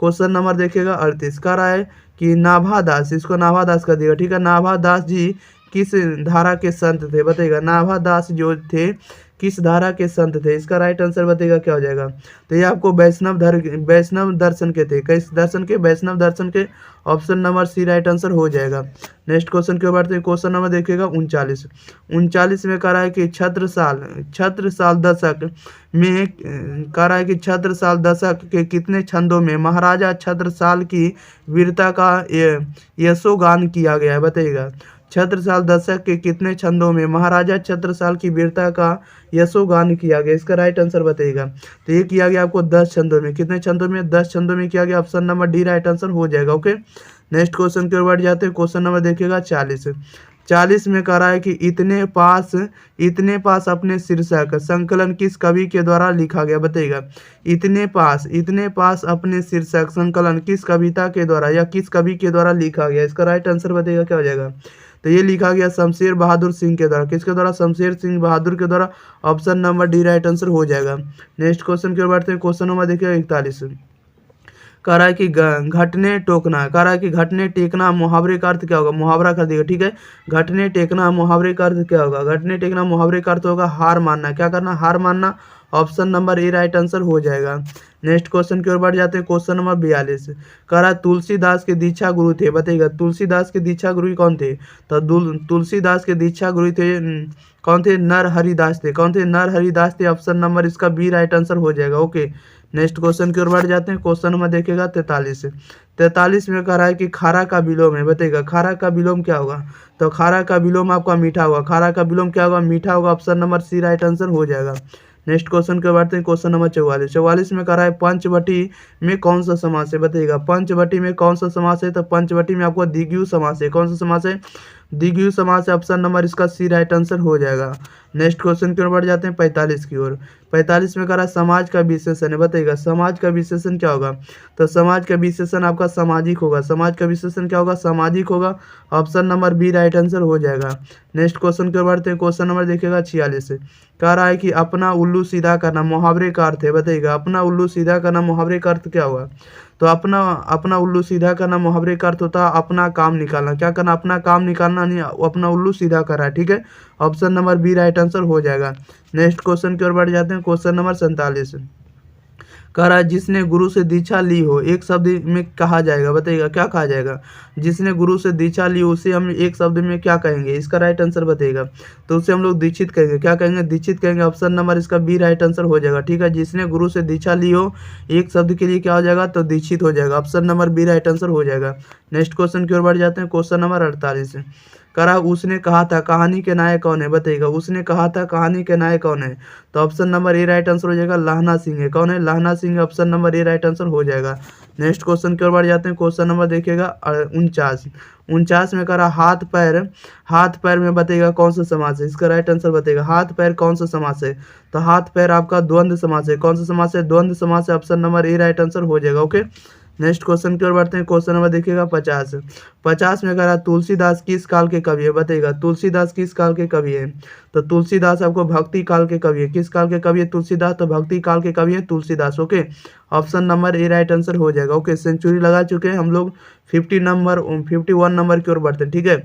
क्वेश्चन नंबर देखिएगा 38। कह रहा है कि नाभा दास, इसको नाभा दास कर दिएगा, ठीक है। नाभा दास जी किस धारा के संत थे, बताइएगा। नाभा दास जो थे किस धारा के संत थे, इसका राइट आंसर बताइएगा क्या हो जाएगा। तो ये आपको वैष्णव दर्शन के थे। किस दर्शन के, वैष्णव दर्शन के। Option number C right answer हो जाएगा। नेक्स्ट क्वेश्चन की ओर बढ़ते हैं। क्वेश्चन नंबर देखिएगा 39 में कह रहा है कि छत्रसाल दशक में कह रहा है कि छत्रसाल दशक के कितने छंदों में महाराजा छत्रसाल की वीरता का यशोगान किया गया है, बताइएगा। छत्रसाल दशक के कितने छंदों में महाराजा छत्रसाल की वीरता का यशोगान किया गया, इसका राइट आंसर बताइएगा। तो ये किया गया आपको 10 छंदों में। कितने छंदों में, 10 छंदों में किया गया। Option number D right answer हो जाएगा। ओके, नेक्स्ट क्वेश्चन की ओर बढ़ जाते हैं। क्वेश्चन नंबर देखिएगा 40 में कह रहा है कि इतने पास अपने शीर्षक संकलन किस कवि के द्वारा लिखा गया, बताइएगा। इतने पास अपने शीर्षक संकलन किस कविता के द्वारा या किस कवि के द्वारा लिखा गया, इसका राइट आंसर बताइएगा क्या हो जाएगा। तो ये लिखा गया शमशेर बहादुर सिंह के द्वारा। किसके द्वारा, शमशेर सिंह बहादुर के द्वारा। Option number D right answer हो जाएगा। नेक्स्ट क्वेश्चन की ओर बढ़ते हैं। क्वेश्चन नंबर देखिए 41। कह रहा है कि घटने टोकना, कह रहा है कि घटने टेकना मुहावरे का अर्थ क्या होगा, मुहावरा कर देगा, ठीक है। घटने टेकना मुहावरे का अर्थ क्या होगा, घटने टेकना मुहावरे का अर्थ होगा हार मानना। क्या करना, हार मानना। Option number A right answer हो जाएगा। नेक्स्ट क्वेश्चन की ओर बढ़ जाते हैं। Question number 42। कह रहा है तुलसीदास के दीक्षा गुरु थे, बताइएगा। तुलसीदास के दीक्षा गुरु कौन थे, तो तुलसीदास के दीक्षा गुरु थे कौन थे, नर हरिदास थे। कौन थे, नर हरिदास थे। ऑप्शन नंबर इसका बी राइट आंसर हो जाएगा। ओके, नेक्स्ट क्वेश्चन की ओर बढ़ जाते हैं। क्वेश्चन नंबर देखिएगा 43 में कह रहा है कि खारा का विलोम है, बताइएगा। खारा का विलोम क्या होगा, तो खारा का विलोम आपका मीठा होगा। खारा का विलोम क्या होगा, मीठा होगा। Option number C right answer हो जाएगा। नेक्स्ट क्वेश्चन के बढ़ते हैं। क्वेश्चन नंबर 44 में कह रहा है पंचवटी में कौन सा समास है, बताइएगा। पंचवटी में कौन सा समास है, तो पंचवटी में आपको द्विगु समास है। कौन सा समास है, द्विगु समास है। ऑप्शन नंबर इसका सी राइट आंसर हो जाएगा। नेक्स्ट क्वेश्चन की ओर बढ़ जाते हैं 45 की ओर। 45 में कह रहा है समाज का विशेषण है, बताइएगा। समाज का विशेषण क्या होगा, तो समाज का विशेषण आपका सामाजिक होगा। समाज का विशेषण क्या होगा, सामाजिक होगा। Option number B right answer हो जाएगा। नेक्स्ट क्वेश्चन की ओर बढ़ते हैं। क्वेश्चन नंबर देखिएगा 46। कह रहा है कि अपना उल्लू सीधा करना मुहावरे का अर्थ है, बताइएगा। अपना उल्लू सीधा करना मुहावरे का अर्थ क्या होगा, तो अपना उल्लू सीधा करना मुहावरे का अर्थ होता है अपना काम निकालना। क्या करना, अपना काम निकालना, नहीं अपना उल्लू सीधा कर रहा है, ठीक है। Option number B right answer हो जाएगा। नेक्स्ट क्वेश्चन की ओर बढ़ जाते हैं। Question number 47। कह रहा है जिसने गुरु से दीक्षा ली हो एक शब्द में कहा जाएगा, बताइएगा क्या कहा जाएगा। जिसने गुरु से दीक्षा ली हो उसे हम एक शब्द में क्या कहेंगे, इसका राइट आंसर बताइएगा। तो उसे हम लोग दीक्षित कहेंगे। क्या कहेंगे, दीक्षित कहेंगे। ऑप्शन नंबर इसका बी राइट आंसर हो जाएगा, ठीक है। जिसने गुरु से दीक्षा ली हो एक शब्द के लिए क्या हो जाएगा, तो दीक्षित हो जाएगा। Option number B right answer हो जाएगा। नेक्स्ट क्वेश्चन की ओर बढ़ जाते हैं। Question number 48। करा उसने कहा था कहानी के नायक कौन है, बताइएगा। उसने कहा था कहानी के नायक कौन है, तो option number A right answer हो जाएगा, लहना सिंह है। कौन है, लहना Singh, option number A right answer हो जाएगा। नेक्स्ट क्वेश्चन की ओर बढ़ जाते हैं। क्वेश्चन नंबर देखिएगा 49। 49 में करा हाथ पैर, हाथ पैर में बताइएगा कौन सा समास है, इसका राइट आंसर बताइएगा। हाथ पैर कौन सा समास है, तो हाथ पैर आपका द्वंद्व समास है। कौन सा समास है, द्वंद्व समास है, option number A right answer हो जाएगा। ओके, नेक्स्ट क्वेश्चन की ओर बढ़ते हैं। क्वेश्चन नंबर देखिएगा 50। 50 में करा तुलसीदास किस काल के कवि है, बताइएगा। तुलसीदास किस काल के कवि है, तो तुलसीदास आपको भक्ति काल के कवि है। किस काल के कवि है तुलसीदास, तो भक्ति काल के कवि है Tulsidas. Okay, option number A right answer हो जाएगा। ओके, सेंचुरी लगा चुके हैं हम लोग। 51 नंबर की ओर बढ़ते हैं, ठीक है।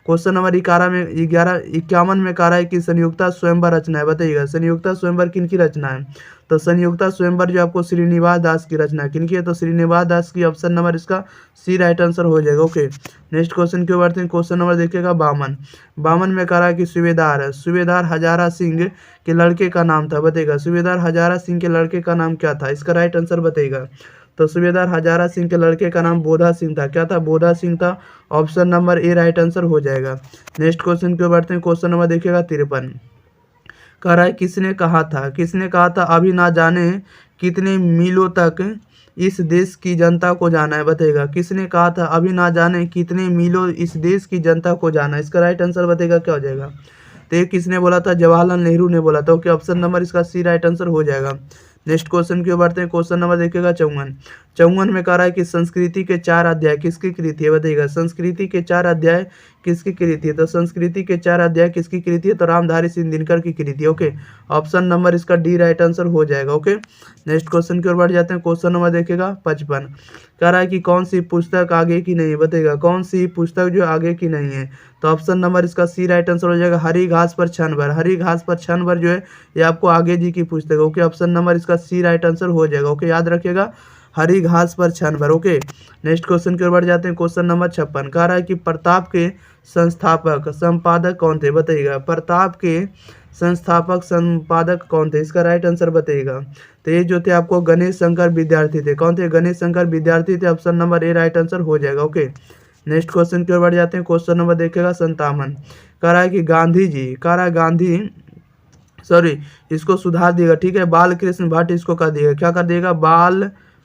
क्वेश्चन नंबर 51 में कह रहा है कि संयुक्ता स्वयंवर रचना है, बताइएगा। संयुक्ता स्वयंवर किन की रचना है, तो संयुक्ता स्वयंवर जो आपको श्रीनिवास दास की रचना किन की है, तो श्रीनिवास दास की, ऑप्शन नंबर इसका सी राइट आंसर हो जाएगा। ओके, नेक्स्ट क्वेश्चन की ओर बढ़ते हैं। क्वेश्चन नंबर देखिएगा 52। 52 में कह रहा है कि सूबेदार, सूबेदार हजारा सिंह के लड़के का नाम था, बताइएगा। सूबेदार हजारा सिंह के लड़के का नाम क्या था, इसका राइट आंसर बताइएगा। तो सूबेदार हजारा सिंह के लड़के का नाम बोधा सिंह था। क्या था, बोधा सिंह था, option number A right answer हो जाएगा। नेक्स्ट क्वेश्चन की ओर बढ़ते हैं। क्वेश्चन नंबर देखिएगा 53। कह रहा है किसने कहा था, किसने कहा था अभी ना जाने कितने मीलों तक इस देश की जनता को जाना है, बताइएगा। किसने कहा था अभी ना जाने कितने मीलों इस देश की जनता को जाना है, इसका राइट आंसर बताइएगा क्या हो जाएगा। तो ये किसने बोला था, जवाहरलाल नेहरू ने बोला था। ओके, ऑप्शन नंबर इसका सी राइट आंसर हो जाएगा। नेक्स्ट क्वेश्चन की ओर बढ़ते हैं। क्वेश्चन नंबर देखिएगा 54। 54 में कह रहा है कि संस्कृति के 4 अध्याय किसकी कृति है, बताइएगा। संस्कृति के 4 अध्याय किसकी कृति है, तो संस्कृति के 4 अध्याय किसकी कृति है, तो रामधारी सिंह दिनकर की कृति है। ओके, ऑप्शन नंबर इसका डी राइट आंसर हो जाएगा। ओके, नेक्स्ट क्वेश्चन की ओर बढ़ जाते हैं। क्वेश्चन नंबर देखिएगा 55। कह रहा है कि कौन सी पुस्तक आगे की नहीं है, बताइएगा। कौन सी पुस्तक जो आगे की नहीं है, तो ऑप्शन नंबर इसका सी राइट आंसर हो जाएगा। हरी घास पर क्षण भर, हरी घास पर क्षण भर जो है ये आपको आगे जी की पुस्तक है। ओके, ऑप्शन नंबर इसका सी राइट आंसर हो जाएगा। ओके, याद रखिएगा, हरी घास पर क्षण भर। ओके, नेक्स्ट क्वेश्चन की ओर बढ़ जाते हैं। Question number 56। कह रहा है कि प्रताप के संस्थापक संपादक कौन थे, बताइएगा। प्रताप के संस्थापक संपादक कौन थे, इसका राइट आंसर बताइएगा। तो ये जो थे आपको गणेश शंकर विद्यार्थी थे। कौन थे, गणेश शंकर विद्यार्थी थे, option number A right answer हो जाएगा। ओके, नेक्स्ट क्वेश्चन की ओर बढ़ जाते हैं। क्वेश्चन नंबर देखिएगा 57। कह रहा है कि गांधी जी, कह रहा है गांधी, सॉरी इसको सुधार दिएगा, ठीक है। बाल कृष्ण भट्ट इसको कर दिएगा, क्या कर दिएगा,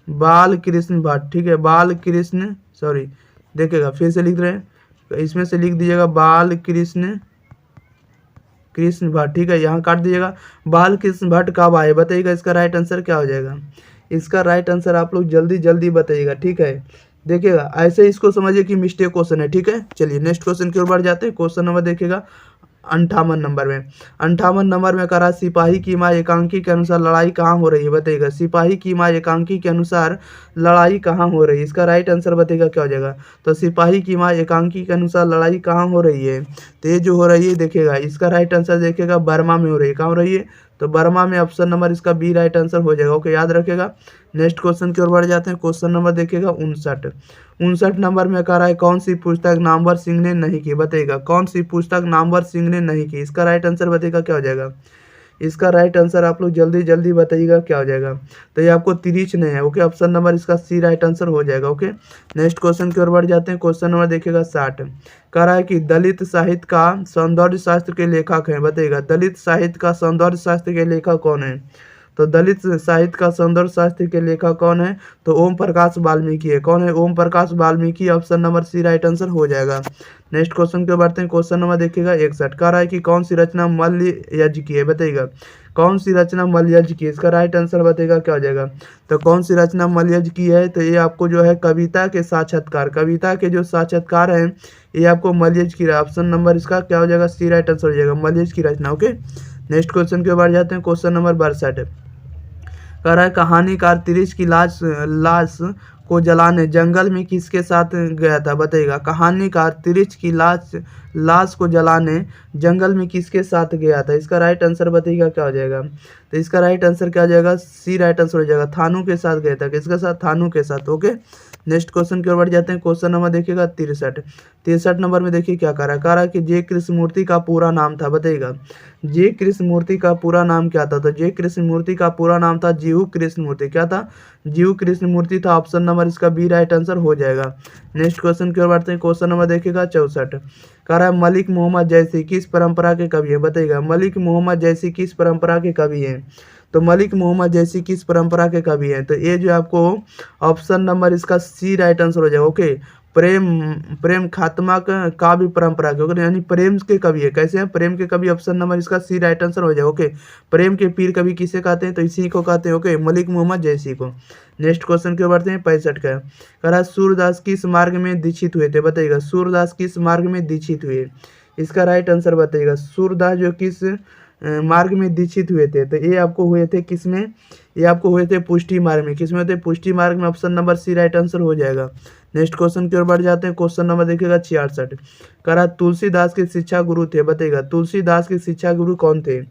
बाल कृष्ण भट्ट, ठीक है। बाल कृष्ण, सॉरी देखिएगा फिर से लिख रहे हैं, इसमें से लिख दीजिएगा बाल कृष्ण भट्ट, ठीक है। यहाँ काट दीजिएगा। बाल कृष्ण भट्ट कब आए, बताइएगा। इसका राइट आंसर क्या हो जाएगा, इसका राइट आंसर आप लोग जल्दी जल्दी बताइएगा, ठीक है। देखिएगा ऐसे इसको समझिए कि मिस्टेक क्वेश्चन है, ठीक है। चलिए नेक्स्ट क्वेश्चन की ओर बढ़ जाते हैं। क्वेश्चन नंबर देखिएगा 58 नंबर में। 58 नंबर में करा सिपाही की माँ एकांकी के अनुसार लड़ाई कहाँ हो रही है, बताइएगा। सिपाही की माँ एकांकी के अनुसार लड़ाई कहाँ हो रही है, इसका राइट आंसर बताइएगा क्या हो जाएगा। तो सिपाही की माँ एकांकी के अनुसार लड़ाई कहाँ हो रही है, तो ये जो हो रही है देखिएगा, इसका राइट आंसर देखिएगा बर्मा में हो रही है। कहाँ हो रही है, तो बर्मा में, ऑप्शन नंबर इसका बी राइट आंसर हो जाएगा। ओके, याद रखेगा। नेक्स्ट क्वेश्चन की ओर बढ़ जाते हैं। क्वेश्चन नंबर देखिएगा 59। 59 नंबर में कह रहा है कौन सी पुस्तक नामवर सिंह ने नहीं की, बताइएगा। कौन सी पुस्तक नामवर सिंह ने नहीं की, इसका राइट आंसर बताइएगा क्या हो जाएगा। इसका राइट आंसर आप लोग जल्दी जल्दी बताइएगा क्या हो जाएगा। तो ये आपको तिरिच नहीं है। ओके, ऑप्शन नंबर इसका सी राइट आंसर हो जाएगा। ओके, नेक्स्ट क्वेश्चन की ओर बढ़ जाते हैं। क्वेश्चन नंबर देखिएगा 60। कह रहा है कि दलित साहित्य का सौंदर्य शास्त्र के लेखक हैं, बताइएगा। दलित साहित्य का सौंदर्य शास्त्र के लेखक कौन है, तो दलित साहित्य का सौंदर्य शास्त्र के लेखक कौन है, तो ओम प्रकाश वाल्मीकि है। कौन है, Om Prakash Valmiki, option number C right answer हो जाएगा। नेक्स्ट क्वेश्चन के बढ़ते हैं। क्वेश्चन नंबर देखिएगा 61। कह रहा है कि कौन सी रचना मल्ल यज्ञ की है, बताइएगा। कौन सी रचना मल्ल यज्ञ की है, इसका राइट आंसर बताइएगा क्या हो जाएगा। तो कौन सी रचना मल्ल यज्ञ की है, तो ये आपको जो है कविता के साक्षात्कार, कविता के जो साक्षात्कार हैं ये आपको मल्ल यज्ञ की, ऑप्शन नंबर इसका क्या हो जाएगा, सी राइट आंसर हो जाएगा, मल्ल यज्ञ की रचना। ओके, नेक्स्ट क्वेश्चन के बढ़ जाते हैं। Question number 62। कह रहा है कहानीकार तिरिच की लाश को जलाने जंगल में किसके साथ गया था, बताइएगा। कहानीकार तिरिच की लाश को जलाने जंगल में किसके साथ गया था, इसका राइट आंसर बताइएगा क्या हो जाएगा। तो इसका राइट आंसर क्या हो जाएगा, सी राइट आंसर हो जाएगा। थानू के साथ गया था, किसके साथ, थानू के साथ। ओके, नेक्स्ट क्वेश्चन की ओर बढ़ जाते हैं। क्वेश्चन नंबर देखिएगा 63। 63 नंबर में देखिए क्या कह रहा है कि जे कृष्णमूर्ति का पूरा नाम था, बताइएगा। जे कृष्णमूर्ति का पूरा नाम क्या था, तो जे कृष्णमूर्ति का पूरा नाम था जीव कृष्णमूर्ति। क्या था, जीव कृष्णमूर्ति था, ऑप्शन नंबर नंबर इसका बी राइट आंसर हो जाएगा। नेक्स्ट क्वेश्चन की ओर बढ़ते हैं। क्वेश्चन नंबर देखिएगा 64। कह रहा है मलिक मोहम्मद जैसी किस परंपरा के कवि है, बताइएगा। मलिक मोहम्मद जैसी किस परंपरा के कवि हैं? तो मलिक मोहम्मद जैसी किस परंपरा के कवि हैं? तो ये जो आपको ऑप्शन नंबर इसका सी राइट आंसर हो जाएगा। ओके, प्रेम प्रेम खात्मा का काव्य परंपरा के, ओके, यानी प्रेम के कवि है। कैसे हैं? प्रेम के कवि, ऑप्शन नंबर इसका सी राइट आंसर हो जाएगा। ओके, प्रेम के पीर कवि किसे कहते हैं? तो इसी को कहते हैं, ओके, मलिक मोहम्मद जैसी को। नेक्स्ट क्वेश्चन की ओर बढ़ते हैं। 65 का कह रहा है सूरदास किस मार्ग में दीक्षित हुए थे, बताइएगा। सूरदास किस मार्ग में दीक्षित हुए? इसका राइट आंसर बताइएगा। सूरदास जो किस मार्ग में दीक्षित हुए थे? तो ये आपको हुए थे किसमें? ये आपको हुए थे पुष्टि मार्ग में। किसमें होते? पुष्टि मार्ग में। Option number C right answer हो जाएगा। नेक्स्ट क्वेश्चन की ओर बढ़ जाते हैं। क्वेश्चन नंबर देखिएगा 66। कह रहा तुलसीदास के शिक्षा गुरु थे, बताइएगा। तुलसीदास के शिक्षा गुरु कौन थे?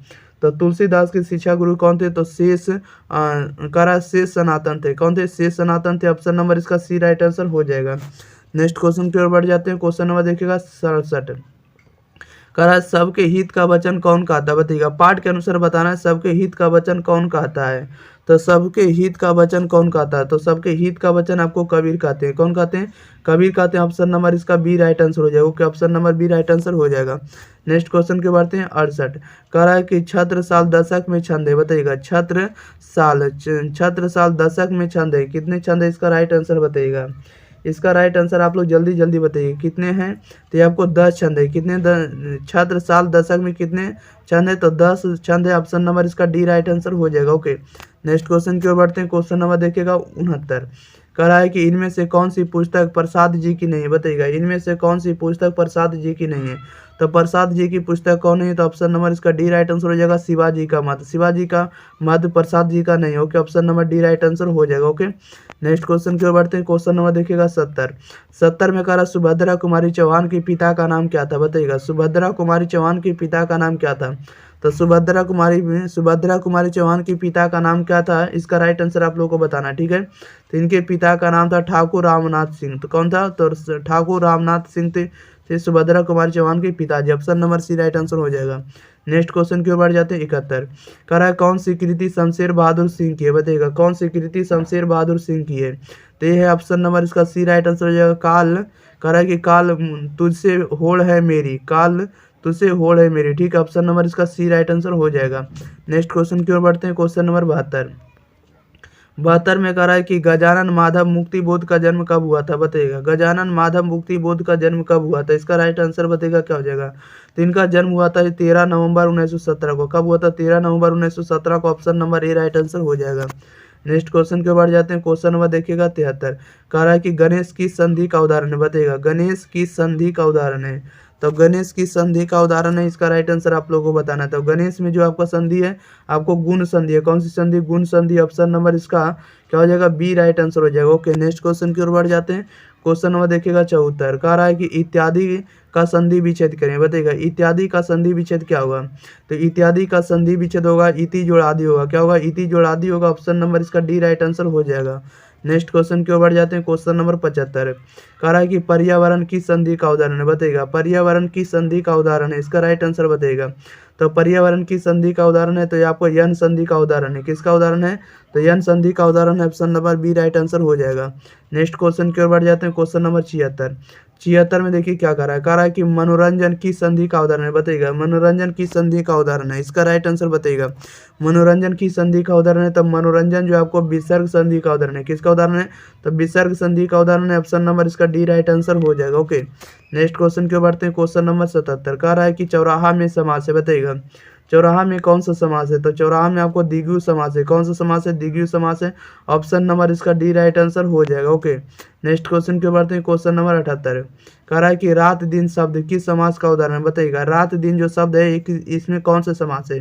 तो तुलसीदास के शिक्षा गुरु कौन थे? तो शेष कह रहा शेष सनातन थे। कौन थे? शेष सनातन थे। ऑप्शन नंबर इसका सी राइट आंसर हो जाएगा। नेक्स्ट क्वेश्चन की ओर बढ़ जाते हैं। क्वेश्चन नंबर देखिएगा 67। कह रहा है सबके हित का वचन कौन कहता है, बताइएगा। पाठ के अनुसार बताना है सबके हित का वचन कौन कहता है। तो सबके हित का वचन कौन कहता है? तो सबके हित का वचन आपको कबीर कहते हैं। कौन कहते हैं? कबीर कहते हैं। ऑप्शन नंबर इसका बी राइट आंसर हो जाएगा। Okay, option number B right answer हो जाएगा। नेक्स्ट क्वेश्चन के बढ़ते हैं। 68 कह रहा है कि छत्र साल दशक में छंद है, बताइएगा। छत्र साल दशक में छंद है, कितने छंद है? इसका राइट आंसर बताइएगा। इसका राइट आंसर आप लोग जल्दी जल्दी बताइए कितने हैं। तो ये आपको 10 छंद है। कितने? छत्र साल दशक में कितने छंद है? तो 10 छंद है। ऑप्शन नंबर इसका डी राइट आंसर हो जाएगा। ओके, नेक्स्ट क्वेश्चन की ओर बढ़ते हैं। क्वेश्चन नंबर देखिएगा 69। कह रहा है कि इनमें से कौन सी पुस्तक प्रसाद जी की नहीं है, बताइएगा। इनमें से कौन सी पुस्तक प्रसाद जी की नहीं है? तो प्रसाद जी की पुस्तक कौन है? तो ऑप्शन नंबर इसका डी राइट आंसर हो जाएगा। शिवाजी का मत। शिवाजी का मत प्रसाद जी का नहीं। Okay, option number D right answer हो जाएगा। ओके, नेक्स्ट क्वेश्चन की ओर बढ़ते हैं। क्वेश्चन नंबर देखिएगा 70 में कह रहा सुभद्रा कुमारी चौहान के पिता का नाम क्या था, बताइएगा। सुभद्रा कुमारी चौहान के पिता का नाम क्या था? तो सुभद्रा कुमारी चौहान के पिता का नाम क्या था? इसका राइट आंसर आप लोगों को बताना, ठीक है। तो इनके पिता का नाम था ठाकुर रामनाथ सिंह। तो कौन था? तो ठाकुर रामनाथ सिंह थे सुभद्रा कुमारी चौहान के पिताजी। Option number C right answer हो जाएगा। नेक्स्ट क्वेश्चन की ओर बढ़ जाते हैं। 71 कह रहा है कौन सी कृति शमशेर बहादुर सिंह की है, बताइएगा। कौन सी कृति शमशेर बहादुर सिंह की है? तो ये है ऑप्शन नंबर इसका सी राइट आंसर हो जाएगा। काल। कह रहा है कि काल तुझसे होड़ है मेरी, काल तुझसे होड़ है मेरी, ठीक है। ऑप्शन नंबर इसका सी राइट आंसर हो जाएगा। नेक्स्ट क्वेश्चन की ओर बढ़ते हैं। क्वेश्चन नंबर 72 में कह रहा है कि गजानन माधव मुक्ति बोध का जन्म कब हुआ था, बताइएगा। गजानन माधव मुक्ति बोध का जन्म कब हुआ था? इसका राइट आंसर बताइएगा क्या हो जाएगा। तो इनका जन्म हुआ था 13 नवंबर 1917 को। कब हुआ था? 13 नवंबर 1917 को। Option number A right answer हो जाएगा। नेक्स्ट क्वेश्चन के बढ़ जाते हैं। क्वेश्चन नंबर देखिएगा 73 कह रहा है कि गणेश की संधि का उदाहरण है, बताइएगा। गणेश की संधि का उदाहरण है। तो गणेश की संधि का उदाहरण है, इसका राइट आंसर आप लोगों को बताना है। तो गणेश में जो आपका संधि है आपको गुण संधि है। कौन सी संधि? गुण संधि। ऑप्शन नंबर इसका क्या हो जाएगा? बी राइट आंसर हो जाएगा। ओके, नेक्स्ट क्वेश्चन की ओर बढ़ जाते हैं। क्वेश्चन नंबर देखिएगा 74 कह रहा है कि इत्यादि का संधि विच्छेद करें, बताइएगा। इत्यादि का संधि विच्छेद क्या होगा? तो इत्यादि का संधि विच्छेद होगा इति जोड़ आदि होगा। क्या होगा? इति जोड़ आदि होगा। ऑप्शन नंबर इसका डी राइट आंसर हो जाएगा। नेक्स्ट क्वेश्चन की ओर बढ़ जाते हैं। क्वेश्चन नंबर 75 कह रहा है कि पर्यावरण की संधि का उदाहरण है, बताइएगा। पर्यावरण की संधि का उदाहरण है, इसका राइट आंसर बताइएगा। तो पर्यावरण की संधि का उदाहरण है तो ये आपको यन संधि का उदाहरण है। किसका उदाहरण है? तो यन संधि का उदाहरण है। Option number B right answer हो जाएगा। नेक्स्ट क्वेश्चन की ओर बढ़ जाते हैं। क्वेश्चन नंबर 76 में देखिए क्या कह रहा है कि मनोरंजन की संधि का उदाहरण है, बताइएगा। मनोरंजन की संधि का उदाहरण है, इसका राइट आंसर बताइएगा। मनोरंजन की संधि का उदाहरण है, तब मनोरंजन जो आपको विसर्ग संधि का उदाहरण है। किसका उदाहरण है? तो विसर्ग संधि का उदाहरण है। ऑप्शन नंबर इसका डी राइट आंसर हो जाएगा। ओके, नेक्स्ट क्वेश्चन की ओर बढ़ते हैं। क्वेश्चन नंबर 77 कह रहा है कि चौराहा में समास है, बताइएगा। चौराहा में कौन सा समास है? तो चौराहा में आपको द्विगु समास है। कौन सा समास है? द्विगु समास है। ऑप्शन नंबर इसका डी राइट आंसर हो जाएगा। ओके, नेक्स्ट क्वेश्चन की ओर बढ़ते हैं। क्वेश्चन नंबर 78 कह रहा है कि रात दिन शब्द किस समास का उदाहरण बताइएगा। रात दिन जो शब्द है इसमें कौन सा समास है?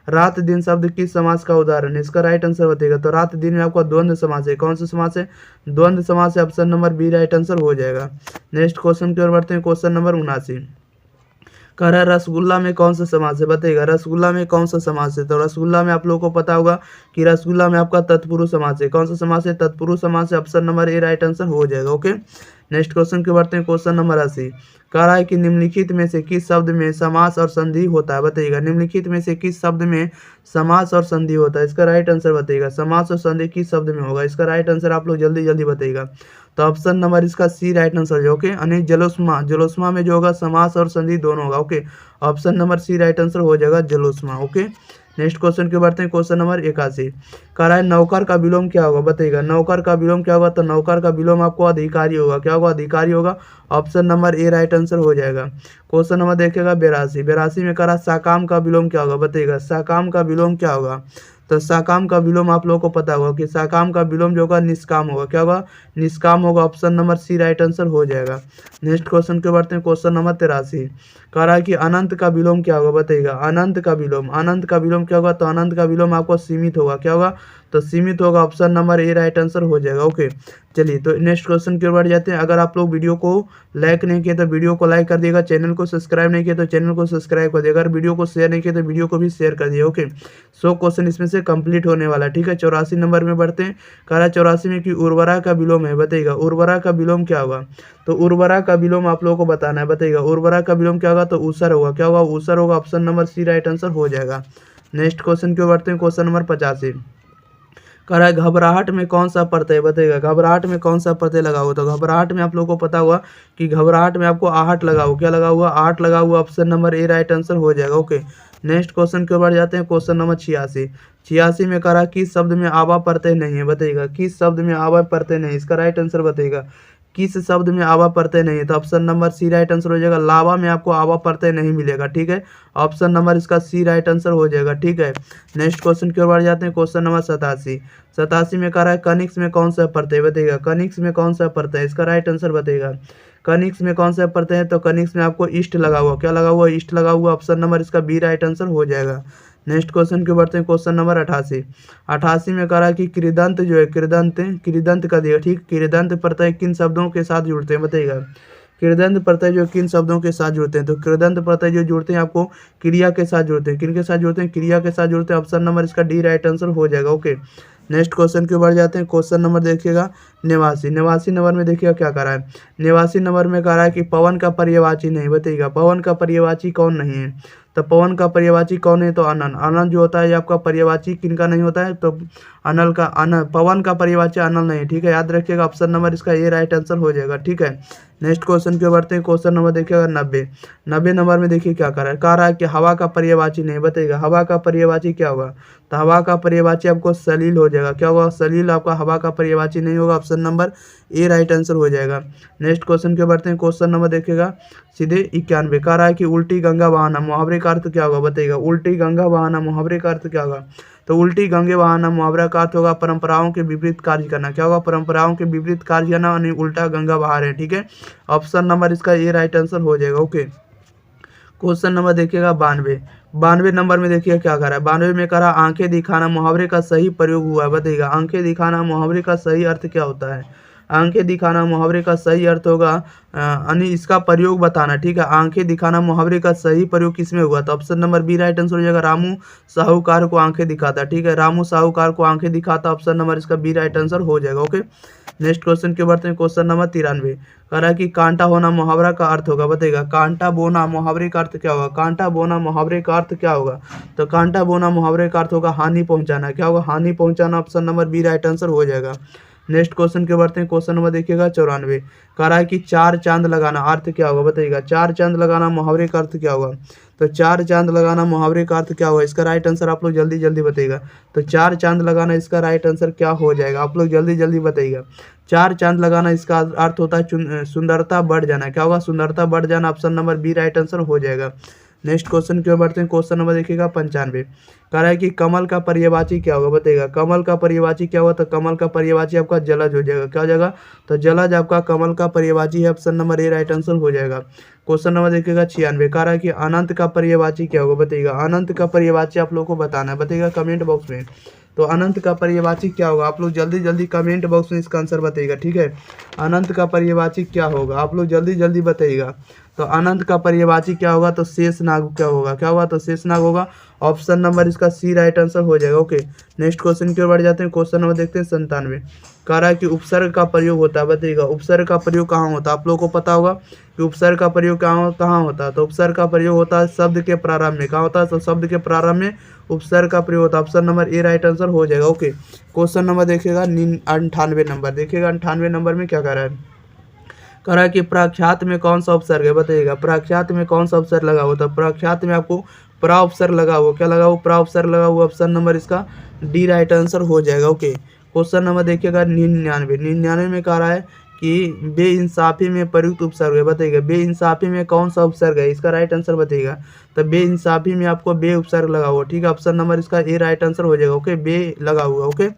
रात दिन शब्द किस समास का उदाहरण है? इसका राइट आंसर बताइएगा। तो रात दिन में आपका द्वंद्व समास है। कौन सा समास है? द्वंद्व समास है। Option number B right answer हो जाएगा। नेक्स्ट क्वेश्चन की ओर बढ़ते हैं। क्वेश्चन नंबर 79 कह रहा है रसगुल्ला में कौन सा समास है, बताइएगा। रसगुल्ला में कौन सा समास है? तो रसगुल्ला में आप लोगों को पता होगा कि रसगुल्ला में आपका तत्पुरुष समास है। कौन सा समास है? तत्पुरुष समास है। Option number A right answer हो जाएगा। ओके, नेक्स्ट क्वेश्चन के बढ़ते हैं। क्वेश्चन नंबर 80 कह रहा है कि निम्नलिखित में से किस शब्द में समास और संधि होता है? बताइएगा, निम्नलिखित में से किस शब्द में समास और संधि होता है? इसका राइट आंसर बताइएगा। समास और संधि किस शब्द में होगा? इसका राइट आंसर आप लोग जल्दी जल्दी बताइएगा। तो ऑप्शन नंबर इसका सी राइट आंसर है। ओके, अनेक जलोस्मा, जलोस्मा में जो होगा समास और संधि दोनों होगा। Okay, option number C right answer हो जाएगा जलोस्मा। ओके, नेक्स्ट क्वेश्चन के बढ़ते हैं। क्वेश्चन नंबर 81 कह रहा है नौकर का विलोम क्या होगा? बताइएगा, नौकर का विलोम क्या होगा? तो नौकर का विलोम आपको अधिकारी होगा। क्या होगा? अधिकारी होगा। Option number A right answer हो जाएगा। क्वेश्चन नंबर देखिएगा 82, 82 में कह रहा है साकाम का विलोम क्या होगा? बताइएगा, साकाम का विलोम क्या होगा? तो साकाम का विलोम आप लोगों को पता होगा कि साकाम का विलोम जो होगा निष्काम होगा। क्या होगा? निष्काम होगा। Option number C right answer हो जाएगा। नेक्स्ट क्वेश्चन के बढ़ते हैं। क्वेश्चन नंबर 83 कह रहा है कि अनंत का विलोम क्या होगा? बताइएगा, अनंत का विलोम, अनंत का विलोम क्या होगा? तो अनंत का विलोम आपको सीमित होगा। क्या होगा? तो सीमित होगा। Option number A right answer हो जाएगा। ओके, चलिए तो नेक्स्ट क्वेश्चन की ओर बढ़ जाते हैं। अगर आप लोग वीडियो को लाइक नहीं किए तो वीडियो को लाइक कर दिएगा, चैनल को सब्सक्राइब नहीं किया तो चैनल को सब्सक्राइब कर दिएगा, अगर वीडियो को शेयर नहीं किया तो वीडियो को भी शेयर कर दिए। ओके, 100 क्वेश्चन इसमें से कंप्लीट होने वाला है। ठीक है, 84 नंबर में बढ़ते हैं। कह रहा है 84 में कि उर्वरा का विलोम है। बताइएगा, उर्वरा का विलोम क्या होगा? तो उर्वरा का विलोम आप लोगों को बताना है। बताइएगा, उर्वरा का विलोम क्या होगा? तो ऊसर होगा। क्या होगा? ऊसर होगा। Option number C right answer हो जाएगा। नेक्स्ट क्वेश्चन की ओर बढ़ते हैं। क्वेश्चन नंबर 85 कह रहा है घबराहट में कौन सा प्रत्यय? बताइएगा, घबराहट में कौन सा प्रत्यय लगा हुआ? तो घबराहट में आप लोगों को पता हुआ कि घबराहट में आपको आहट लगा हुआ। क्या लगा हुआ? आहट लगा हुआ। Option number A right answer हो जाएगा। ओके, नेक्स्ट क्वेश्चन के ऊपर जाते हैं। क्वेश्चन नंबर 86, 86 में कह रहा है किस शब्द में आवा प्रत्यय नहीं है? बताइएगा, किस शब्द में आवा प्रत्यय नहीं? इसका राइट आंसर बताइएगा, किस शब्द में आवा प्रत्यय नहीं है? तो option number C right answer हो जाएगा। लावा में आपको आवा प्रत्यय नहीं मिलेगा। ठीक है, ऑप्शन नंबर इसका सी राइट आंसर हो जाएगा। ठीक है, नेक्स्ट क्वेश्चन की ओर बढ़ जाते हैं। क्वेश्चन नंबर 87, 87 में कह रहा है कनिक्स में कौन सा प्रत्यय? बताइएगा, कनिक्स में कौन सा प्रत्यय? इसका राइट आंसर बताइएगा, कनिक्स में कौन सा प्रत्यय है? तो कनिक्स में आपको ईस्ट लगा हुआ। क्या लगा हुआ? ईस्ट लगा हुआ। ऑप्शन नंबर इसका बी राइट आंसर हो जाएगा। नेक्स्ट क्वेश्चन के बढ़ते हैं। क्वेश्चन नंबर 88, 88 में कह रहा है कि कृदंत जो है, कृदंत, कृदंत का दिया। ठीक, कृदंत प्रत्यय किन शब्दों के साथ जुड़ते हैं? बताइएगा, कृदंत प्रत्यय जो किन शब्दों के साथ जुड़ते हैं? तो कृदंत प्रत्यय जो जुड़ते हैं आपको क्रिया के साथ जुड़ते हैं। किन के साथ जुड़ते हैं? क्रिया के साथ जुड़ते हैं। ऑप्शन नंबर इसका डी राइट आंसर हो जाएगा। ओके, नेक्स्ट क्वेश्चन के बढ़ जाते हैं। क्वेश्चन नंबर देखिएगा 89, 89 नंबर में देखिएगा क्या कह रहा है। 89 नंबर में कह रहा है कि पवन का पर्यायवाची नहीं। बताइएगा, पवन का पर्यायवाची कौन नहीं है? तो पवन का पर्यायवाची कौन है? तो अनल, अनल जो होता है ये आपका पर्यायवाची किनका नहीं होता है? तो अनल का, अनल, पवन का पर्यायवाची अनल नहीं है। ठीक है, याद रखिएगा। ऑप्शन नंबर इसका ए राइट आंसर हो जाएगा। ठीक है, नेक्स्ट क्वेश्चन के बढ़ते हैं। क्वेश्चन नंबर देखिएगा 90, 90 नंबर में देखिए क्या कर रहा है। कह रहा है कि हवा का पर्यायवाची नहीं। बताइएगा, हवा का पर्यायवाची क्या होगा? तो हवा का पर्यायवाची आपको सलील हो जाएगा। क्या होगा? सलील आपका हवा का पर्यायवाची नहीं होगा। Option number A right answer हो जाएगा। नेक्स्ट क्वेश्चन के बढ़ते हैं। क्वेश्चन नंबर देखिएगा सीधे 91, कह रहा है कि उल्टी गंगा बहाना मुहावरे का अर्थ क्या होगा? बताइएगा, उल्टी गंगा बहाना मुहावरे का अर्थ क्या होगा? तो उल्टी गंगे बहाना मुहावरा का अर्थ होगा परंपराओं के विपरीत कार्य करना। क्या होगा? परंपराओं के विपरीत कार्य करना, यानी उल्टा गंगा बहा रहे हैं। ठीक है, ऑप्शन नंबर इसका ए राइट आंसर हो जाएगा। ओके, क्वेश्चन नंबर देखिएगा 92, 92 नंबर में देखिए क्या कर रहा है। 92 में कह रहा आंखें दिखाना मुहावरे का सही प्रयोग हुआ है। बताइएगा, आंखें दिखाना मुहावरे का सही अर्थ क्या होता है? आंखें दिखाना मुहावरे का सही अर्थ होगा यानी इसका प्रयोग बताना। ठीक है, आंखें दिखाना मुहावरे का सही प्रयोग किसमें हुआ? तो option number B right answer हो जाएगा। रामू साहूकार को आंखें दिखाता। ठीक है, रामू साहूकार को आंखें दिखाता। ऑप्शन नंबर इसका बी राइट आंसर हो जाएगा। ओके, नेक्स्ट क्वेश्चन के बढ़ते हैं। क्वेश्चन नंबर 93, कह रहा है कि कांटा होना मुहावरा का अर्थ होगा। बताइएगा, कांटा बोना मुहावरे का अर्थ क्या होगा? कांटा बोना मुहावरे का अर्थ क्या होगा? तो कांटा बोना मुहावरे का अर्थ होगा हानि पहुंचाना। क्या होगा? हानि पहुंचाना। Option number B right answer हो जाएगा। नेक्स्ट क्वेश्चन के बढ़ते हैं। क्वेश्चन नंबर देखिएगा 94, कह रहा है कि चार चांद लगाना अर्थ क्या होगा? बताइएगा, चार चांद लगाना मुहावरे का अर्थ क्या होगा? तो चार चांद लगाना मुहावरे का अर्थ क्या होगा? इसका राइट आंसर आप लोग जल्दी जल्दी बताइएगा। तो चार चांद लगाना इसका राइट आंसर क्या हो जाएगा? आप लोग जल्दी जल्दी बताइएगा। चार चांद लगाना इसका अर्थ होता है सुंदरता बढ़ जाना। क्या होगा? सुंदरता बढ़ जाना। Option number B right answer हो जाएगा। नेक्स्ट क्वेश्चन की ओर बढ़ते हैं। क्वेश्चन नंबर देखिएगा 95, कह रहा है कि कमल का पर्यायवाची क्या होगा? बताइएगा, कमल का पर्यायवाची क्या होगा? तो कमल का पर्यायवाची आपका जलज हो जाएगा। क्या हो जाएगा? तो जलज आपका कमल का पर्यायवाची है। Option number A right answer हो जाएगा। क्वेश्चन नंबर देखिएगा 96, कह रहा है कि अनंत का पर्यायवाची क्या होगा? बताइएगा, अनंत का पर्यायवाची आप लोग को बताना है। बताइएगा कमेंट बॉक्स में। तो अनंत का पर्यायवाची क्या होगा? आप लोग जल्दी जल्दी कमेंट बॉक्स में इसका आंसर बताइएगा। ठीक है, अनंत का पर्यायवाची क्या होगा? आप लोग जल्दी जल्दी बताइएगा। तो अनंत का पर्यायवाची क्या होगा, तो शेषनाग क्या होगा, क्या होगा, तो शेषनाग होगा। ऑप्शन नंबर इसका सी राइट आंसर हो जाएगा। ओके, नेक्स्ट क्वेश्चन की ओर बढ़ जाते हैं। क्वेश्चन नंबर देखते हैं 97। कह रहा है कि उपसर्ग का प्रयोग होता है, बताइएगा उपसर्ग का प्रयोग कहाँ होता है। आप लोगों को पता होगा कि उपसर्ग का प्रयोग कहाँ होता है, तो उपसर्ग का प्रयोग होता है शब्द के प्रारंभ में। कहाँ होता है, तो शब्द के प्रारंभ में उपसर्ग का प्रयोग होता है। Option number A right answer हो जाएगा। ओके, क्वेश्चन नंबर देखिएगा 98 नंबर, देखिएगा 98 नंबर में क्या कह रहा है। कह रहा है कि प्रख्यात में कौन सा उपसर्ग है, बताइएगा प्रख्यात में कौन सा उपसर्ग लगा हुआ था। प्रख्यात में आपको प्रा उपसर्ग लगा हुआ, क्या लगा हुआ, प्रा उपसर्ग लगा हुआ। ऑप्शन नंबर इसका डी राइट आंसर हो जाएगा। ओके, क्वेश्चन नंबर देखिएगा 99 में कह रहा है कि बेइंसाफी में प्रयुक्त उपसर्ग है, बताइएगा बेइंसाफी में कौन सा उपसर्ग है, इसका राइट आंसर बताइएगा। तो बेइंसाफी में आपको बे उपसर्ग लगा हुआ, ठीक है, ऑप्शन नंबर इसका ए राइट आंसर हो जाएगा। ओके, बे लगा हुआ। ओके,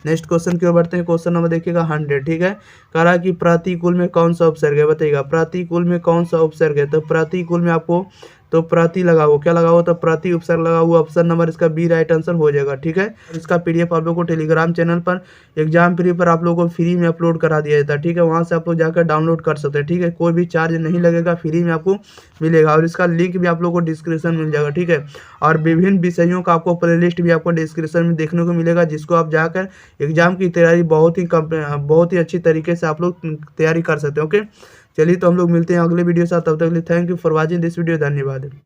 नेक्स्ट क्वेश्चन की ओर बढ़ते हैं। क्वेश्चन नंबर देखिएगा 100, ठीक है। कह रहा है कि प्रतिकूल में कौन सा उपसर्ग है, बताइएगा प्रतिकूल में कौन सा उपसर्ग है। तो प्रतिकूल में आपको तो प्रति लगा हुआ, क्या लगा हुआ, तो प्रति उपसर्ग लगा हुआ। ऑप्शन नंबर इसका बी राइट आंसर हो जाएगा, ठीक है। इसका पीडीएफ आप लोग को टेलीग्राम चैनल पर एग्जाम फ्री पर आप लोगों को फ्री में अपलोड करा दिया जाता है, ठीक है। वहाँ से आप लोग जाकर डाउनलोड कर सकते हैं, ठीक है। कोई भी चार्ज नहीं लगेगा, फ्री में आपको मिलेगा। और इसका लिंक भी आप लोग को डिस्क्रिप्शन मिल जाएगा, ठीक है। और विभिन्न विषयों का आपको प्लेलिस्ट भी आपको डिस्क्रिप्शन में देखने को मिलेगा, जिसको आप जाकर एग्जाम की तैयारी बहुत ही अच्छी तरीके से आप लोग तैयारी कर सकते हैं। ओके, चलिए तो हम लोग मिलते हैं अगले वीडियो के साथ, तब तक के लिए thank you for watching this video, धन्यवाद।